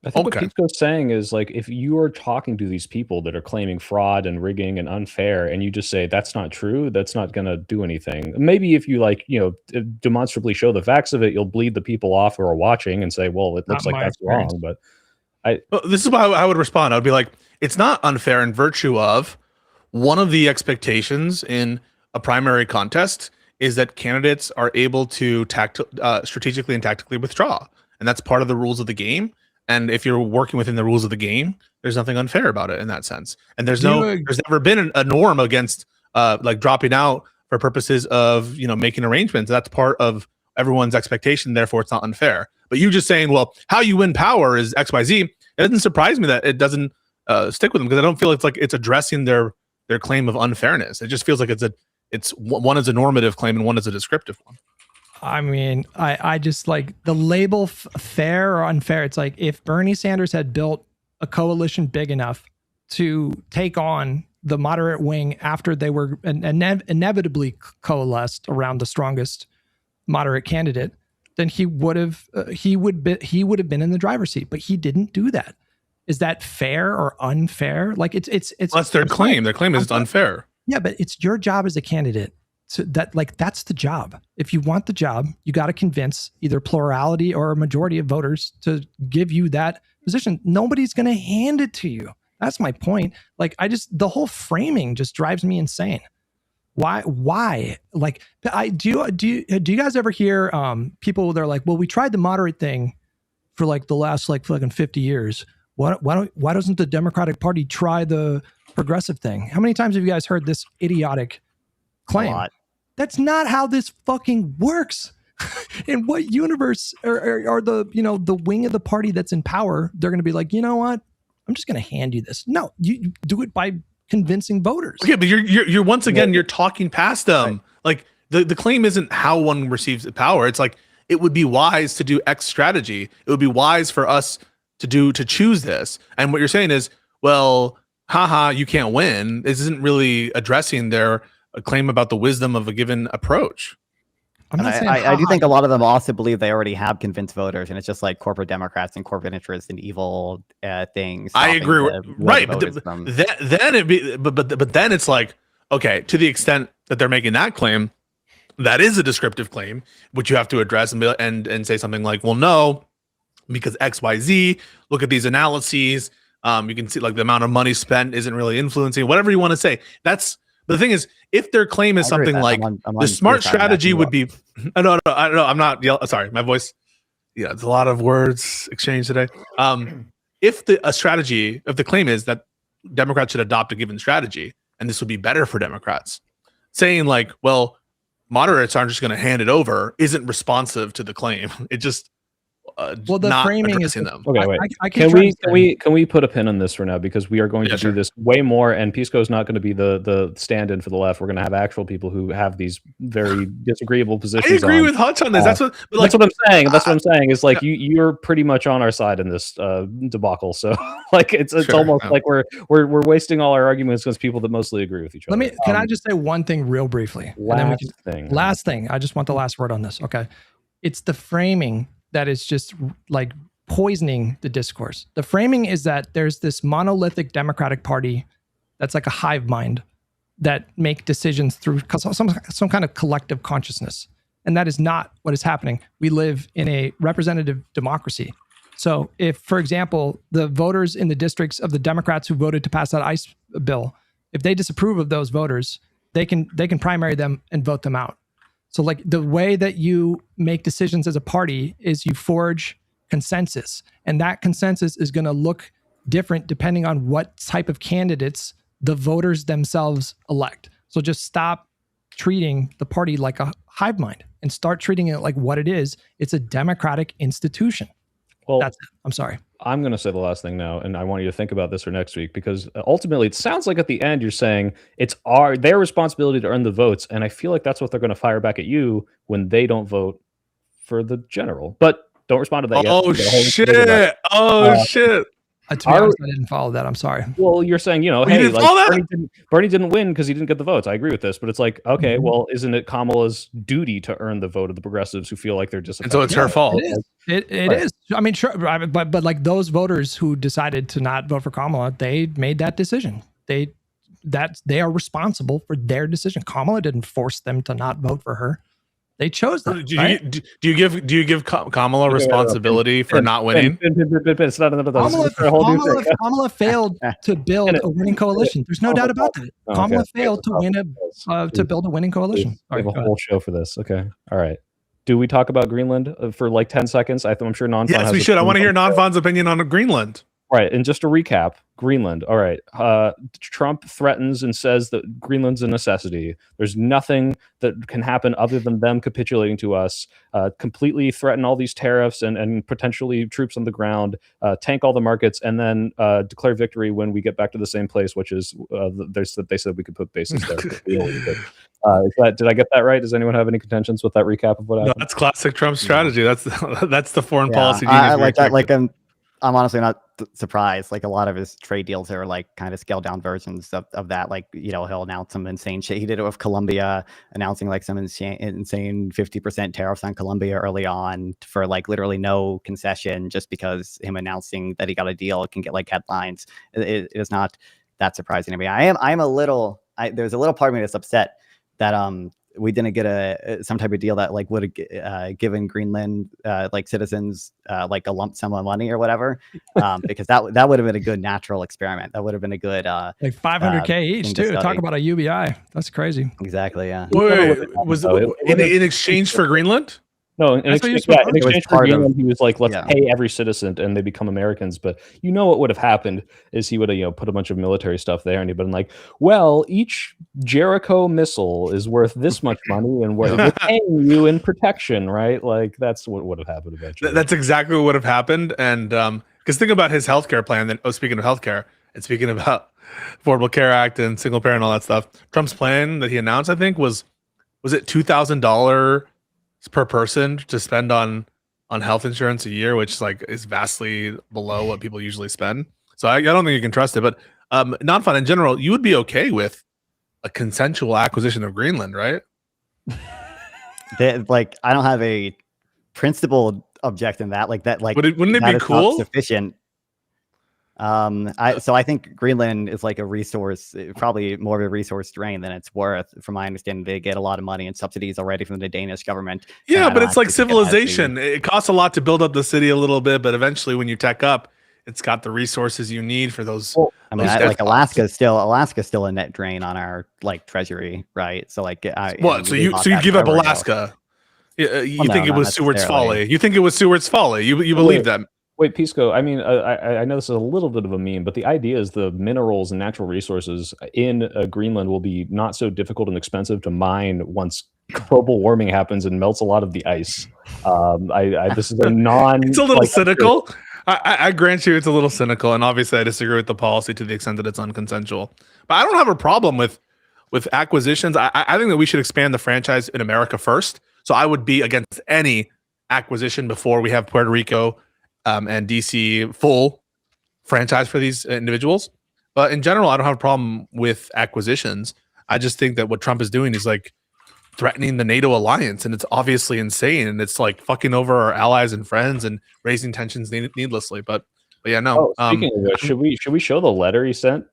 I think what Pico's saying is like, if you are talking to these people that are claiming fraud and rigging and unfair, and you just say that's not true, that's not going to do anything. Maybe if you like, you know, demonstrably show the facts of it, you'll bleed the people off who are watching and say, well, it looks like that's wrong. But this is how I would respond. I would be like, it's not unfair in virtue of one of the expectations in a primary contest is that candidates are able to strategically and tactically withdraw, and that's part of the rules of the game. And if you're working within the rules of the game, there's nothing unfair about it in that sense. And there's never been a norm against like dropping out for purposes of, you know, making arrangements. That's part of everyone's expectation. Therefore, it's not unfair. But you just saying, well, how you win power is X, Y, Z. It doesn't surprise me that it doesn't stick with them, because I don't feel it's like it's addressing their claim of unfairness. It just feels like it's one is a normative claim and one is a descriptive one. I mean, I just like the label fair or unfair. It's like if Bernie Sanders had built a coalition big enough to take on the moderate wing after they were inevitably coalesced around the strongest moderate candidate, then he would have been in the driver's seat. But he didn't do that. Is that fair or unfair? Like it's that's their claim. Their claim is it's unfair. Yeah, but it's your job as a candidate. So that's the job. If you want the job, you got to convince either plurality or a majority of voters to give you that position. Nobody's going to hand it to you. That's my point. Like the whole framing just drives me insane. Why? Like, do you guys ever hear people? They're like, well, we tried the moderate thing for like the last like fucking 50 years. Why doesn't the Democratic Party try the progressive thing? How many times have you guys heard this idiotic claim? That's not how this fucking works. In what universe are the, you know, the wing of the party that's in power? They're going to be like, you know what? I'm just going to hand you this. No, you do it by convincing voters. Okay, but you're once again, you're talking past them. Right. Like the claim isn't how one receives the power. It's like, it would be wise to do X strategy. It would be wise for us to choose this. And what you're saying is, well, haha, you can't win. This isn't really addressing their claim about the wisdom of a given approach. I do think a lot of them also believe they already have convinced voters, and it's just like corporate Democrats and corporate interests and evil things. I agree with right, but then it's like, okay, to the extent that they're making that claim, that is a descriptive claim, which you have to address and say something like, well, no, because X, Y, Z. Look at these analyses. You can see like the amount of money spent isn't really influencing whatever you want to say. But the thing is, if their claim is something like the smart strategy would be, no, I'm not yelling. Sorry, my voice. Yeah, it's a lot of words exchanged today. If the claim is that Democrats should adopt a given strategy, and this would be better for Democrats, saying like, well, moderates aren't just going to hand it over, isn't responsive to the claim. It just well, the framing is them. Okay, wait. Can we put a pin on this for now, because we are going to do this way more, and Pisco is not going to be the stand-in for the left. We're going to have actual people who have these very disagreeable positions. I agree with Hutch on this. That's what I'm saying. That's what I'm saying. Is like you're pretty much on our side in this debacle. So like it's almost like we're wasting all our arguments against people that mostly agree with each other. Can I just say one thing real briefly? Last thing. I just want the last word on this. Okay, it's the framing that is just like poisoning the discourse. The framing is that there's this monolithic Democratic Party that's like a hive mind that make decisions through some kind of collective consciousness. And that is not what is happening. We live in a representative democracy. So if, for example, the voters in the districts of the Democrats who voted to pass that ICE bill, if they disapprove of those voters, they can primary them and vote them out. So like the way that you make decisions as a party is you forge consensus, and that consensus is going to look different depending on what type of candidates the voters themselves elect. So just stop treating the party like a hive mind and start treating it like what it is. It's a democratic institution. Well, that's it. I'm sorry. I'm going to say the last thing now, and I want you to think about this for next week, because ultimately it sounds like at the end you're saying it's their responsibility to earn the votes, and I feel like that's what they're going to fire back at you when they don't vote for the general. But don't respond to that yet. Oh shit! Oh shit! To be honest, I didn't follow that. I'm sorry. Well, you're saying, hey, like Bernie didn't win because he didn't get the votes. I agree with this, but it's like, okay, well, isn't it Kamala's duty to earn the vote of the progressives who feel like they're just? And so it's her fault. It is. I mean, sure, but like those voters who decided to not vote for Kamala, they made that decision. They are responsible for their decision. Kamala didn't force them to not vote for her. They chose that. Do you give Kamala responsibility for not winning? It's not another Kamala failed to build a winning coalition. There's no doubt about that. Kamala failed to build a winning coalition. We have a whole show for this. Okay, all right. Do we talk about Greenland for like 10 seconds? I'm sure Nonfon. Yes, we should. I want to hear Nonfon's opinion on Greenland. Right, and just to recap, Greenland. All right, Trump threatens and says that Greenland's a necessity. There's nothing that can happen other than them capitulating to us. Completely threaten all these tariffs and potentially troops on the ground, tank all the markets, and then declare victory when we get back to the same place, which is they said we could put bases there. Did I get that right? Does anyone have any contentions with that recap of what happened? No, that's classic Trump strategy. That's the foreign policy. I like that. Like I'm honestly not surprised. Like a lot of his trade deals are like kind of scaled down versions of that. Like, he'll announce some insane shit. He did it with Colombia, announcing like some insane 50% tariffs on Colombia early on for like literally no concession, just because him announcing that he got a deal can get like headlines. It is not that surprising to me. I'm a little, there's a little part of me that's upset that we didn't get some type of deal that like would have given Greenland like citizens like a lump sum of money or whatever, because that would have been a good natural experiment. That would have been a good like 500K each too. Talk about a UBI. That's crazy. Exactly. Yeah. Wait, was it in exchange for Greenland? No, in exchange for Greenland, he was like, let's pay every citizen and they become Americans. But you know what would have happened is he would have, put a bunch of military stuff there and he'd been like, well, each Jericho missile is worth this much money and we're paying you in protection, right? Like that's what would have happened eventually. That's exactly what would have happened. And because think about his healthcare plan. Then, speaking of healthcare and speaking about Affordable Care Act and single parent and all that stuff, Trump's plan that he announced, I think, was it $2,000 per person to spend on health insurance a year, which is vastly below what people usually spend. So I don't think you can trust it. But Nonfon in general, you would be okay with a consensual acquisition of Greenland, right? I don't have a principled objection that wouldn't it be cool? Sufficient. So I think Greenland is like a resource, probably more of a resource drain than it's worth. From my understanding, they get a lot of money and subsidies already from the Danish government. Yeah, but it's like civilization. It costs a lot to build up the city a little bit, but eventually when you tech up, it's got the resources you need for those. Well, I mean, Alaska's still a net drain on our treasury, right? So so you give up Alaska? You think it was Seward's folly? You think it was Seward's folly? You believe that? Wait, Pisco, I mean, I know this is a little bit of a meme, but the idea is the minerals and natural resources in Greenland will be not so difficult and expensive to mine once global warming happens and melts a lot of the ice. This is a It's a little cynical. I grant you it's a little cynical, and obviously I disagree with the policy to the extent that it's unconsensual. But I don't have a problem with acquisitions. I think that we should expand the franchise in America first. So I would be against any acquisition before we have Puerto Rico and DC full franchise for these individuals. But in general, I don't have a problem with acquisitions. I just think that what Trump is doing is threatening the NATO alliance, and it's obviously insane, and it's fucking over our allies and friends and raising tensions needlessly. But yeah, no. Speaking of which, should we show the letter he sent?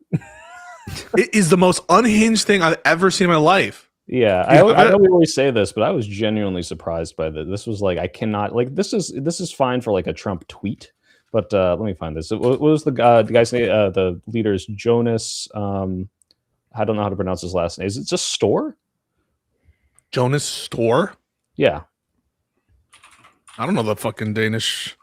It is the most unhinged thing I've ever seen in my life. Yeah, I know we always say this, but I was genuinely surprised by this. This was I cannot this is fine for a Trump tweet, but let me find this. What was the guy's name? The leader's Jonas. I don't know how to pronounce his last name. Is it just Store? Jonas Store? Yeah. I don't know the fucking Danish.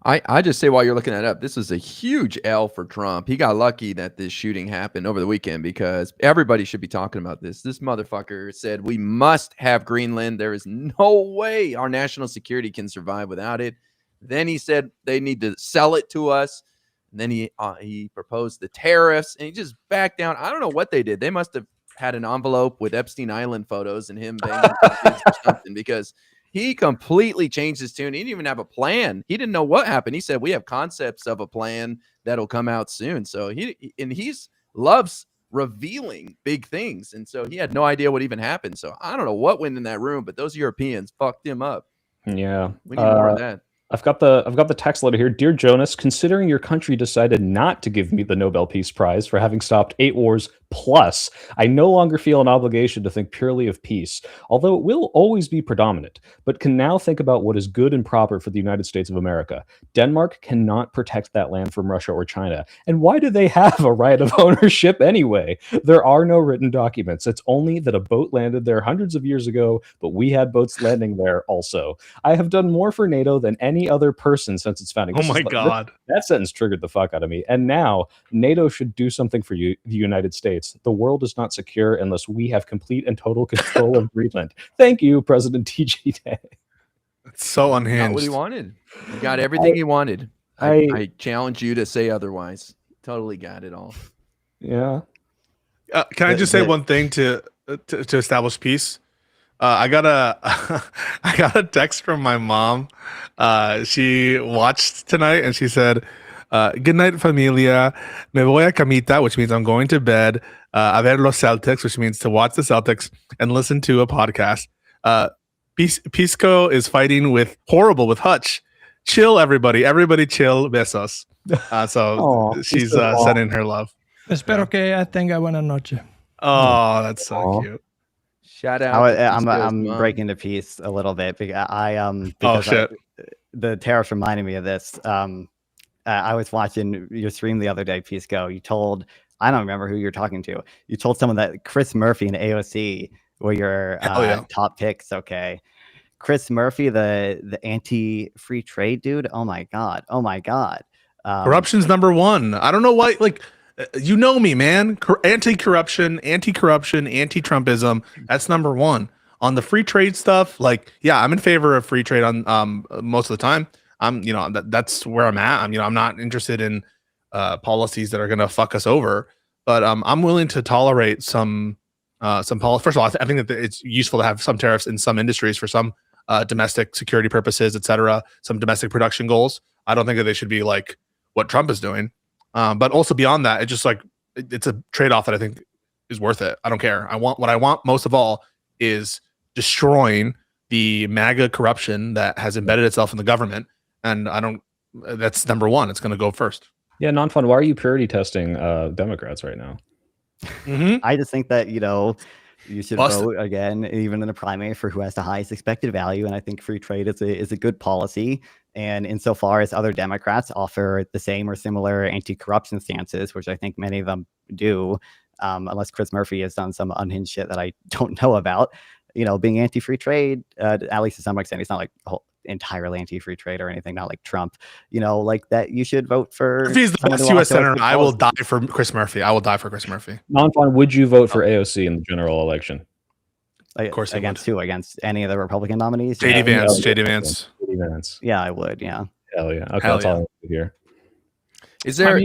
I just say while you're looking that up, this was a huge L for Trump. He got lucky that this shooting happened over the weekend because everybody should be talking about this. This motherfucker said we must have Greenland. There is no way our national security can survive without it. Then he said they need to sell it to us. And then he proposed the tariffs and he just backed down. I don't know what they did. They must have had an envelope with Epstein Island photos and him banging or something, because he completely changed his tune. He didn't even have a plan. He didn't know what happened. He said, we have concepts of a plan that'll come out soon. So he's loves revealing big things. And so he had no idea what even happened. So I don't know what went in that room, but those Europeans fucked him up. Yeah. We need more of that. I've got the text letter here. Dear Jonas, considering your country decided not to give me the Nobel Peace Prize for having stopped 8 wars plus, I no longer feel an obligation to think purely of peace, although it will always be predominant, but can now think about what is good and proper for the United States of America. Denmark cannot protect that land from Russia or China. And why do they have a right of ownership anyway? There are no written documents. It's only that a boat landed there hundreds of years ago, but we had boats landing there also. I have done more for NATO than any other person since its founding. Oh my God. That sentence triggered the fuck out of me. And now NATO should do something for you, the United States. The world is not secure unless we have complete and total control of Greenland. Thank you, President TJ Day. It's so unhinged. Not what he wanted. He got everything he wanted. I challenge you to say otherwise. Totally got it all. Yeah. Can I just say one thing to establish peace? I got a text from my mom. She watched tonight and she said, good night, familia. Me voy a camita, which means I'm going to bed. A ver los Celtics, which means to watch the Celtics and listen to a podcast. Pisco is fighting with Hutch. Chill, everybody. Everybody chill. Besos. So she's sending her love. Espero que tenga buena noche. Oh, that's so Aw. cute. Shout out. to I'm Pisco's I'm mom. breaking the piece a little bit because Oh because shit. the tariffs reminded me of this. I was watching your stream the other day, Pisco. You told, I don't remember who you're talking to. You told someone that Chris Murphy and AOC were your Hell yeah. top picks. Okay. Chris Murphy, the anti-free trade dude. Oh my God. Oh my God. Corruption's number one. I don't know why. Like, you know me, man. Anti-corruption, anti-Trumpism. That's number one. On the free trade stuff, like, yeah, I'm in favor of free trade on most of the time. That's where I'm at. I'm not interested in policies that are gonna fuck us over, but I'm willing to tolerate some policy. First of all, I think that it's useful to have some tariffs in some industries for some domestic security purposes, etc. Some domestic production goals. I don't think that they should be like what Trump is doing, but also beyond that, it's just like it's a trade-off that I think is worth it. I don't care. What I want most of all is destroying the MAGA corruption that has embedded itself in the government. And that's number one. It's going to go first. Yeah, Nonfon, why are you purity testing Democrats right now? I just think that, you should Busted. vote again, even in a primary, for who has the highest expected value. And I think free trade is a good policy. And insofar as other Democrats offer the same or similar anti-corruption stances, which I think many of them do, unless Chris Murphy has done some unhinged shit that I don't know about, being anti-free trade, at least to some extent, he's not like entirely anti-free trade or anything, not like Trump, like that. You should vote for. If he's the best U.S. senator, I will die for Chris Murphy. I will die for Chris Murphy. Nonfon, would you vote for AOC in the general election? Of course, against who? Against any of the Republican nominees? JD Vance. JD Vance. Yeah, I would. Yeah. Hell yeah. Okay, Hell that's all I want to hear. Is there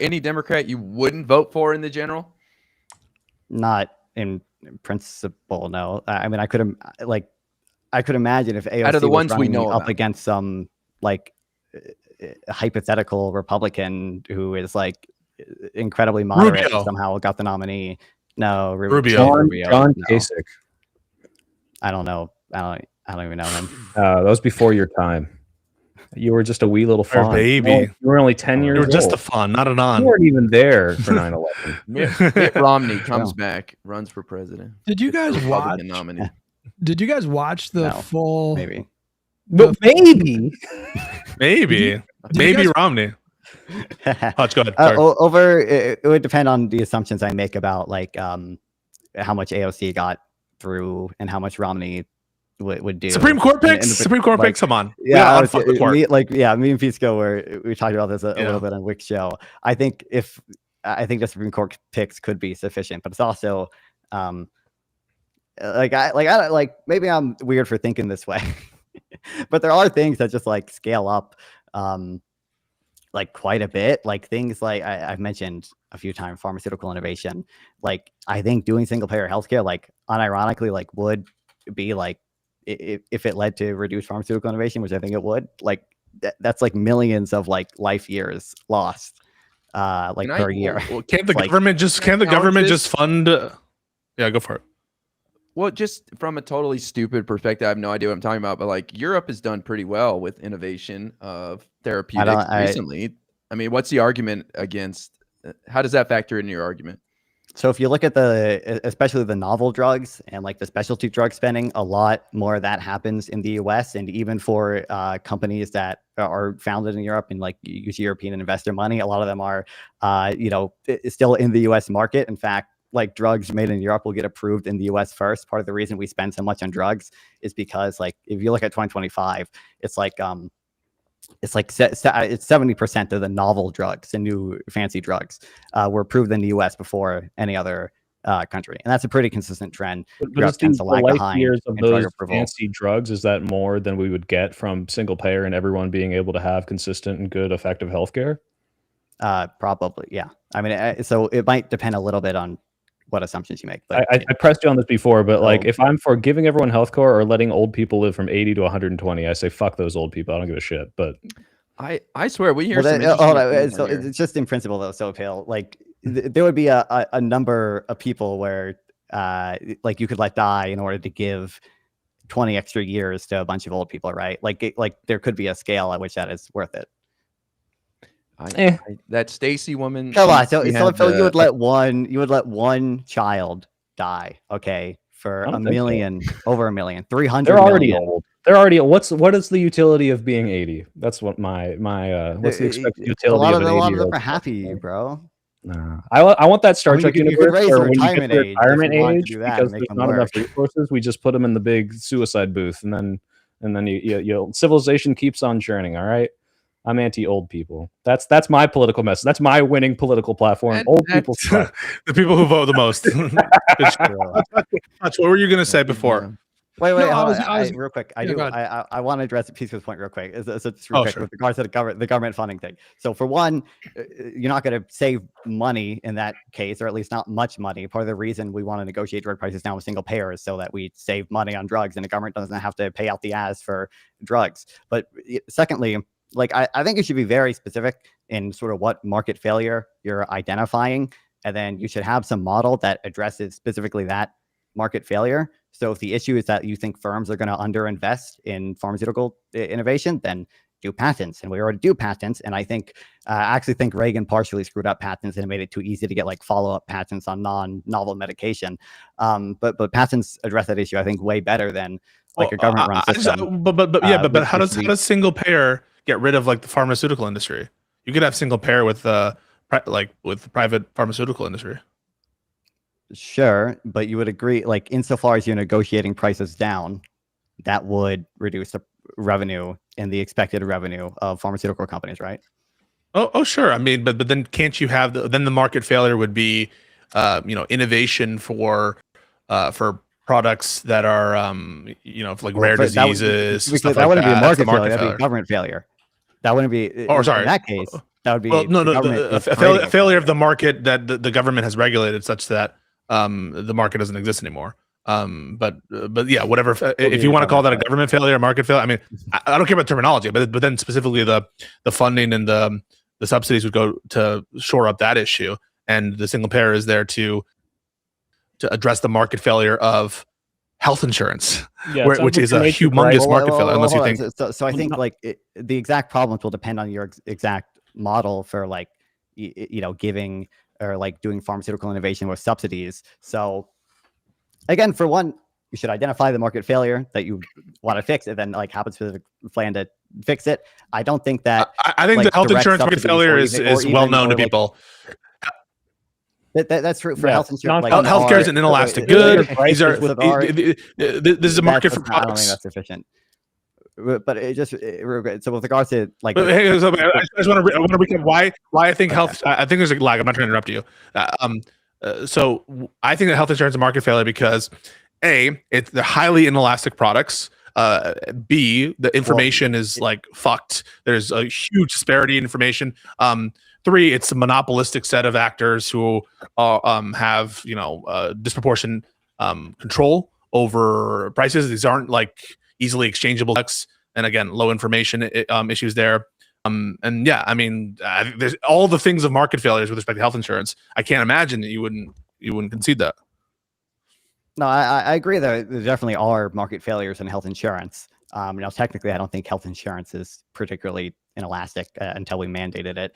any Democrat you wouldn't vote for in the general? Not in principle, no. I mean, I could imagine if AOC out of the was ones we running know up about. against some like hypothetical Republican who is like incredibly moderate and somehow got the nominee. No, Rubio. John no. Kasich. I don't know. I don't even know him. That was before your time. You were just a wee little fawn. Baby. You were only 10 years You old. were just a fawn, not an on. You weren't even there for 9/11. Mitt Romney comes back, runs for president. Did you guys watch? Nominee. Did you guys watch the full? Maybe. But maybe. Maybe Romney. Hutch, go ahead. It would depend on the assumptions I make about like how much AOC got through and how much Romney would do. Supreme Court picks. Supreme Court picks. Come on. Yeah, me and Pisco we talked about this a little bit on Wick's show. I think the Supreme Court picks could be sufficient, but it's also maybe I'm weird for thinking this way, but there are things that just like scale up like quite a bit, like things like I've mentioned a few times, pharmaceutical innovation. Like I think doing single payer healthcare, like unironically, like would be like if it led to reduced pharmaceutical innovation, which I think it would, like that's like millions of like life years lost per year. Well, can't the government just fund? Yeah, go for it. Well, just from a totally stupid perspective, I have no idea what I'm talking about, but like Europe has done pretty well with innovation of therapeutics recently. I mean, what's the argument against? How does that factor into your argument? So if you look at especially the novel drugs and like the specialty drug spending, a lot more of that happens in the US, and even for companies that are founded in Europe and like use European investor money, a lot of them are, still in the US market. In fact, like drugs made in Europe will get approved in the US first. Part of the reason we spend so much on drugs is because like, if you look at 2025, it's like 70% of the novel drugs and new fancy drugs were approved in the US before any other country. And that's a pretty consistent trend. But is the life years of those fancy drugs, is that more than we would get from single payer and everyone being able to have consistent and good effective healthcare? Probably, yeah. I mean, so it might depend a little bit on what assumptions you make. But I pressed you on this before, but like if I'm for giving everyone healthcare or letting old people live from 80 to 120, I say fuck those old people. I don't give a shit. But I swear we hear so it's just in principle though. So Pale, like there would be a number of people where like you could let die in order to give 20 extra years to a bunch of old people, right? Like there could be a scale at which that is worth it. That Stacy woman. Come on, so she so had Phil, you would the- let one child die, okay, for I a don't think so. million, over a million, 300 They're already million. old. They're already what is the utility of being 80? That's what my what's the expected A utility lot of of an a lot of 80-year-old? them are happy, bro. Nah. I want that Star I mean, Trek you could universe raise the where when you get retirement to age if retirement you wanted to age, do that and because make there's them not enough work. resources, we just put them in the big suicide booth, and then you civilization keeps on churning. All right, I'm anti-old people. That's my political message. That's my winning political platform. And Old that's- people suck. The people who vote the most. Good shit. What were you gonna say before? Wait, No, hold I on. was real quick. yeah, go ahead. I want to address Peace's point real quick. So just real quick Sure. with regards to the government funding thing. So for one, you're not going to save money in that case, or at least not much money. Part of the reason we want to negotiate drug prices down with single payer is so that we save money on drugs, and the government doesn't have to pay out the ass for drugs. But secondly, like I think you should be very specific in sort of what market failure you're identifying, and then you should have some model that addresses specifically that market failure. So if the issue is that you think firms are going to underinvest in pharmaceutical innovation, then do patents. And we already do patents. And I actually think Reagan partially screwed up patents and made it too easy to get like follow-up patents on non-novel medication. But patents address that issue, I think, way better than like a government-run system. But how does single payer get rid of like the pharmaceutical industry? You could have single payer with with the private pharmaceutical industry. Sure, but you would agree, like insofar as you're negotiating prices down, that would reduce the revenue and the expected revenue of pharmaceutical companies, right? Oh, sure. I mean, but then can't you have then the market failure would be, innovation for products that are, like rare diseases. That wouldn't be a market failure. That'd be government failure. That wouldn't be. Sorry. In that case, that would be. Well, no, a failure of the market that the government has regulated such that the market doesn't exist anymore. But yeah, whatever. If you want to call that a government failure, a market failure, I mean, I don't care about terminology, but then specifically the funding and the subsidies would go to shore up that issue, and the single payer is there to address the market failure of health insurance, which is a humongous market failure. Unless you think so. I think like the exact problems will depend on your exact model for like giving or like doing pharmaceutical innovation with subsidies. So again, for one, you should identify the market failure that you want to fix and then like have a specific plan to fix it. I don't think that I think the health insurance market failure is well known to people. That's true for health insurance. Like healthcare is an inelastic good. This is a market for products. I don't think that's sufficient. But it just so with regards to like, I just want to recap why I think health. I think there's a lag. I'm not trying to interrupt you. So I think that health insurance is a market failure because A, they're highly inelastic products. B, the information is like fucked. There's a huge disparity in information. 3, it's a monopolistic set of actors who have disproportionate control over prices. These aren't like easily exchangeable products, and again, low information issues there. And yeah, I mean, there's all the things of market failures with respect to health insurance. I can't imagine that you wouldn't concede that. No, I agree that there definitely are market failures in health insurance. Technically, I don't think health insurance is particularly inelastic until we mandated it.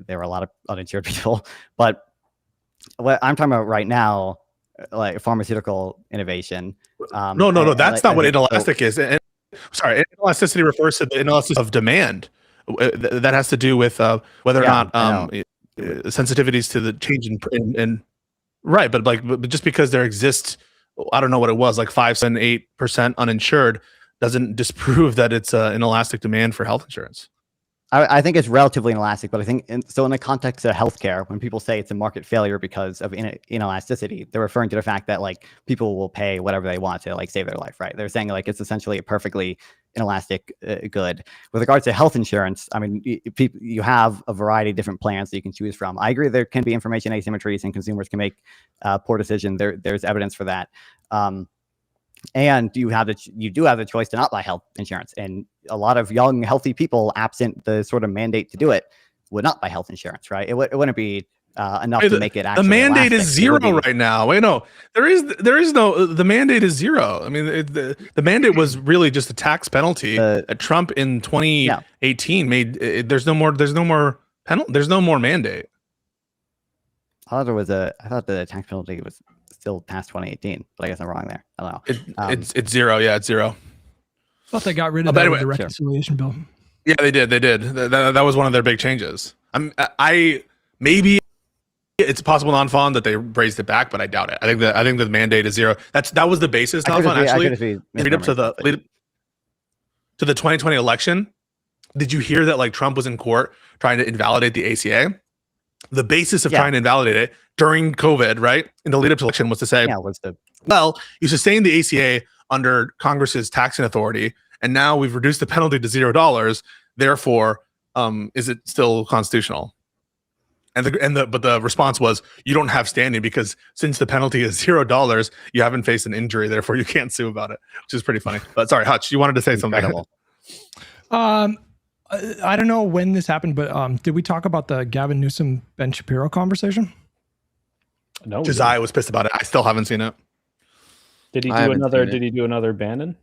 There were a lot of uninsured people, but what I'm talking about right now, like pharmaceutical innovation. No, that's not what inelastic is. Sorry, inelasticity refers to the inelasticity of demand. That has to do with whether or not sensitivities to the change in right, but just because there exists, I don't know what it was, like 5, 7, 8% uninsured, doesn't disprove that it's an inelastic demand for health insurance. I think it's relatively inelastic, but I think in the context of healthcare, when people say it's a market failure because of inelasticity, they're referring to the fact that like people will pay whatever they want to like save their life, right? They're saying like it's essentially a perfectly inelastic good. With regards to health insurance, I mean, you have a variety of different plans that you can choose from. I agree there can be information asymmetries and consumers can make poor decisions. There's evidence for that. And you do have the choice to not buy health insurance, and a lot of young, healthy people, absent the sort of mandate to do it, would not buy health insurance, right? It wouldn't be enough to make it the actually mandate is lasting. It would zero be- right now. Wait, no, there is no. The mandate is zero. I mean, the mandate was really just a tax penalty that Trump in 2018 made. There's no more. There's no more penalty. There's no more mandate. I thought the tax penalty was still past 2018, but I guess I'm wrong there. I don't know. It's zero. Yeah, it's zero. I thought they got rid of but that anyway, with the reconciliation bill. Yeah, they did. They did. That was one of their big changes. I maybe it's possible Nonfon that they raised it back, but I doubt it. I think the mandate is zero. That was the basis. Nonfon actually lead up to the 2020 election. Did you hear that like Trump was in court trying to invalidate the ACA? The basis of trying to invalidate it during COVID, right, in the lead up to election was to say, well, you sustained the ACA under Congress's taxing authority, and now we've reduced the penalty to $0. Therefore, is it still constitutional? But the response was, you don't have standing because since the penalty is $0, you haven't faced an injury, therefore you can't sue about it, which is pretty funny. But sorry, Hutch, you wanted to say something. I don't know when this happened, but did we talk about the Gavin Newsom Ben Shapiro conversation? No. Josiah was pissed about it. I still haven't seen it. Did he do another Bannon?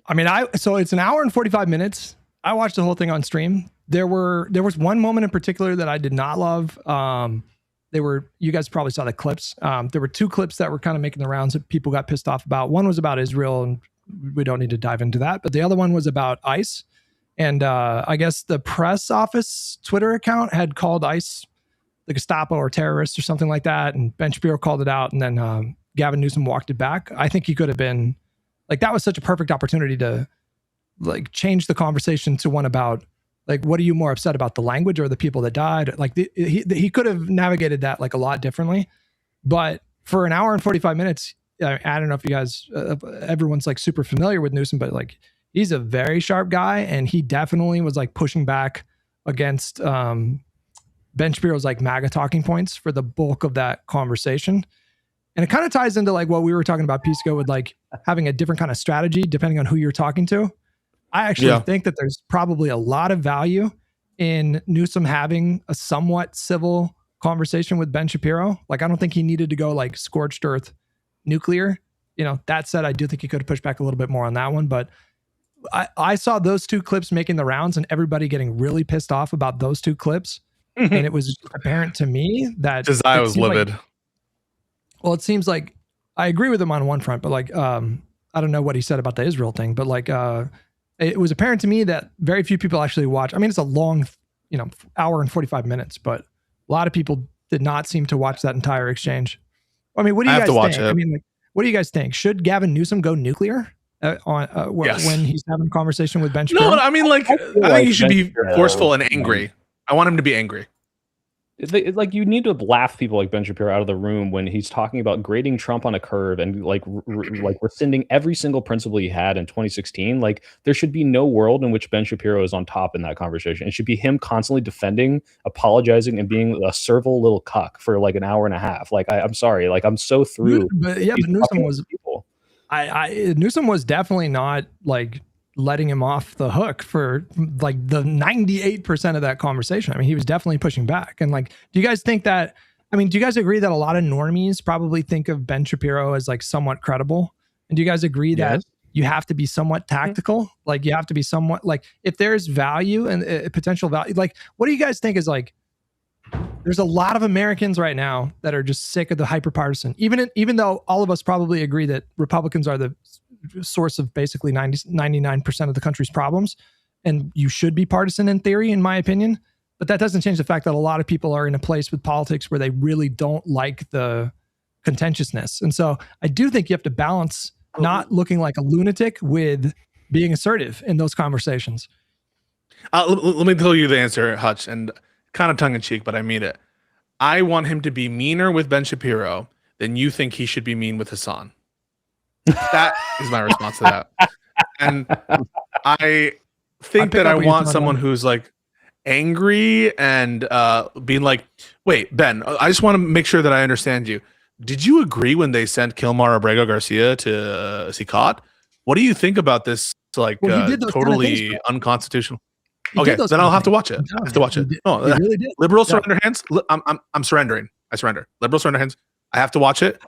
I mean, so it's an hour and 45 minutes. I watched the whole thing on stream. There was one moment in particular that I did not love. You guys probably saw the clips. There were two clips that were kind of making the rounds that people got pissed off about. One was about Israel, and we don't need to dive into that. But the other one was about ICE. And I guess the press office Twitter account had called ICE the Gestapo or terrorists or something like that. And Ben Shapiro called it out. And then Gavin Newsom walked it back. I think he could have been like, that was such a perfect opportunity to like change the conversation to one about like, what are you more upset about, the language or the people that died? Like he could have navigated that like a lot differently. But for an hour and 45 minutes, I don't know if you guys, everyone's like super familiar with Newsom, but like, he's a very sharp guy, and he definitely was like pushing back against Ben Shapiro's like MAGA talking points for the bulk of that conversation. And it kind of ties into like what we were talking about piece ago with like having a different kind of strategy depending on who you're talking to. I actually think that there's probably a lot of value in Newsom having a somewhat civil conversation with Ben Shapiro. Like, I don't think he needed to go like scorched earth nuclear. You know, that said, I do think he could have pushed back a little bit more on that one, but I saw those two clips making the rounds and everybody getting really pissed off about those two clips. And it was apparent to me that Josiah was livid. Well, it seems like I agree with him on one front, but like, I don't know what he said about the Israel thing, but like, it was apparent to me that very few people actually watch. I mean, it's a long, hour and 45 minutes, but a lot of people did not seem to watch that entire exchange. I mean, what do you guys think? I mean, like, what do you guys think? Should Gavin Newsom go nuclear when he's having a conversation with Ben Shapiro? No, I mean, like, I think he should be forceful and angry. I want him to be angry. It's like you need to laugh people like Ben Shapiro out of the room when he's talking about grading Trump on a curve and like rescinding every single principle he had in 2016. Like, there should be no world in which Ben Shapiro is on top in that conversation. It should be him constantly defending, apologizing, and being a servile little cuck for like an hour and a half. Like, I'm sorry, like I'm so through. But Newsom was people. Newsom was definitely not like letting him off the hook for like the 98% of that conversation. I mean, he was definitely pushing back. And like, do you guys think that, do you guys agree that a lot of normies probably think of Ben Shapiro as like somewhat credible? And do you guys agree that you have to be somewhat tactical? Like, you have to be somewhat like, if there's value and potential value, like, what do you guys think is like, there's a lot of Americans right now that are just sick of the hyperpartisan, even though all of us probably agree that Republicans are the source of basically 99% of the country's problems, and you should be partisan in theory, in my opinion. But that doesn't change the fact that a lot of people are in a place with politics where they really don't like the contentiousness. And so I do think you have to balance not looking like a lunatic with being assertive in those conversations. Let me tell you the answer, Hutch, and kind of tongue in cheek, but I mean it. I want him to be meaner with Ben Shapiro than you think he should be mean with Hassan. That is my response to that. And I think that I want someone who's like angry and being like, wait, Ben, I just want to make sure that I understand you. Did you agree when they sent Kilmar Abrego Garcia to Sicat? What do you think about this? Like, totally unconstitutional. He Okay, did those then kind I'll of have to things. watch it. I'm I telling have to you, watch he it. did- Oh, he really did. liberal Yeah. surrender hands. I'm surrendering. I surrender. Liberal surrender hands. I have to watch it.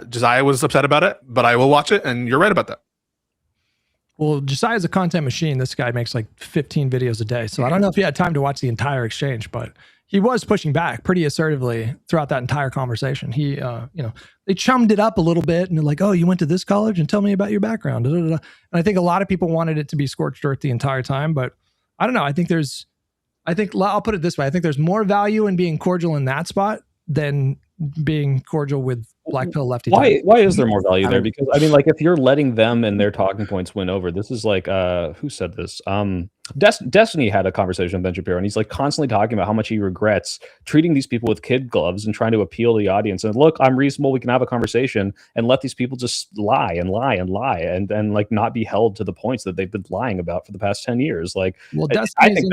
Josiah was upset about it, but I will watch it, and you're right about that. Well, Josiah's a content machine. This guy makes like 15 videos a day. So I don't know if he had time to watch the entire exchange, but he was pushing back pretty assertively throughout that entire conversation. He, they chummed it up a little bit and they're like, oh, you went to this college and tell me about your background. Da, da, da. And I think a lot of people wanted it to be scorched earth the entire time, but I don't know. I think I'll put it this way. I think there's more value in being cordial in that spot than being cordial with black pill lefty. Why is there more value there? Because I mean, like, if you're letting them and their talking points win over, this is like who said this? Destiny had a conversation with Ben Shapiro, and he's like constantly talking about how much he regrets treating these people with kid gloves and trying to appeal to the audience. And look, I'm reasonable. We can have a conversation and let these people just lie and lie and lie and like not be held to the points that they've been lying about for the past 10 years. Like, well, I think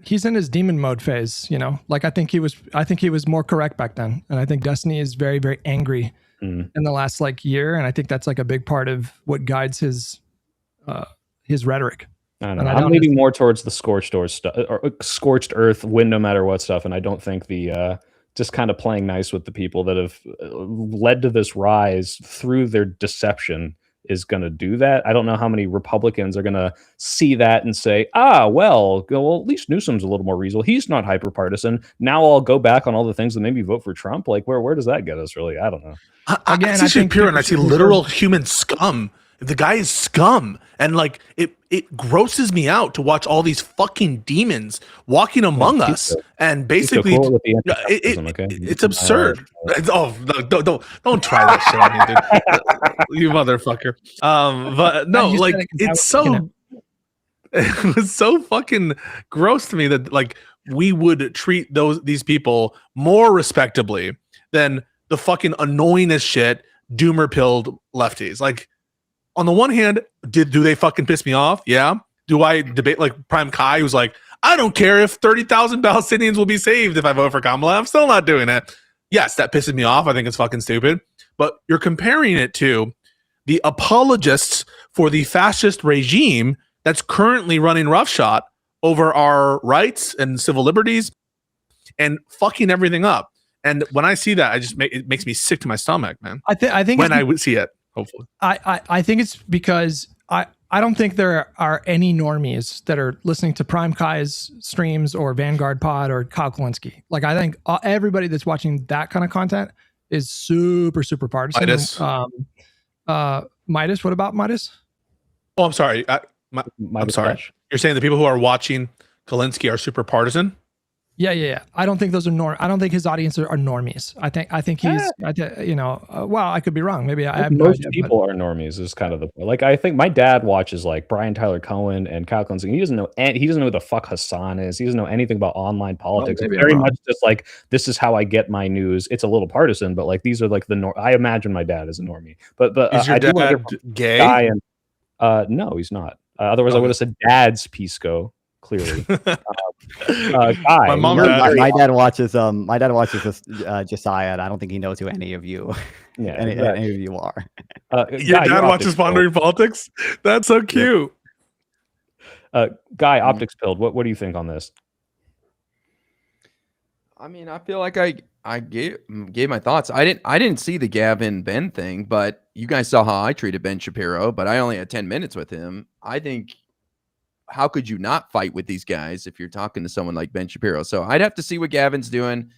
he's in his demon mode phase, like I think he was more correct back then. And I think Destiny is very, very angry in the last like year. And I think that's like a big part of what guides his rhetoric. I don't know. I'm leaning more towards the scorched earth stuff, or scorched earth, win no matter what stuff. And I don't think the just kind of playing nice with the people that have led to this rise through their deception is going to do that. I don't know how many Republicans are going to see that and say, well, at least Newsom's a little more reasonable. He's not hyper partisan. Now I'll go back on all the things that made me vote for Trump. Like, where does that get us, really? I don't know. I see Shapiro and I see literal human scum. The guy is scum, and like it grosses me out to watch all these fucking demons walking among us, and basically it's absurd. Oh, no, don't try that shit on me, dude. You motherfucker. But no, like it's so it was so fucking gross to me that like we would treat these people more respectably than the fucking annoying as shit doomer pilled lefties. Like, on the one hand, do they fucking piss me off? Yeah. Do I debate like Prime Kai, who's like, I don't care if 30,000 Palestinians will be saved if I vote for Kamala. I'm still not doing it. Yes, that pisses me off. I think it's fucking stupid. But you're comparing it to the apologists for the fascist regime that's currently running roughshod over our rights and civil liberties and fucking everything up. And when I see that, it makes me sick to my stomach, man. I think when I would see it. Hopefully. I think it's because I don't think there are any normies that are listening to Prime Kai's streams or Vanguard Pod or Kyle Kulinski. Like, I think everybody that's watching that kind of content is super, super partisan. Midas, what about Midas? Oh, I'm sorry. I'm sorry. You're saying the people who are watching Kulinski are super partisan? Yeah. I don't think those are I don't think his audience are normies. I think he's, well, I could be wrong. Maybe I have most no idea, people are normies is kind of the like. I think my dad watches like Brian Tyler Cohen and Kyle Kulinski. He doesn't know who the fuck Hassan is. He doesn't know anything about online politics. It's very much just like, this is how I get my news. It's a little partisan, but like these are like I imagine my dad is a normie. But is your dad gay? No, he's not. Otherwise, I would have said Dad's Pisco. Clearly, my dad watches this Josiah, and I don't think he knows who any of you, any of you are. Your dad watches Pondering Politics. That's so cute. Guy, Optics Pilled. What do you think on this? I mean, I feel like I gave my thoughts. I didn't see the Gavin Ben thing, but you guys saw how I treated Ben Shapiro. But I only had 10 minutes with him. I think, how could you not fight with these guys if you're talking to someone like Ben Shapiro? So I'd have to see what Gavin's doing.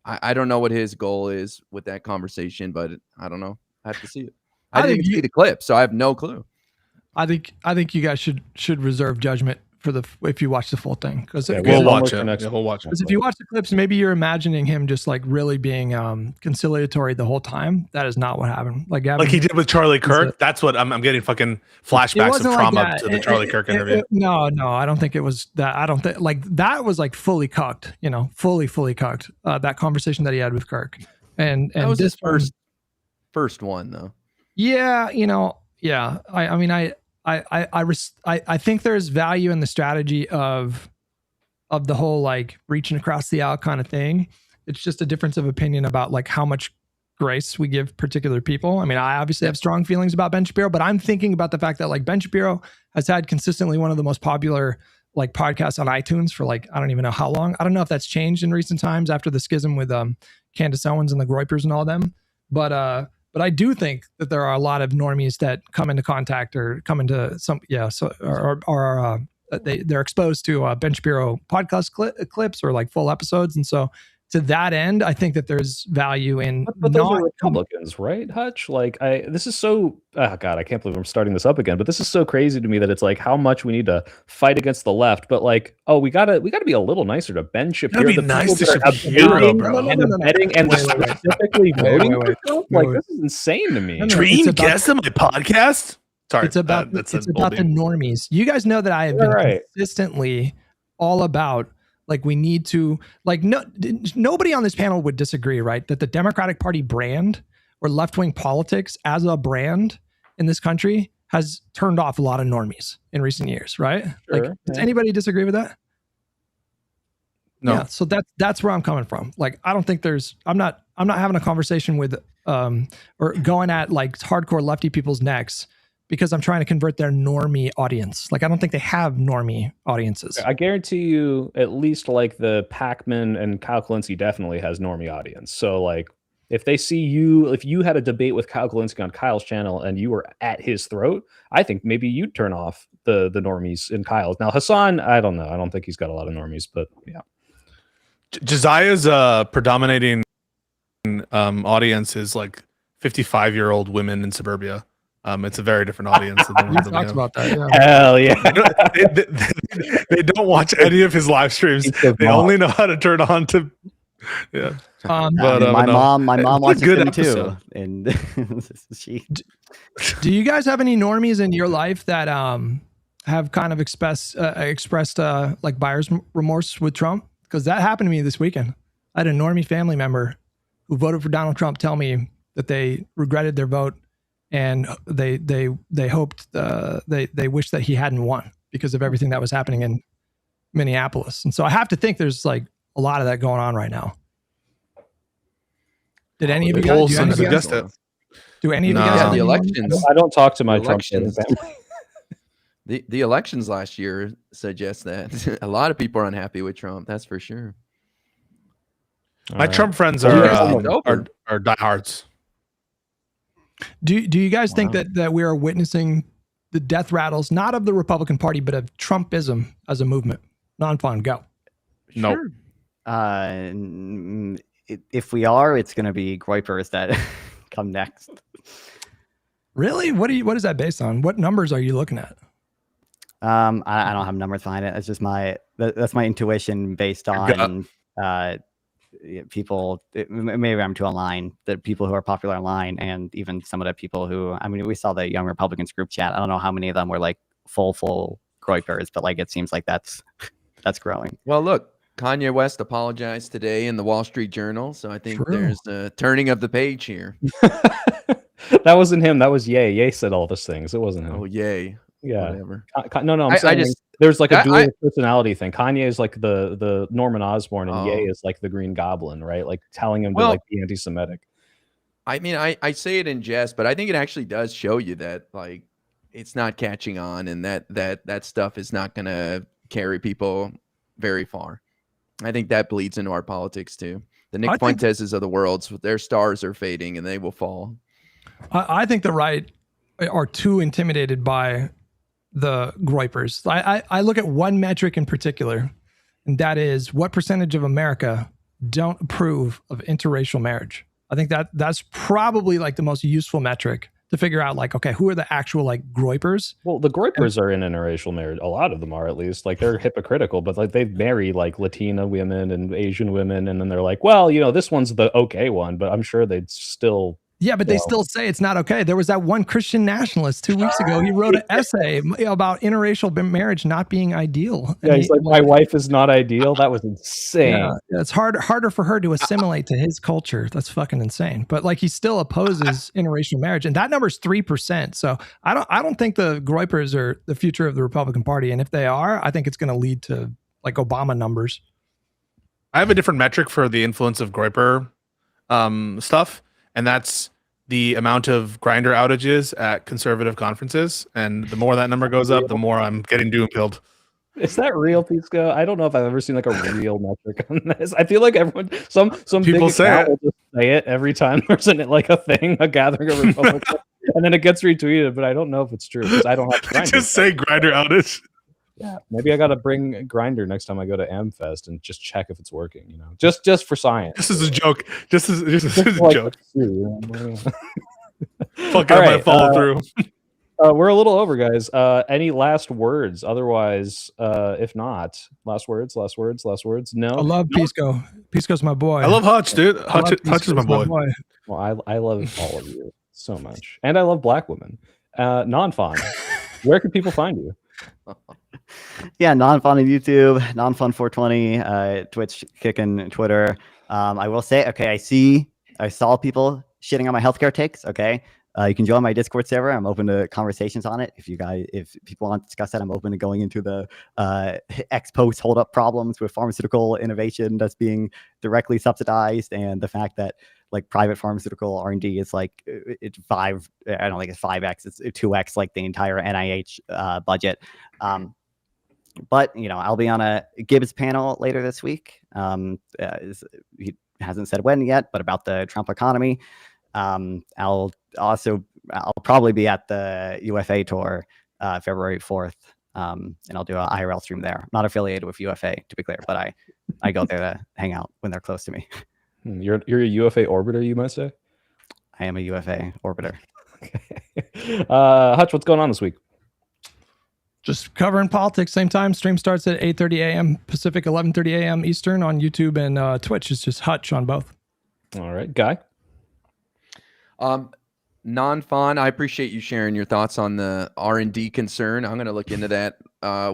I don't know what his goal is with that conversation, but I don't know. I have to see it. I didn't see the clip, so I have no clue. I think you guys should reserve judgment for if you watch the full thing, because we'll watch it. We'll watch it. Because if you watch the clips, maybe you're imagining him just like really being conciliatory the whole time. That is not what happened. Like he did with Charlie Kirk. That's what I'm getting fucking flashbacks of trauma to the Charlie Kirk interview. No, I don't think it was that. I don't think like that was like fully cucked. Fully cucked. That conversation that he had with Kirk, and that was his first one though. Yeah, yeah. I mean, I think there's value in the strategy of the whole like reaching across the aisle kind of thing. It's just a difference of opinion about like how much grace we give particular people. I mean, I obviously have strong feelings about Ben Shapiro, but I'm thinking about the fact that like Ben Shapiro has had consistently one of the most popular like podcasts on iTunes for like, I don't even know how long. I don't know if that's changed in recent times after the schism with Candace Owens and the Groypers and all them. But I do think that there are a lot of normies that come into contact or come into they're exposed to Ben Shapiro podcast clips or like full episodes. And so to that end, I think that there's value in but those are Republicans, right, Hutch? Like this is so God, I can't believe I'm starting this up again, but this is so crazy to me that it's like how much we need to fight against the left, but like, oh, we gotta be a little nicer to Ben Shapiro. Be nice to Shapiro, bro. And abetting and specifically voting for Trump. Like this is insane to me. Dream guest on my podcast. Sorry, it's about the normies. You guys know that I have been consistently all about like we need to like nobody on this panel would disagree, right? That the Democratic Party brand or left-wing politics as a brand in this country has turned off a lot of normies in recent years, right? Sure, like, does anybody disagree with that? No. Yeah, so that's where I'm coming from. Like, I don't think I'm not having a conversation with or going at like hardcore lefty people's necks because I'm trying to convert their normie audience. Like, I don't think they have normie audiences. I guarantee you, at least like the Pac-Man and Kyle Kalinske definitely has normie audience. So like, if they see you, if you had a debate with Kyle Kalinske on Kyle's channel and you were at his throat, I think maybe you'd turn off the normies in Kyle's. Now Hassan, I don't know. I don't think he's got a lot of normies, but yeah. Josiah's predominating audience is like 55-year-old women in suburbia. It's a very different audience than the ones that we have. About that, yeah. Hell yeah. They don't watch any of his live streams. They only know how to turn on to yeah. But, my mom watches them too. And do you guys have any normies in your life that have kind of expressed like buyer's remorse with Trump? Because that happened to me this weekend. I had a normie family member who voted for Donald Trump tell me that they regretted their vote and they hoped they wished that he hadn't won because of everything that was happening in Minneapolis. And so I have to think there's like a lot of that going on right now. Did any of you guys do any of you guys? The elections. I don't talk to my Trump family. The elections last year suggest that a lot of people are unhappy with Trump. That's for sure. My Trump friends are diehards. Do you guys think that we are witnessing the death rattles, not of the Republican Party, but of Trumpism as a movement? Nonfon, go. No. If we are, it's going to be Groypers that come next. Really? What is that based on? What numbers are you looking at? I don't have numbers behind it. It's just that's my intuition based on people. Maybe I'm too online. The people who are popular online, and even some of the people who, I mean, we saw the Young Republicans group chat. I don't know how many of them were like full Groypers, but like it seems like that's growing. Well, look, Kanye West apologized today in the Wall Street Journal, so I think there's a turning of the page here. That wasn't him. That was Ye. Ye said all those things. It wasn't him. Oh, Ye. Yeah. Whatever. No, I'm saying there's like a dual personality thing. Kanye is like the Norman Osborn, and Ye is like the Green Goblin, right? Like telling him to like be anti-Semitic. I mean, I say it in jest, but I think it actually does show you that like it's not catching on, and that stuff is not going to carry people very far. I think that bleeds into our politics too. The Nick Fuenteses of the world, their stars are fading and they will fall. I think the right are too intimidated by the Groypers. I look at one metric in particular, and that is what percentage of America don't approve of interracial marriage. I think that's probably like the most useful metric to figure out, like, okay, who are the actual like Groypers? Well, the Groypers are in interracial marriage. A lot of them are, at least. Like, they're hypocritical, but like they marry like Latina women and Asian women, and then they're like, well, this one's the okay one, but I'm sure they'd still. Yeah, but they still say it's not okay. There was that one Christian nationalist 2 weeks ago. He wrote an essay about interracial marriage not being ideal. Yeah, he's like, my wife is not ideal. That was insane. Yeah, it's harder for her to assimilate to his culture. That's fucking insane. But like, he still opposes interracial marriage, and that number is 3%. So I don't think the Groypers are the future of the Republican Party, and if they are, I think it's going to lead to like Obama numbers. I have a different metric for the influence of Groyper stuff. And that's the amount of Grindr outages at conservative conferences. And the more that number goes up, the more I'm getting doom-pilled. Is that real, Pisco? I don't know if I've ever seen like a real metric on this. I feel like everyone, some People big say account it. will just say it every time there's like a thing, a gathering of Republicans, and then it gets retweeted. But I don't know if it's true because I don't have Grindr. Just say Grinder outage. Yeah, maybe I got to bring Grinder next time I go to AmFest and just check if it's working. You know, just for science. This is a joke. Just as a Like, joke. you Fuck, All I right, might follow through. we're a little over, guys. Any last words? Otherwise, if not, last words. No. I love Pisco. Pisco's my boy. I love Hutch, dude. Hutch is Pisco's my boy. Well, I love all of you so much, and I love black women. Nonfon, where can people find you? Yeah, Nonfon on YouTube, Nonfon 420, Twitch, kicking Twitter. I will say, okay, I saw people shitting on my healthcare takes. Okay, you can join my Discord server. I'm open to conversations on it. If people want to discuss that, I'm open to going into the ex post hold up problems with pharmaceutical innovation that's being directly subsidized, and the fact that like private pharmaceutical R&D is like it's I don't think it's 5x, it's 2x like the entire NIH budget. But I'll be on a Gibbs panel later this week. He hasn't said when yet, but about the Trump economy. I'll probably be at the UFA tour February 4th, and I'll do an IRL stream there. Not affiliated with UFA, to be clear, but I go there to hang out when they're close to me. You're a UFA orbiter, you might say. I am a UFA orbiter. Hutch, what's going on this week? Just covering politics. Same time. Stream starts at 8:30 a.m. Pacific, 11:30 a.m. Eastern on YouTube and Twitch. It's just Hutch on both. All right, Guy. Nonfon, I appreciate you sharing your thoughts on the R&D concern. I'm going to look into that.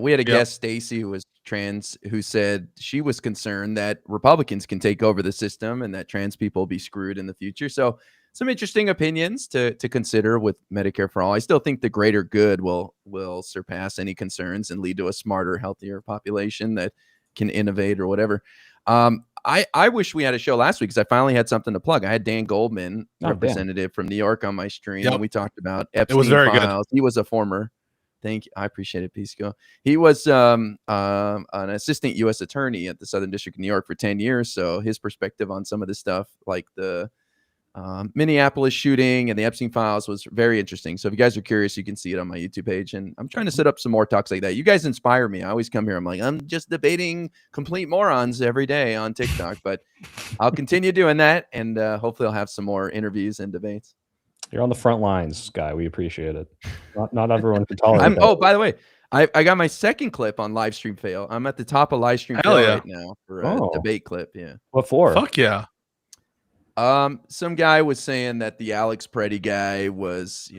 We had a guest, Stacy, who was trans, who said she was concerned that Republicans can take over the system and that trans people will be screwed in the future. So some interesting opinions to consider with Medicare for all. I still think the greater good will surpass any concerns and lead to a smarter, healthier population that can innovate or whatever. I wish we had a show last week because I finally had something to plug. I had Dan Goldman, representative from New York, on my stream. And we talked about Epstein files. He was a former. Thank you. I appreciate it, Pisco. He was an assistant U.S. attorney at the Southern District of New York for 10 years. So his perspective on some of this stuff, like the Minneapolis shooting and the Epstein files, was very interesting. So if you guys are curious, you can see it on my YouTube page. And I'm trying to set up some more talks like that. You guys inspire me. I always come here. I'm like, I'm just debating complete morons every day on TikTok, but I'll continue doing that. And hopefully I'll have some more interviews and debates. You're on the front lines, Guy. We appreciate it. Not everyone can tolerate that. Oh, by the way, I got my second clip on live stream fail. I'm at the top of live stream fail right now for a debate clip. Yeah. What for? Fuck yeah. Some guy was saying that the Alex Preddy guy was,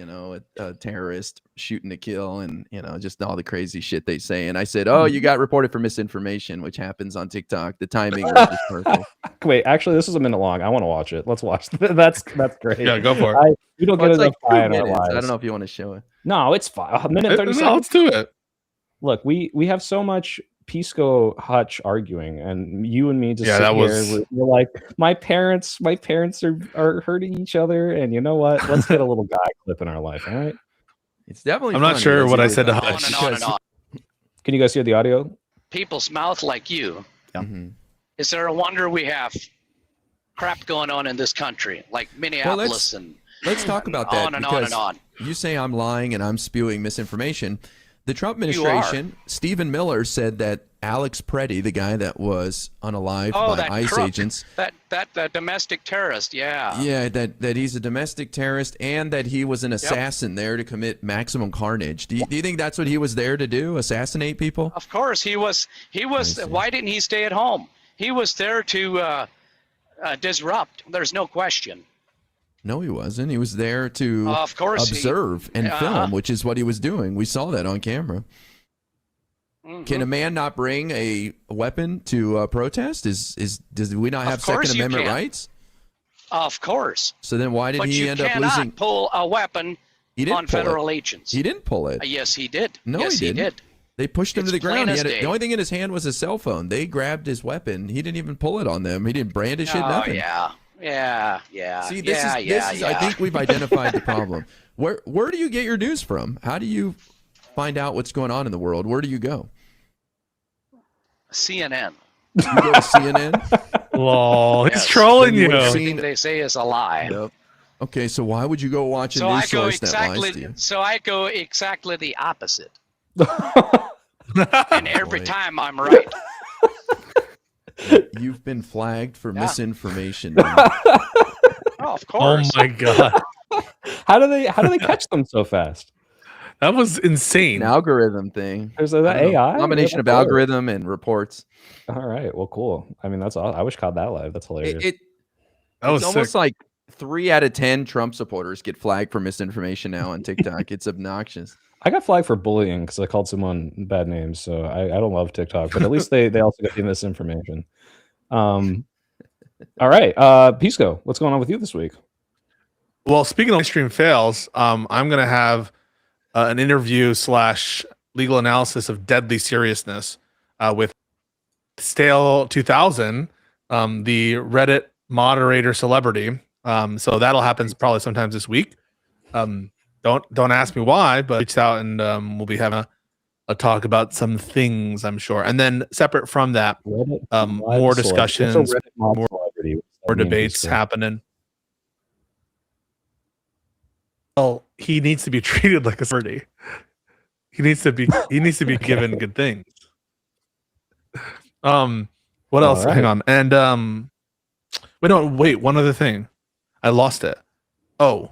a terrorist shooting to kill, and just all the crazy shit they say. And I said, "Oh, you got reported for misinformation," which happens on TikTok. The timing was just perfect. Wait, actually, this is a minute long. I want to watch it. Let's watch. That's great. Yeah, go for it. We don't get enough like 2 in our minutes. lives. I don't know if you want to show it. No, it's fine. A minute 30 seconds. No, let's do it. Look, we have so much Pisco Hutch arguing, and you and me just we're like, my parents are hurting each other, and you know what? Let's get a little Guy clip in our life, all right? It's definitely. I'm not sure what I said to Hutch. Can you guys hear the audio? People's mouth like you. Yeah. Mm-hmm. Is there a wonder we have crap going on in this country, like Minneapolis Let's talk about that. On and on and on. You say I'm lying and I'm spewing misinformation. The Trump administration, Stephen Miller, said that Alex Preddy, the guy that was unalived by ICE crook, agents, that domestic terrorist, that he's a domestic terrorist and that he was an assassin there to commit maximum carnage. Do you think that's what he was there to do? Assassinate people? Of course, he was. Why didn't he stay at home? He was there to disrupt. There's no question. No, he wasn't. He was there to observe and film, which is what he was doing. We saw that on camera. Mm-hmm. Can a man not bring a weapon to a protest? Does we not have Second Amendment rights? Of course. So then why did he end up losing? But you cannot pull a weapon on federal agents. He didn't pull it. Yes, he did. No, yes, he did. They pushed him to the ground. The only thing in his hand was a cell phone. They grabbed his weapon. He didn't even pull it on them. He didn't brandish it. Nothing. Yeah. See, this is I think we've identified the problem. Where do you get your news from? How do you find out what's going on in the world? Where do you go? CNN. You go to CNN? Lol, he's Yes. trolling Then you you. would've Everything they say is a lie. Yep. Okay, so why would you go watch a So news I go source that lies to you? exactly the opposite. And every Boy. time I'm right. You've been flagged for Yeah. misinformation. Oh, of Oh course. my god, How do they catch them so fast? that was insane. An algorithm thing. There's I that don't know. AI Combination of That's hilarious. algorithm and reports. All right, well, cool. I mean, that's all. I wish caught that live. That's hilarious. It, That was it's almost sick. like 3 out of 10 Trump supporters get flagged for misinformation now on TikTok. It's obnoxious. I got flagged for bullying because I called someone bad names. So I don't love TikTok, but at least they also got the misinformation. All right, Pisco, what's going on with you this week? Well, speaking of extreme fails, I'm gonna have an interview / legal analysis of deadly seriousness with Stale 2000, the Reddit moderator celebrity. So that'll happen probably sometimes this week. Don't ask me why, but reached out and we'll be having a talk about some things, I'm sure. And then separate from that, Reddit more mod discussions, celebrity. What's a Reddit mod more- celebrity? What does more that mean, debates Pisco? happening. Well, he needs to be treated like a celebrity. He needs to be given good things. What else? All right. Hang on. And wait, one other thing. I lost it. Oh.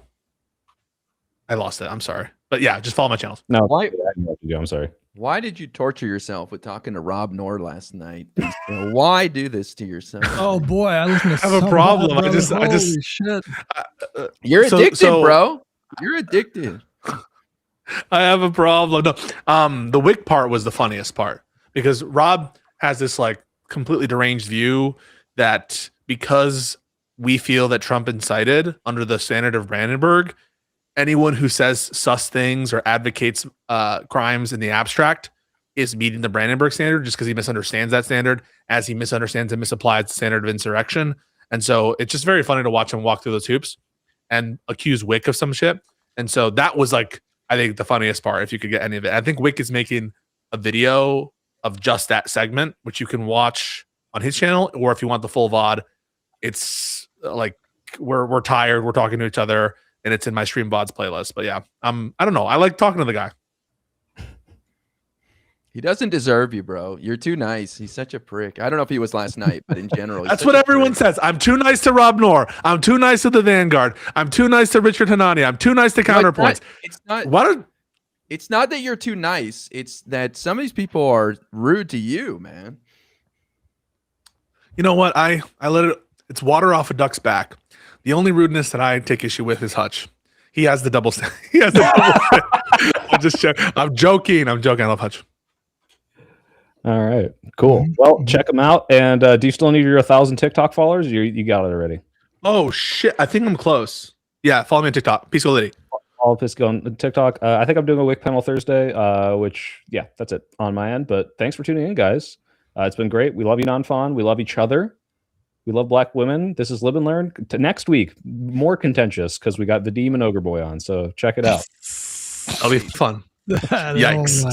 I lost it. I'm sorry. But yeah, just follow my channels. No, Why- I didn't know what to do. I'm sorry. Why did you torture yourself with talking to Rob Knorr last night? Why do this to yourself? Oh boy, I listen to I have a some problem. Bob, I just- brother. Holy shit. You're So- addicted, so- bro. You're addicted. I have a problem. No, the Wick part was the funniest part because Rob has this like completely deranged view that because we feel that Trump incited under the standard of Brandenburg, anyone who says sus things or advocates crimes in the abstract is meeting the Brandenburg standard just because he misunderstands that standard as he misunderstands and misapplies the standard of insurrection. And so it's just very funny to watch him walk through those hoops and accuse Wick of some shit. And so that was like, I think the funniest part, if you could get any of it. I think Wick is making a video of just that segment, which you can watch on his channel, or if you want the full VOD, it's like we're tired, we're talking to each other, and it's in my stream VODs playlist. But yeah, I don't know. I like talking to the guy. He doesn't deserve you, bro. You're too nice. He's such a prick. I don't know if he was last night, but in general, he's That's such what a everyone prick. says. I'm too nice to Rob Knorr. I'm too nice to the Vanguard. I'm too nice to Richard Hanani. I'm too nice to No, Counterpoints. It's not. What are It's not that you're too nice. It's that some of these people are rude to you, man. you know what? I let it. It's water off a duck's back. The only rudeness that I take issue with is Hutch. He has the double. He has the double. I'm joking. I love Hutch. All right, cool. Well, check them out. And do you still need your 1,000 TikTok followers? You got it already. Oh shit! I think I'm close. Yeah, follow me on TikTok. Peaceful Liddy. All of this going on TikTok. I think I'm doing a Wick panel Thursday. Which yeah, that's it on my end. But thanks for tuning in, guys. It's been great. We love you, Nonfon. We love each other. We love Black women. This is Live and Learn. Next week, more contentious because we got the Demon Ogre Boy on. So check it out. That'll be fun. Oh Yikes. my